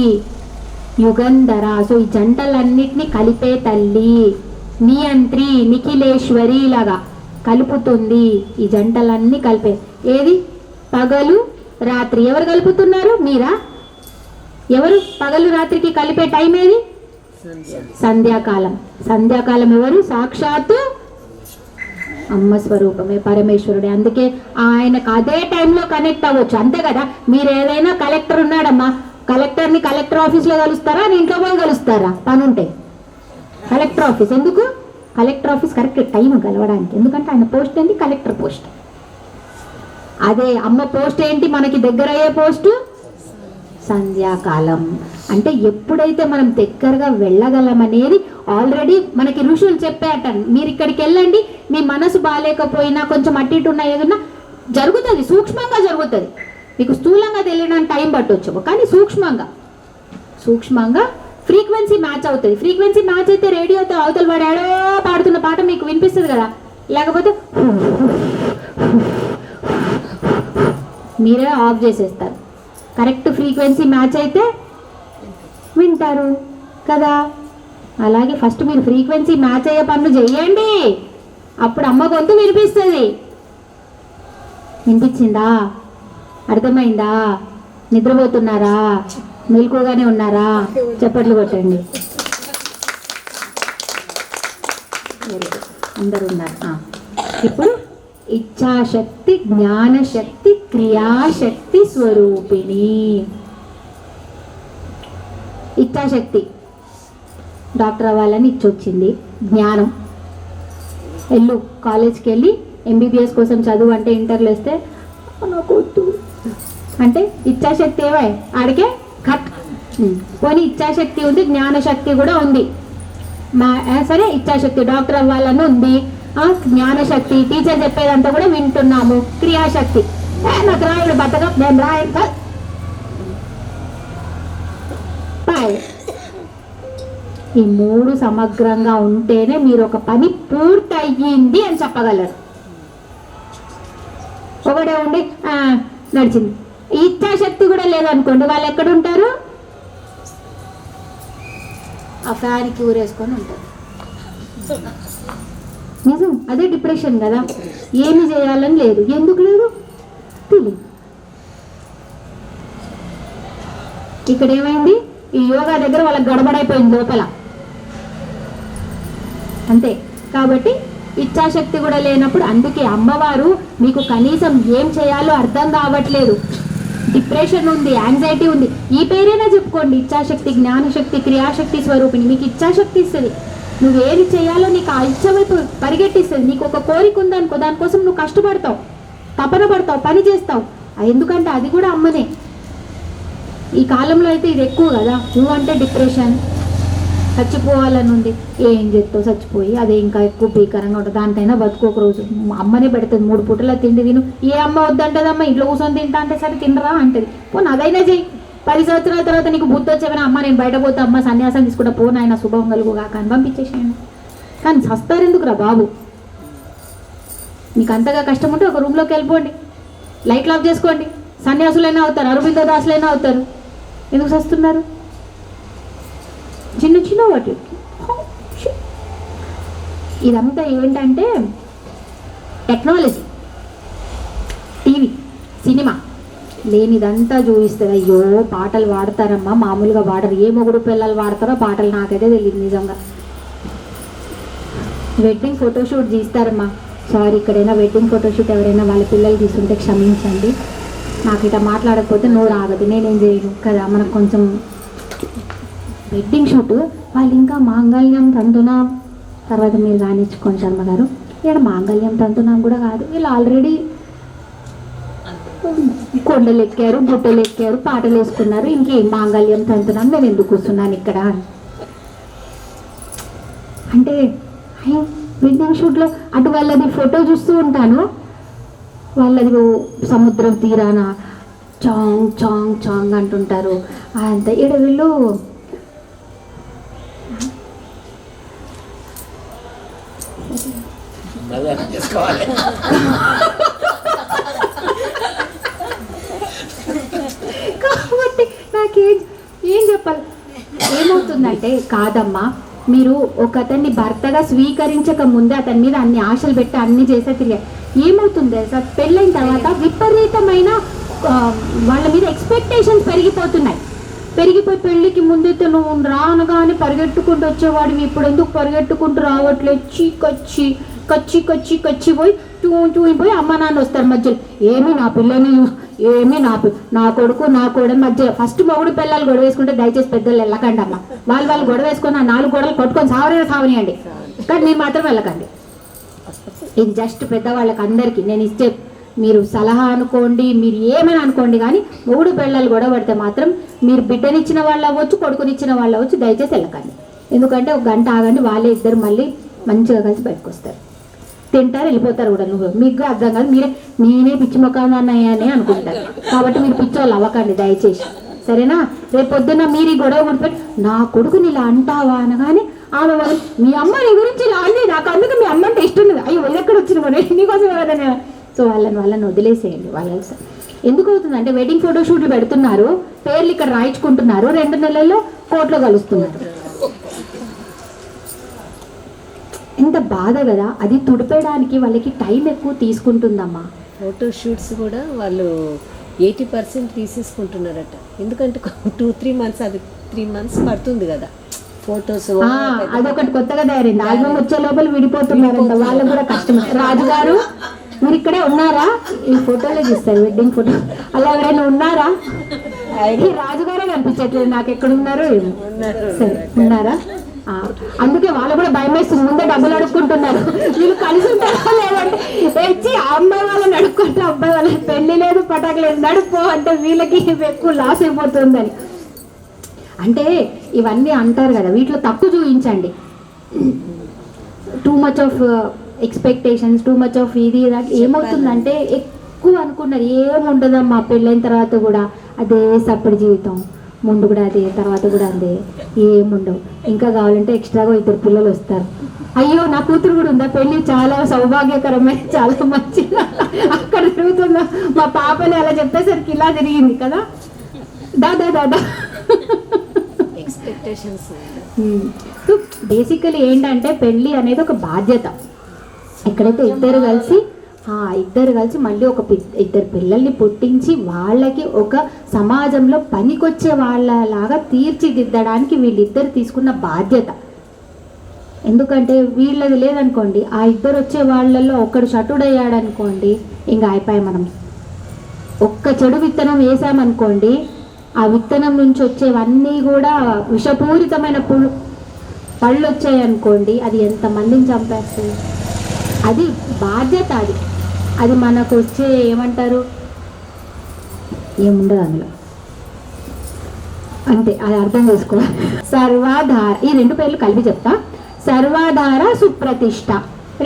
యుగంధర. సో ఈ జంటలన్నిటినీ కలిపే తల్లి. నియంత్రి, నిఖిలేశ్వరి లాగా కలుపుతుంది. ఈ జంటలన్నీ కలిపే. ఏది? పగలు రాత్రి. ఎవరు కలుపుతున్నారు? మీరా? ఎవరు పగలు రాత్రికి కలిపే టైం ఏది? సంధ్యాకాలం. సంధ్యాకాలం ఎవరు? సాక్షాత్తు అమ్మ స్వరూపమే, పరమేశ్వరుడే. అందుకే ఆయనకు అదే టైంలో కనెక్ట్ అవ్వచ్చు, అంతే కదా. మీరు ఏదైనా కలెక్టర్ ఉన్నాడమ్మా, కలెక్టర్ని కలెక్టర్ ఆఫీస్లో కలుస్తారా? ఇంట్లో పోయి కలుస్తారా? పని ఉంటే కలెక్టర్ ఆఫీస్. ఎందుకు? కలెక్టర్ ఆఫీస్ కరెక్ట్ టైం కలవడానికి. ఎందుకంటే ఆయన పోస్ట్ ఏంటి? Collector post. అదే అమ్మ పోస్ట్ ఏంటి? మనకి దగ్గర అయ్యే పోస్టు సంధ్యాకాలం. అంటే ఎప్పుడైతే మనం దగ్గరగా వెళ్ళగలమనేది ఆల్రెడీ మనకి ఋషులు చెప్పాట. మీరు ఇక్కడికి వెళ్ళండి, మీ మనసు బాగాలేకపోయినా కొంచెం అటు ఇటు ఉన్న ఏదన్నా జరుగుతుంది, సూక్ష్మంగా జరుగుతుంది. మీకు స్థూలంగా తెలియడానికి టైం పట్టవచ్చు, కానీ సూక్ష్మంగా ఫ్రీక్వెన్సీ మ్యాచ్ అవుతుంది. ఫ్రీక్వెన్సీ మ్యాచ్ అయితే రేడియోతో అవతల వాడాడో పాడుతున్న పాట మీకు వినిపిస్తుంది కదా, లేకపోతే మీరే ఆఫ్ చేసేస్తారు. కరెక్ట్ ఫ్రీక్వెన్సీ మ్యాచ్ అయితే వింటారు కదా. అలాగే ఫస్ట్ మీరు ఫ్రీక్వెన్సీ మ్యాచ్ అయ్యే పనులు చెయ్యండి, అప్పుడు అమ్మ గొంతు వినిపిస్తుంది. వినిపించిందా? అర్థమైందా? నిద్రపోతున్నారా? మెలకుగానే ఉన్నారా? చప్పట్లు కొట్టండి. అందరు ఉన్నారు. ఇప్పుడు ఇచ్ఛాశక్తి, జ్ఞానశక్తి, క్రియాశక్తి స్వరూపిణి. ఇచ్ఛాశక్తి డాక్టర్ అవ్వాలని ఇచ్చొచ్చింది. జ్ఞానం, వెళ్ళు కాలేజ్కి వెళ్ళి ఎంబీబీఎస్ కోసం చదువు అంటే ఇంటర్లో వస్తే నాకు వద్దు అంటే ఇచ్ఛాశక్తి ఏవై ఆడికే కట్. పోనీ ఇచ్ఛాశక్తి ఉంది, జ్ఞానశక్తి కూడా ఉంది. సరే ఇచ్ఛాశక్తి డాక్టర్ అవ్వాలని ఉంది, జ్ఞానశక్తి టీచర్ చెప్పేదంతా కూడా వింటున్నాము, క్రియాశక్తి నాకు రాయుడు బతక నేను రాయక ఈ మూడు సమగ్రంగా ఉంటేనే మీరు ఒక పని పూర్తయ్యింది అని చెప్పగలరు. ఒకటే ఉండి నడిచింది, ఇచ్ఛాశక్తి కూడా లేదనుకోండి, వాళ్ళు ఎక్కడ ఉంటారు? ఆ ఫ్యాన్కి ఊరేసుకొని ఉంటారు. నిజం, అదే డిప్రెషన్ కదా. ఏమి చేయాలని లేదు. ఎందుకు లేదు తెలియదు. ఇక్కడ ఏమైంది? ఈ యోగా దగ్గర వాళ్ళకి గడబడైపోయింది లోపల, అంతే. కాబట్టి ఇచ్ఛాశక్తి కూడా లేనప్పుడు, అందుకే అమ్మవారు మీకు కనీసం ఏం చేయాలో అర్థం కావట్లేదు, డిప్రెషన్ ఉంది, యాంగ్జైటీ ఉంది, ఈ పేరైనా చెప్పుకోండి. ఇచ్ఛాశక్తి, జ్ఞానశక్తి, క్రియాశక్తి స్వరూపిణి. మీకు ఇచ్ఛాశక్తి ఇస్తుంది, నువ్వు ఏది చేయాలో నీకు ఆ ఇచ్చ వైపు పరిగెట్టిస్తుంది. నీకు ఒక కోరిక ఉందనుకో, దానికోసం నువ్వు కష్టపడతావు, తపన పడతావు, పని చేస్తావు. ఎందుకంటే అది కూడా అమ్మనే. ఈ కాలంలో అయితే ఇది ఎక్కువ కదా. నువ్వంటే డిప్రెషన్, చచ్చిపోవాలని ఉంది, ఏం చేస్తావు చచ్చిపోయి, అదే ఇంకా ఎక్కువ భీకరంగా ఉంటుంది. దాంట్లోనే బతుకోక రోజు అమ్మనే పెడుతుంది, 3 పూటల తిండి తిను. ఏ అమ్మ వద్దంటదమ్మా, ఇంట్లో కూర్చొని తింటా అంటే సరే తినరా అంటది. పోనీ అదైనా చెయ్యి. 10 సంవత్సరాల తర్వాత నీకు బుద్ధి వచ్చేవనా, అమ్మ నేను బయట పోతా, అమ్మ సన్యాసం తీసుకుంటా, పో నాయన శుభం కలుగుగా కానీ పంపించేసాను. కానీ చస్తారు ఎందుకురా బాబు? నీకు అంతగా కష్టం ఉంటే ఒక రూమ్లోకి వెళ్ళిపోండి, లైట్లు ఆఫ్ చేసుకోండి, సన్యాసులైనా అవుతారు, అరవిందో దాసులైనా అవుతారు. ఎందుకు చస్తున్నారు? చిన్న చిన్న వాటి. ఇదంతా ఏంటంటే టెక్నాలజీ, టీవీ, సినిమా లేనిదంతా చూపిస్తుంది. అయ్యో పాటలు వాడతారమ్మా, మామూలుగా వాడరు. ఏ మొగుడు పిల్లలు వాడతారో పాటలు నాకైతే తెలియదు నిజంగా. వెడ్డింగ్ ఫోటోషూట్ తీస్తారమ్మా. సారీ, ఇక్కడైనా వెడ్డింగ్ ఫోటోషూట్ ఎవరైనా వాళ్ళ పిల్లలు తీసుకుంటే క్షమించండి. నాకు ఇట్లా మాట్లాడకపోతే నోరు ఆగదు, నేనేం చేయను కదా. మనకు కొంచెం వెడ్డింగ్ షూట్ వాళ్ళు ఇంకా మాంగళ్యం తంతునాం తర్వాత మీరు రానిచ్చుకోండి శర్మ గారు. ఇక్కడ మాంగళ్యం తంతునాం కూడా కాదు, వీళ్ళు ఆల్రెడీ కొండలు ఎక్కారు, గుట్టలు ఎక్కారు, పాటలు వేసుకున్నారు. ఇంకేం మాంగళ్యం తంతునాం, నేను ఎందుకు కూర్చున్నాను ఇక్కడ అంటే. వెడ్డింగ్ షూట్లో అటు వాళ్ళది ఫోటో చూస్తూ ఉంటాను, వాళ్ళది సముద్రం తీరాన చాంగ్ చాంగ్ చాంగ్ అంటుంటారు. అంత ఇక్కడ వీళ్ళు కాబట్టి నాకేం చెప్పాలి? ఏమవుతుందంటే, కాదమ్మా మీరు ఒక అతన్ని భర్తగా స్వీకరించక ముందే అతని మీద అన్ని ఆశలు పెట్టి అన్ని చేసే తిరిగారు. ఏమవుతుంది సార్, పెళ్ళైన తర్వాత విపరీతమైన వాళ్ళ మీద ఎక్స్పెక్టేషన్స్ పెరిగిపోతున్నాయి. పెరిగిపోయి పెళ్ళికి ముందైతే నువ్వు రానగానే పరిగెట్టుకుంటూ వచ్చేవాడివి, ఇప్పుడు ఎందుకు పరిగెట్టుకుంటూ రావట్లేదు, కచ్చి కచ్చి కచ్చి కచ్చి పోయి చూయిపోయి అమ్మ నాన్న వస్తారు మధ్యలో. ఏమి నా పిల్లని, ఏమి నా కొడుకు నా కోడని మధ్య. ఫస్ట్ మొగుడు పిల్లలు గొడవ వేసుకుంటే దయచేసి పెద్దలు వెళ్ళకండి అమ్మ. వాళ్ళు గొడవ వేసుకొని ఆ 4 గొడవలు కొట్టుకొని సావనియండి, కానీ మీరు మాత్రం వెళ్ళకండి. ఇది జస్ట్ పెద్దవాళ్ళకి అందరికీ నేను ఇచ్చే మీరు సలహా అనుకోండి, మీరు ఏమైనా అనుకోండి. కానీ మొగుడు పిల్లలు గొడవ పడితే మాత్రం మీరు బిడ్డనిచ్చిన వాళ్ళు అవ్వచ్చు, కొడుకునిచ్చిన వాళ్ళు అవ్వచ్చు, దయచేసి వెళ్ళకండి. ఎందుకంటే 1 గంట ఆగండి, వాళ్ళే ఇద్దరు మళ్ళీ మంచిగా కలిసి బయటకు వస్తారు, తింటారు, వెళ్ళిపోతారు కూడా. నువ్వు మీకు అర్థం కాదు, నేనే పిచ్చి మొక్కని అన్నాయని అనుకుంటారు. కాబట్టి మీరు పిచ్చోళ్ళు అవ్వకండి దయచేసి, సరేనా? రేపు పొద్దున్న మీరు ఈ గొడవ కొట్టుకొని నా కొడుకుని ఇలా అంటావా అనగానే ఆమె మీ అమ్మ నీ గురించి ఇలా అంది, నాకు అందుకు మీ అమ్మ అంటే ఇష్టం లేదు, అయ్యో ఇది ఎక్కడ వచ్చిన నీకోసం ఎవరైనా. సో వాళ్ళని వదిలేసేయండి. ఎందుకు అవుతుంది అంటే వెడ్డింగ్ ఫోటోషూట్లు పెడుతున్నారు, పేర్లు ఇక్కడ రాయించుకుంటున్నారు, 2 నెలల్లో కోర్టులో కలుస్తున్నారు. ఎంత బాధ కదా. అది తుడిపేయడానికి వాళ్ళకి టైం ఎక్కువ తీసుకుంటుందమ్మా. ఫోటోషూట్స్ కూడా వాళ్ళు 80% తీసేసుకుంటున్నారట. ఎందుకంటే 2-3 మంత్స్, అది 3 మంత్స్ పడుతుంది కదా ఫొటోస్. అదొకటి కొత్తగా తయారైంది. ఆల్బమ్ వచ్చే లోపల విడిపోతున్నారంట, వాళ్ళకు కూడా కష్టమే. రాజుగారు మీరు ఇక్కడే ఉన్నారా? ఈ ఫోటోలో చూస్తారు వెడ్డింగ్ ఫోటో, అలా ఎవరైనా ఉన్నారా? రాజుగారే కనిపించట్లేదు నాకు, ఎక్కడ ఉన్నారో ఏమో. సరే ఉన్నారా? అందుకే వాళ్ళు కూడా భయం వేస్తుంది, ముందే డబ్బులు అడుక్కుంటున్నారు. వీళ్ళు కలిసి ఉంటారా లేదంటే వచ్చి అమ్మాయి వాళ్ళని అడుక్కుంటే అబ్బాయి వాళ్ళకి పెళ్లి లేదు పటాకు లేదు నడుపో అంటే వీళ్ళకి ఎక్కువ లాస్ అయిపోతుందని. అంటే ఇవన్నీ అంటారు కదా, వీటిలో తప్పు చూపించండి. Too much of expectations, too much of ఇది ఏమవుతుందంటే ఎక్కువ అనుకున్నారు. ఏముండదమ్మా పెళ్ళైన తర్వాత కూడా అదే సప్పటి జీవితం, ముందు కూడా అదే, తర్వాత కూడా అదే, ఏముండవు. ఇంకా కావాలంటే ఎక్స్ట్రాగా 2 పిల్లలు వస్తారు. అయ్యో నా కూతురు కూడా ఉందా, పెళ్ళి చాలా సౌభాగ్యకరమైన చాలా మంచి అక్కడ తిరుగుతుందా, మా పాపని అలా చెప్పేసరికి ఇలా జరిగింది కదా. దాదా దాదా ఎక్స్పెక్టేషన్స్. సో బేసికలీ ఏంటంటే పెళ్ళి అనేది ఒక బాధ్యత. ఎక్కడైతే ఇద్దరు కలిసి మళ్ళీ ఒక 2 పిల్లల్ని పుట్టించి వాళ్ళకి ఒక సమాజంలో పనికొచ్చే వాళ్ళలాగా తీర్చిదిద్దడానికి వీళ్ళిద్దరు తీసుకున్న బాధ్యత. ఎందుకంటే వీళ్ళది లేదనుకోండి, ఆ 2 వచ్చే వాళ్ళల్లో ఒకడు షటుడయ్యాడనుకోండి, ఇంకా అయిపోయాయి. మనం ఒక్క చెడు విత్తనం వేసామనుకోండి, ఆ విత్తనం నుంచి వచ్చేవన్నీ కూడా విషపూరితమైన పళ్ళు వచ్చాయనుకోండి, అది ఎంతమందిని చంపేస్తుంది. అది బాధ్యత. అది మనకు వచ్చే ఏమంటారు, ఏముండదు అందులో, అంతే. అది అర్థం చేసుకోవాలి. సర్వాధార, ఈ 2 పేర్లు కలిపి చెప్తా. సర్వాధార, సుప్రతిష్ఠ.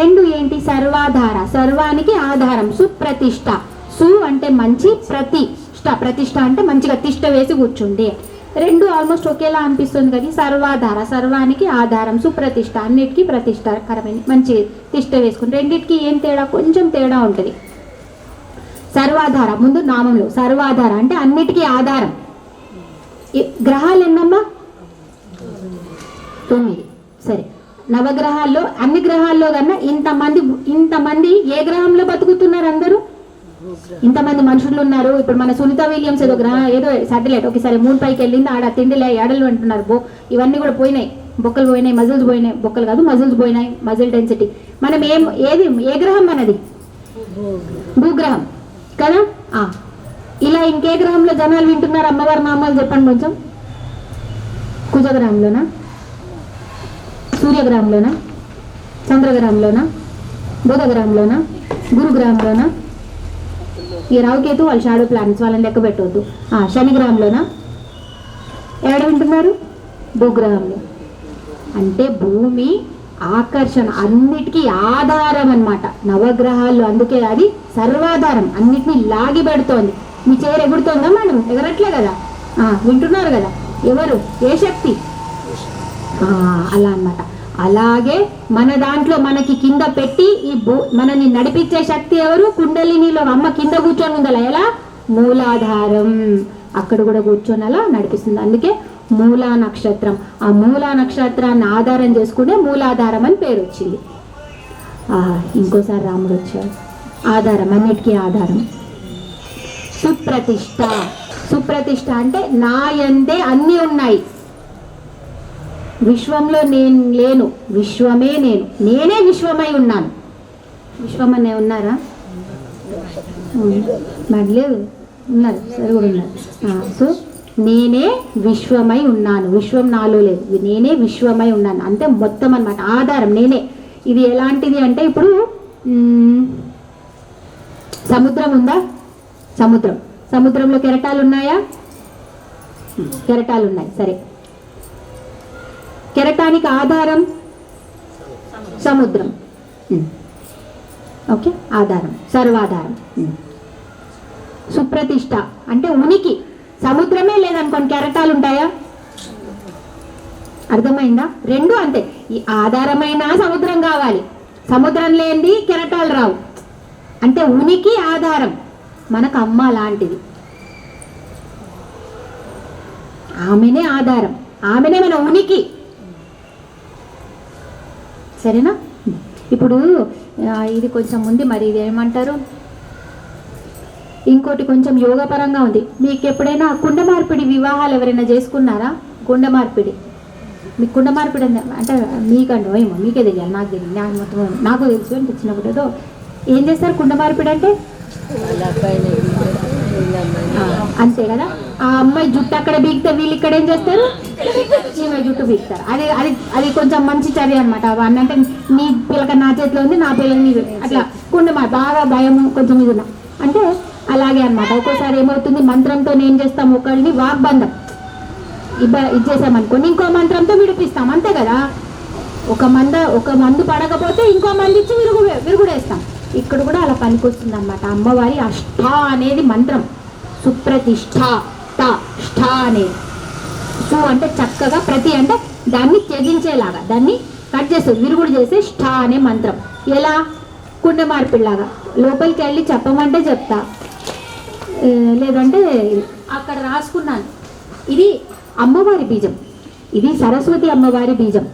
2 ఏంటి? సర్వాధార, సర్వానికి ఆధారం. సుప్రతిష్ఠ, సు అంటే మంచి, ప్రతిష్ఠ అంటే మంచిగా తిష్ట వేసి కూర్చుంది. 2 ఆల్మోస్ట్ ఒకేలా అనిపిస్తుంది కదా. సర్వాధార, సర్వానికి ఆధారం, సుప్రతిష్ఠ అన్నిటికీ ప్రతిష్టాకరమైన మంచి తిష్ట వేసుకుని. రెండింటికి ఏం తేడా? కొంచెం తేడా ఉంటుంది. సర్వాధార ముందు నామంలో, సర్వాధార అంటే అన్నిటికీ ఆధారం. గ్రహాలు ఎన్నమ్మా? 9. సరే, నవగ్రహాల్లో అన్ని గ్రహాల్లో కన్నా ఇంతమంది ఏ గ్రహంలో బతుకుతున్నారు? అందరూ ఇంతమంది మనుషులు ఉన్నారు. ఇప్పుడు మన సునీత విలియమ్స్ ఏదో సాటిలైట్ ఒకసారి 3 పైకి వెళ్ళింది, ఆడ తిండిలే ఎడలు అంటున్నారు. ఇవన్నీ కూడా పోయినాయి, బొక్కలు పోయినాయి, మజిల్స్ పోయినాయి, బొక్కలు కాదు మజిల్స్ పోయినాయి, మజిల్ డెన్సిటీ. మనం ఏ గ్రహం మనది? భూగ్రహం కదా. ఇలా ఇంకే గ్రహంలో జనాలు వింటున్నారు అమ్మవారి నామాలు చెప్పండి కొంచెం. కుజగ్రహంలోనా, సూర్యగ్రహంలోనా, చంద్రగ్రహంలోనా, బుధగ్రహంలోనా, గురుగ్రహంలోనా? ఈ రావుకేతు వాళ్ళ షాడో ప్లానెట్స్, వాళ్ళని లెక్క పెట్టవద్దు. శనిగ్రహంలోనా? ఎక్కడ వింటున్నారు? భూగ్రహంలో. అంటే భూమి ఆకర్షణ అన్నిటికీ ఆధారం అన్నమాట నవగ్రహాలు. అందుకే అది సర్వాధారం, అన్నిటినీ లాగి పెడుతోంది. మీ చీర ఎగురుతోందా? మనం ఎగరట్లే కదా, వింటున్నారు కదా. ఎవరు? ఏ శక్తి? అలా అన్నమాట. అలాగే మన దాంట్లో మనకి కింద పెట్టి మనని నడిపించే శక్తి ఎవరు? కుండలినిలో అమ్మ కింద కూర్చొని ఉందలా. ఎలా? మూలాధారం. అక్కడ కూడా కూర్చొని అలా నడిపిస్తుంది. అందుకే మూలా నక్షత్రం. ఆ మూలా నక్షత్రాన్ని ఆధారం చేసుకుంటే మూలాధారం అని పేరు వచ్చింది. ఇంకోసారి రాముడు వచ్చాడు. ఆధారం, అన్నిటికీ ఆధారం. సుప్రతిష్ఠ. సుప్రతిష్ఠ అంటే నా యందే అన్నీ ఉన్నాయి. విశ్వంలో నేను లేను, విశ్వమే నేను, నేనే విశ్వమై ఉన్నాను. విశ్వమనే ఉన్నారా? మరి లేదు, ఉన్నారు, సరే కూడా ఉన్నారు. సో నేనే విశ్వమై ఉన్నాను, విశ్వం నాలో లేదు, నేనే విశ్వమై ఉన్నాను. అంతే మొత్తం అన్నమాట. ఆధారం నేనే. ఇది ఎలాంటిది అంటే ఇప్పుడు సముద్రం ఉందా? సముద్రంలో కెరటాలు ఉన్నాయా? కెరటాలు ఉన్నాయి. సరే, కెరటానికి ఆధారం సముద్రం. ఓకే, ఆధారం, సర్వాధారం. సుప్రతిష్ఠ అంటే ఉనికి. సముద్రమే లేదనుకోండి, కెరటాలు ఉంటాయా? అర్థమైందా? 2 అంతే. ఈ ఆధారమైన సముద్రం కావాలి, సముద్రం లేనిది కెరటాలు రావు. అంటే ఉనికి ఆధారం. మనకు అమ్మ లాంటిది. ఆమెనే ఆధారం, ఆమెనే మన ఉనికి. సరేనా? ఇప్పుడు ఇది కొంచెం ఉంది, మరి ఇది ఏమంటారు, ఇంకోటి కొంచెం యోగపరంగా ఉంది. మీకు ఎప్పుడైనా కుండ మార్పిడి వివాహాలు ఎవరైనా చేసుకున్నారా? కుండ మార్పిడి, మీకు కుండ మార్పిడి అంటే మీకండి ఏమో మీకే తెలియాలి, నాకు తెలియదు, నాకు తెలుసు అంటే చిన్నప్పుడు ఏదో ఏం చేస్తారు కుండ మార్పిడి అంటే అంతే కదా. ఆ అమ్మాయి జుట్టు అక్కడ బీగితే వీళ్ళు ఇక్కడ ఏం చేస్తారు, ఈమె జుట్టు బీగుతారు. అది అది అది కొంచెం మంచి చర్య అనమాట. అవన్నీ అంటే నీ పిల్లక నా చేతిలో ఉంది, నా పిల్లలు నీ అట్లా కుండ బాగా భయం కొంచెం ఇది అంటే అలాగే అనమాట. ఒక్కోసారి ఏమవుతుంది, మంత్రంతో ఏం చేస్తాం, ఒకరిని వాగ్బంధం ఇచ్చేసామనుకోండి, ఇంకో మంత్రంతో విడిపిస్తాం, అంతే కదా. ఒక మందు పడకపోతే ఇంకో మంది ఇచ్చి విరుగుడేస్తాం. ఇక్కడ కూడా అలా పనికొస్తుంది అనమాట. అమ్మవారి అష్ట అనేది మంత్రం, సుప్రతిష్ఠ, ష్ఠ అనేది. సు అంటే చక్కగా, ప్రతి అంటే దాన్ని త్యజించేలాగా, దాన్ని కట్ చేస్తుంది, విరుగుడు చేసే ష్ఠ అనే మంత్రం. ఎలా? కుండ మార్పిడిలాగా లోపలికి వెళ్ళి చెప్పమంటే చెప్తా, లేదంటే అక్కడ రాసుకున్నాను. ఇది అమ్మవారి బీజం, ఇది సరస్వతి అమ్మవారి బీజం.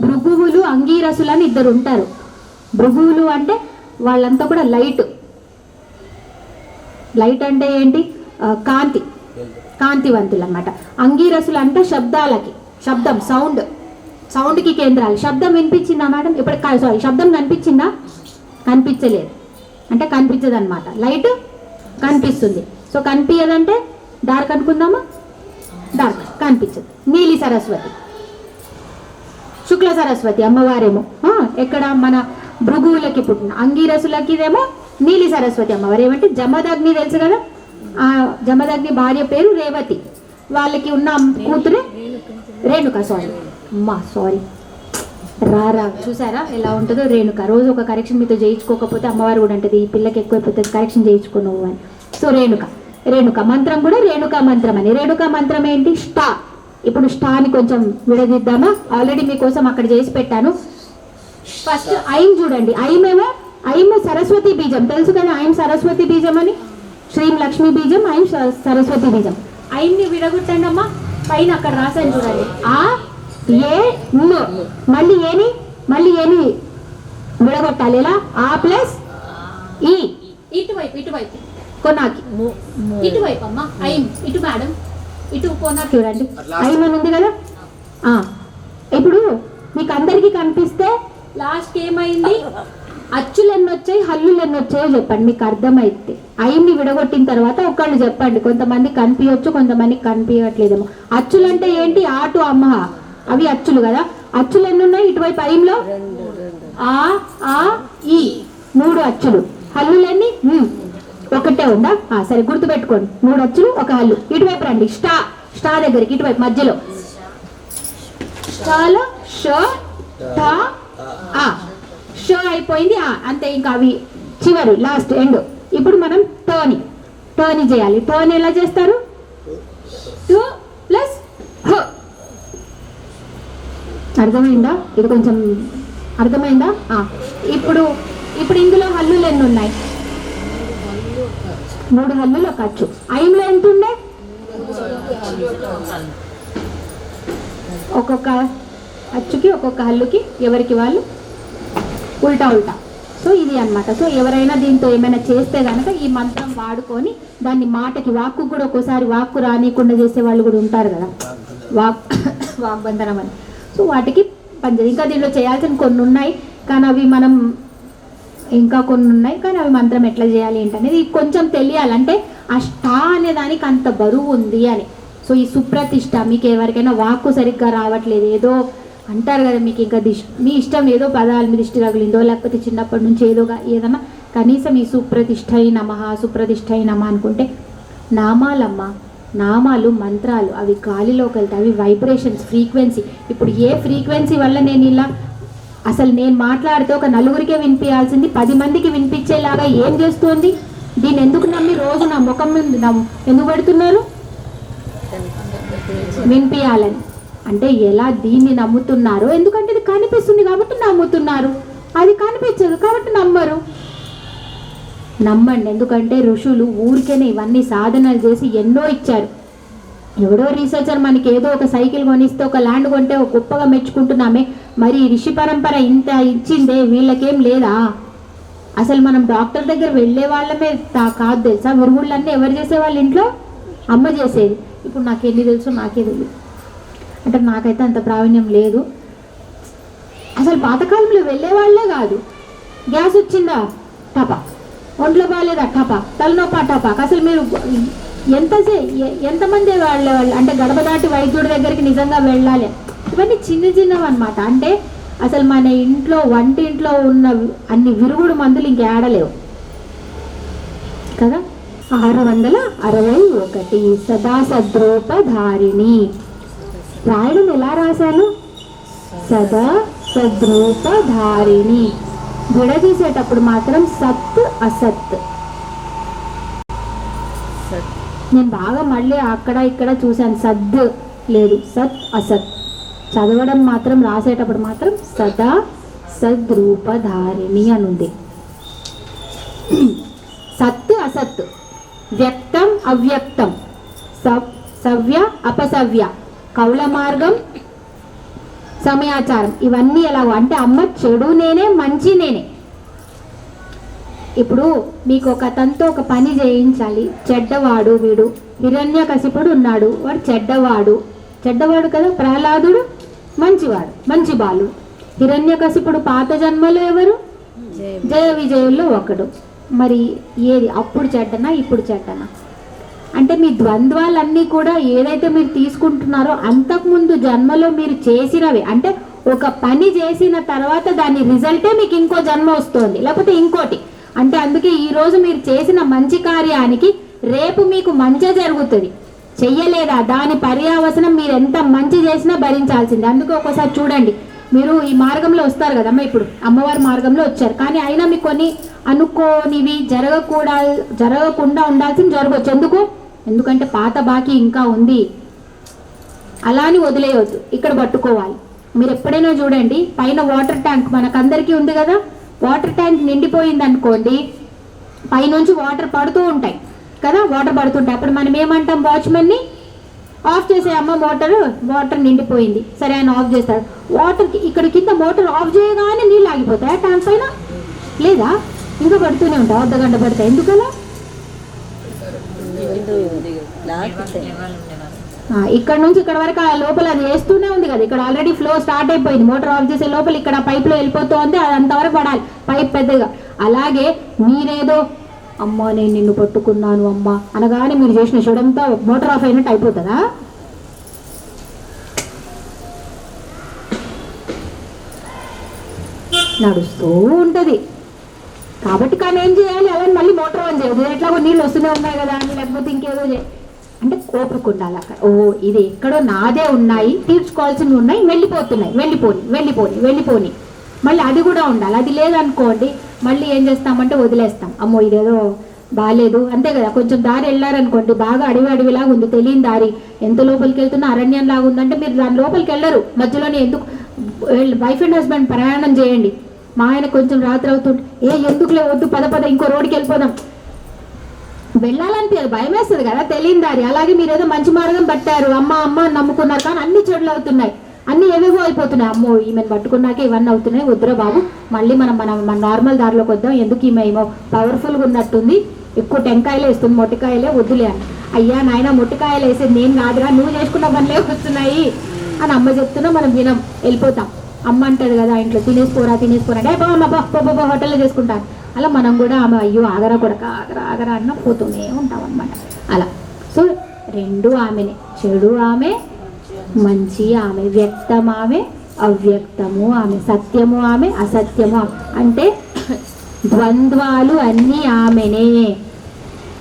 భృగువులు అంగీరసులు అని ఇద్దరు ఉంటారు. భృగువులు అంటే వాళ్ళంతా కూడా లైట్ అంటే ఏంటి, కాంతివంతులు అన్నమాట. అంగీరసులు అంటే శబ్దాలకి, శబ్దం సౌండ్కి కేంద్రాలు. శబ్దం వినిపించిందా మేడం? ఇప్పుడు సారీ, శబ్దం కనిపించిందా? కనిపించలేదు అంటే కనిపించదు అనమాట. లైట్ కనిపిస్తుంది, సో కనిపించదంటే డార్క్ అనుకుందామా, డార్క్ కనిపించదు. నీలి సరస్వతి, శుక్ల సరస్వతి అమ్మవారేమో ఎక్కడ మన భృగువులకి పుట్టిన, అంగీరసులకి ఇదేమో నీలి సరస్వతి అమ్మవారు. ఏమంటే జమదగ్ని తెలుసు కదా, ఆ జమదగ్ని భార్య పేరు రేవతి, వాళ్ళకి ఉన్న కూతురే రేణుక. సారీ రారా, చూసారా ఎలా ఉంటుందో రేణుక. రోజు ఒక కరెక్షన్ మీతో చేయించుకోకపోతే అమ్మవారు కూడా అంటది, ఈ పిల్లకి ఎక్కువైపోతుంది, కరెక్షన్ చేయించుకో నువ్వు అని. సో రేణుక మంత్రం కూడా రేణుకా మంత్రం అని. రేణుకా మంత్రం ఏంటి, ష్ఠా. ఇప్పుడు ష్ఠాని కొంచెం విడదిద్దామా? ఆల్రెడీ మీకోసం అక్కడ చేసి పెట్టాను. ఫస్ట్ ఐం చూడండి. ఐం సరస్వతి బీజం తెలుసు కదా, ఐం సరస్వతి బీజం అని. శ్రీం లక్ష్మీ బీజం, ఐం సరస్వతి బీజం. ఐంని విడగొట్టండి అమ్మా, పైన అక్కడ రాసాను చూడండి. ఆ ఏ మళ్ళీ ఏని విడగొట్టాలి. ఎలా? ఆ ప్లస్ ఈ, ఇటువైపు కొనాకి, ఇటువైపు అమ్మా ఐం, ఇటు మేడం, ఇటు కొనాకి చూడండి. ఐం ఉంది కదా. ఇప్పుడు మీకు అందరికీ కనిపిస్తే లాస్ట్ ఏమైంది, అచ్చులు ఎన్ని వచ్చాయి, హల్లులు ఎన్ని వచ్చాయో చెప్పండి, మీకు అర్థమైతే. ఐంని విడగొట్టిన తర్వాత ఒకళ్ళు చెప్పండి. కొంతమంది కనిపించవచ్చు, కొంతమందికి కనిపించట్లేదేమో. అచ్చులు అంటే ఏంటి, ఆటు అమ్మ, అవి అచ్చులు కదా. అచ్చులు ఎన్ని ఉన్నాయి ఇటువైపు ఐంలో? ఆ ఈ 3 అచ్చులు. హల్లులు ఎన్ని? ఒకటే ఉందా? సరే గుర్తుపెట్టుకోండి, 3 అచ్చులు 1 హల్లు. ఇటువైపు రండి, స్టా దగ్గరికి, ఇటువైపు మధ్యలో స్టాలో ష అయిపోయింది, అంతే. ఇంకా అవి చివరి లాస్ట్ ఎండ్. ఇప్పుడు మనం టర్ని చేయాలి. టర్న్ ఎలా చేస్తారు? 2 ప్లస్ హ. అర్థమైందా? ఇది కొంచెం అర్థమైందా? ఇప్పుడు ఇందులో హల్లులు ఎన్ని ఉన్నాయి? 3 హల్లులు 1 అచ్చు. ఐంలో ఎంత ఉండే? ఒక్కొక్క అచ్చుకి ఒక్కొక్క హల్లుకి ఎవరికి వాళ్ళు ఉల్టా. సో ఇది అన్నమాట. సో ఎవరైనా దీంతో ఏమైనా చేస్తే కనుక ఈ మంత్రం వాడుకొని దాన్ని మాటకి, వాక్కు కూడా ఒక్కోసారి వాక్కు రానియకుండా చేసే వాళ్ళు కూడా ఉంటారు కదా, వాగ్బంధనం అని. సో వాటికి పనిచేది. ఇంకా దీనిలో చేయాల్సిన కొన్ని ఉన్నాయి, కానీ అవి మనం ఇంకా కొన్ని ఉన్నాయి, కానీ అవి మంత్రం ఎట్లా చేయాలి ఏంటనేది కొంచెం తెలియాలంటే ఆ ష్టా అనే దానికి అంత బరువు ఉంది అని. సో ఈ సుప్రతిష్ఠ, మీకు ఎవరికైనా వాక్కు సరిగ్గా రావట్లేదు, ఏదో అంటారు కదా, మీకు ఇంకా మీ ఇష్టం ఏదో పదాలు మీ దిష్టి తగిలిందో, లేకపోతే చిన్నప్పటి నుంచి ఏదన్నా కనీసం ఈ సుప్రతిష్ఠై నమః సుప్రతిష్ఠై నమః అనుకుంటే, నామాలు మంత్రాలు అవి గాలిలోకి వెళ్తాయి, అవి వైబ్రేషన్స్, ఫ్రీక్వెన్సీ. ఇప్పుడు ఏ ఫ్రీక్వెన్సీ వల్ల నేను మాట్లాడితే ఒక 4గురికే వినిపించాల్సింది 10 మందికి వినిపించేలాగా ఏం చేస్తుంది? దీన్ని ఎందుకు నమ్మి రోజు నా ముఖం మీద ఎందుకు పెడుతున్నారు? వినిపించాలని. అంటే ఎలా దీన్ని నమ్ముతున్నారో, ఎందుకంటే ఇది కనిపిస్తుంది కాబట్టి నమ్ముతున్నారు, అది కనిపించదు కాబట్టి నమ్మరు. నమ్మండి, ఎందుకంటే ఋషులు ఊరికేనే ఇవన్నీ సాధనలు చేసి ఎన్నో ఇచ్చారు. ఎవడో రీసెర్చర్ మనకి ఏదో ఒక సైకిల్ కొనిస్తే, ఒక ల్యాండ్ కొంటే ఒక గొప్పగా మెచ్చుకుంటున్నామే, మరి ఋషి పరంపర ఇంత ఇచ్చిందే వీళ్ళకేం లేదా? అసలు మనం డాక్టర్ దగ్గర వెళ్ళే వాళ్ళమే కాదు తెలుసా. విరుగుళ్ళన్నీ ఎవరు చేసేవాళ్ళు ఇంట్లో? అమ్మ చేసేది. ఇప్పుడు నాకు ఎన్ని తెలుసు నాకే తెలియదు, అంటే నాకైతే అంత ప్రావీణ్యం లేదు. అసలు పాతకాలంలో వెళ్ళేవాళ్లే కాదు. గ్యాస్ వచ్చిందా టపా, ఒంట్లో బాగాలేదా టపా, తలనొప్పా టపా. అసలు మీరు ఎంతమంది వాళ్ళు అంటే గడప దాటి వైద్యుడి దగ్గరికి నిజంగా వెళ్ళాలి. ఇవన్నీ చిన్న చిన్నవి అనమాట. అంటే అసలు మన ఇంట్లో వంటింట్లో ఉన్న అన్ని విరుగుడు మందులు ఇంకేడలేవు కదా. 661 సదా సద్రూపధారిణి. రాయడం ఎలా రాశాను? సదా సద్రూపధారిణి. విడదీసేటప్పుడు మాత్రం సత్ అసత్. నేను బాగా మళ్ళీ అక్కడ ఇక్కడ చూశాను, సద్ లేదు, సత్ అసత్. చదవడం మాత్రం రాసేటప్పుడు మాత్రం సదా సద్రూపధారిణి అని ఉంది. సత్ అసత్, వ్యక్తం అవ్యక్తం, సవ్య అపసవ్య, కౌల మార్గం సమయాచారం, ఇవన్నీ ఎలాగో అంటే అమ్మ చెడు నేనే మంచి నేనే. ఇప్పుడు మీకు ఒక అతనితో ఒక పని చేయించాలి. చెడ్డవాడు వీడు, హిరణ్యకశిపుడు ఉన్నాడు, వాడు చెడ్డవాడు కదా. ప్రహ్లాదుడు మంచివాడు, మంచి బాలు. హిరణ్యకశిపుడు పాత జన్మలో ఎవరు? జయ విజయుల్లో ఒకడు. మరి ఏది అప్పుడు చెడ్డనా ఇప్పుడు చెడ్డనా? అంటే మీ ద్వంద్వాలన్నీ కూడా ఏదైతే మీరు తీసుకుంటున్నారో అంతకుముందు జన్మలో మీరు చేసినవి. అంటే ఒక పని చేసిన తర్వాత దాని రిజల్టే మీకు ఇంకో జన్మ వస్తుంది, లేకపోతే ఇంకోటి. అంటే అందుకే ఈరోజు మీరు చేసిన మంచి కార్యానికి రేపు మీకు మంచి జరుగుతుంది. చెయ్యలేదా దాని పర్యావసనం మీరు ఎంత మంచి చేసినా భరించాల్సిందే. అందుకే ఒకసారి చూడండి, మీరు ఈ మార్గంలో వస్తారు కదమ్మా, ఇప్పుడు అమ్మవారి మార్గంలో వచ్చారు, కానీ అయినా మీకు కొన్ని అనుకోనివి జరగకుండా ఉండాల్సింది జరగవచ్చు. ఎందుకంటే పాత బాకీ ఇంకా ఉంది. అలా అని వదిలేయవద్దు, ఇక్కడ పట్టుకోవాలి. మీరు ఎప్పుడైనా చూడండి, పైన వాటర్ ట్యాంక్ మనకందరికీ ఉంది కదా. వాటర్ ట్యాంక్ నిండిపోయింది అనుకోండి, పైనుంచి వాటర్ పడుతూ ఉంటాయి కదా, వాటర్ పడుతుంటాయి. అప్పుడు మనం ఏమంటాం? వాచ్మెన్ని ఆఫ్ చేసే, అమ్మ వాటర్ నిండిపోయింది, సరే ఆయన ఆఫ్ చేస్తాడు. వాటర్కి ఇక్కడ కింద మోటార్ ఆఫ్ చేయగానే నీళ్ళు ఆగిపోతాయి ట్యాంక్ పైన, లేదా ఇంకా పడుతూనే ఉంటాయి, అర్ధగంట పడతాయి. ఎందుకలా? ఇక్కడ నుంచి ఇక్కడ వరకు ఆ లోపల అది వేస్తూనే ఉంది కదా. ఇక్కడ ఆల్రెడీ ఫ్లో స్టార్ట్ అయిపోయింది, మోటార్ ఆఫ్ చేసే లోపల ఇక్కడ పైప్లో వెళ్ళిపోతుంది, అది అంతవరకు పడాలి పైప్ పెద్దగా. అలాగే మీరేదో అమ్మ నేను నిన్ను పట్టుకున్నాను అమ్మ అనగానే మీరు చేసిన చూడంతా మోటార్ ఆఫ్ అయినట్టు అయిపోతుందా? నడుస్తూ ఉంటుంది కాబట్టి. కానీ ఏం చేయాలి? అలా మళ్ళీ మోటార్ ఆన్ చేయదు, ఎట్లాగో నీళ్ళు వస్తూనే ఉన్నాయి కదా అని, లేకపోతే ఇంకేదో అంటే కోపకు ఉండాలి అక్కడ. ఇది ఎక్కడో నాదే ఉన్నాయి, తీర్చుకోవాల్సినవి ఉన్నాయి, వెళ్ళిపోని మళ్ళీ అది కూడా ఉండాలి. అది లేదనుకోండి మళ్ళీ ఏం చేస్తామంటే వదిలేస్తాం. అమ్మో ఇదేదో బాగాలేదు అంతే కదా. కొంచెం దారి వెళ్ళారనుకోండి, బాగా అడవిలాగా ఉంది, తెలియని దారి, ఎంత లోపలికి వెళ్తున్నా అరణ్యం లాగా ఉందంటే మీరు దాని లోపలికి వెళ్ళరు. మధ్యలోనే ఎందుకు? వైఫ్ అండ్ హస్బెండ్ ప్రయాణం చేయండి. మా ఆయన కొంచెం రాత్రి అవుతుంటే ఎందుకులే వద్దు పద ఇంకో రోడ్డుకి వెళ్ళిపోదాం, వెళ్ళాలని భయం వేస్తుంది కదా, తెలియని దారి. అలాగే మీరు ఏదో మంచి మార్గం పట్టారు, అమ్మ నమ్ముకున్నారు, కానీ అన్ని చెడులు అవుతున్నాయి, అన్ని ఏవేవో అయిపోతున్నాయి. అమ్మో ఈమెను పట్టుకున్నాక ఇవన్నీ అవుతున్నాయి, వద్దురా బాబు మళ్ళీ మన నార్మల్ దారిలోకి వద్దాం, ఎందుకు ఈమె ఏమో పవర్ఫుల్గా ఉన్నట్టుంది, ఎక్కువ టెంకాయలు వేస్తుంది, మొట్టికాయలే వద్దులే అని. అయ్యా నాయన మొట్టికాయలు వేసేది నేను కాదురా, నువ్వు చేసుకున్న పనులే వస్తున్నాయి అని అమ్మ చెప్తున్నా మనం వినం, వెళ్ళిపోతాం. అమ్మ అంటది కదా ఇంట్లో, తినేసిపోరా అంటే బాబా హోటల్లో చేసుకుంటాను. అలా మనం కూడా ఆమె అయ్యో ఆగరా కొడక ఆగరా అన్న పోతూనే ఉంటాం అనమాట. అలా సో రెండు ఆమెనే, చెడు ఆమె, మంచి ఆమె, వ్యక్తం ఆమె, అవ్యక్తము ఆమె, సత్యము ఆమె, అసత్యము ఆమె. అంటే ద్వంద్వాలు అన్నీ ఆమెనే.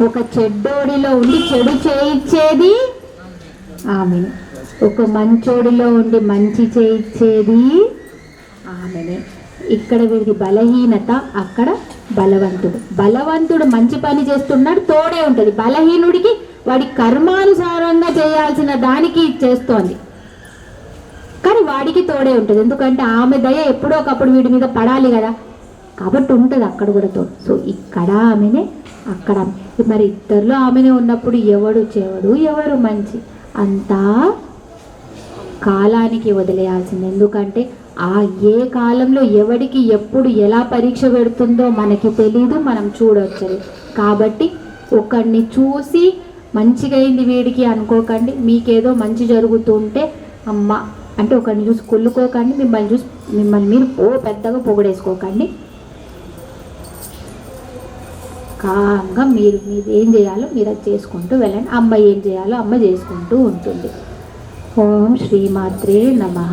ఒక చెడ్డోడిలో ఉండి చెడు చేయించేది ఆమెనే, ఒక మంచోడిలో ఉండి మంచి చేయించేది ఆమెనే. ఇక్కడ వీడికి బలహీనత, అక్కడ బలవంతుడు మంచి పని చేస్తున్నాడు, తోడే ఉంటుంది. బలహీనుడికి వాడి కర్మానుసారంగా చేయాల్సిన దానికి చేస్తోంది, కానీ వాడికి తోడే ఉంటుంది. ఎందుకంటే ఆమె దయ ఎప్పుడో ఒకప్పుడు వీడి మీద పడాలి కదా. కాబట్టి ఉంటుంది అక్కడ కూడా తోడు. సో ఇక్కడ ఆమెనే, అక్కడ మరి ఇద్దరిలో ఆమెనే ఉన్నప్పుడు ఎవడు చెడు ఎవరు మంచి అంతా కాలానికి వదిలేయాల్సింది. ఎందుకంటే ఆ ఏ కాలంలో ఎవడికి ఎప్పుడు ఎలా పరీక్ష పెడుతుందో మనకి తెలీదు, మనం చూడొచ్చదు. కాబట్టి ఒకడిని చూసి మంచిగా అయింది వీడికి అనుకోకండి. మీకేదో మంచి జరుగుతుంటే అమ్మ అంటే ఒకరిని చూసి కుళ్ళుకోకండి, మిమ్మల్ని మీరు పెద్దగా పొగడేసుకోకండి. కామ్గా మీరు ఏం చేయాలో మీరు అది చేసుకుంటూ వెళ్ళండి. అమ్మ ఏం చేయాలో అమ్మ చేసుకుంటూ ఉంటుంది. ఓం శ్రీమాత్రే నమః.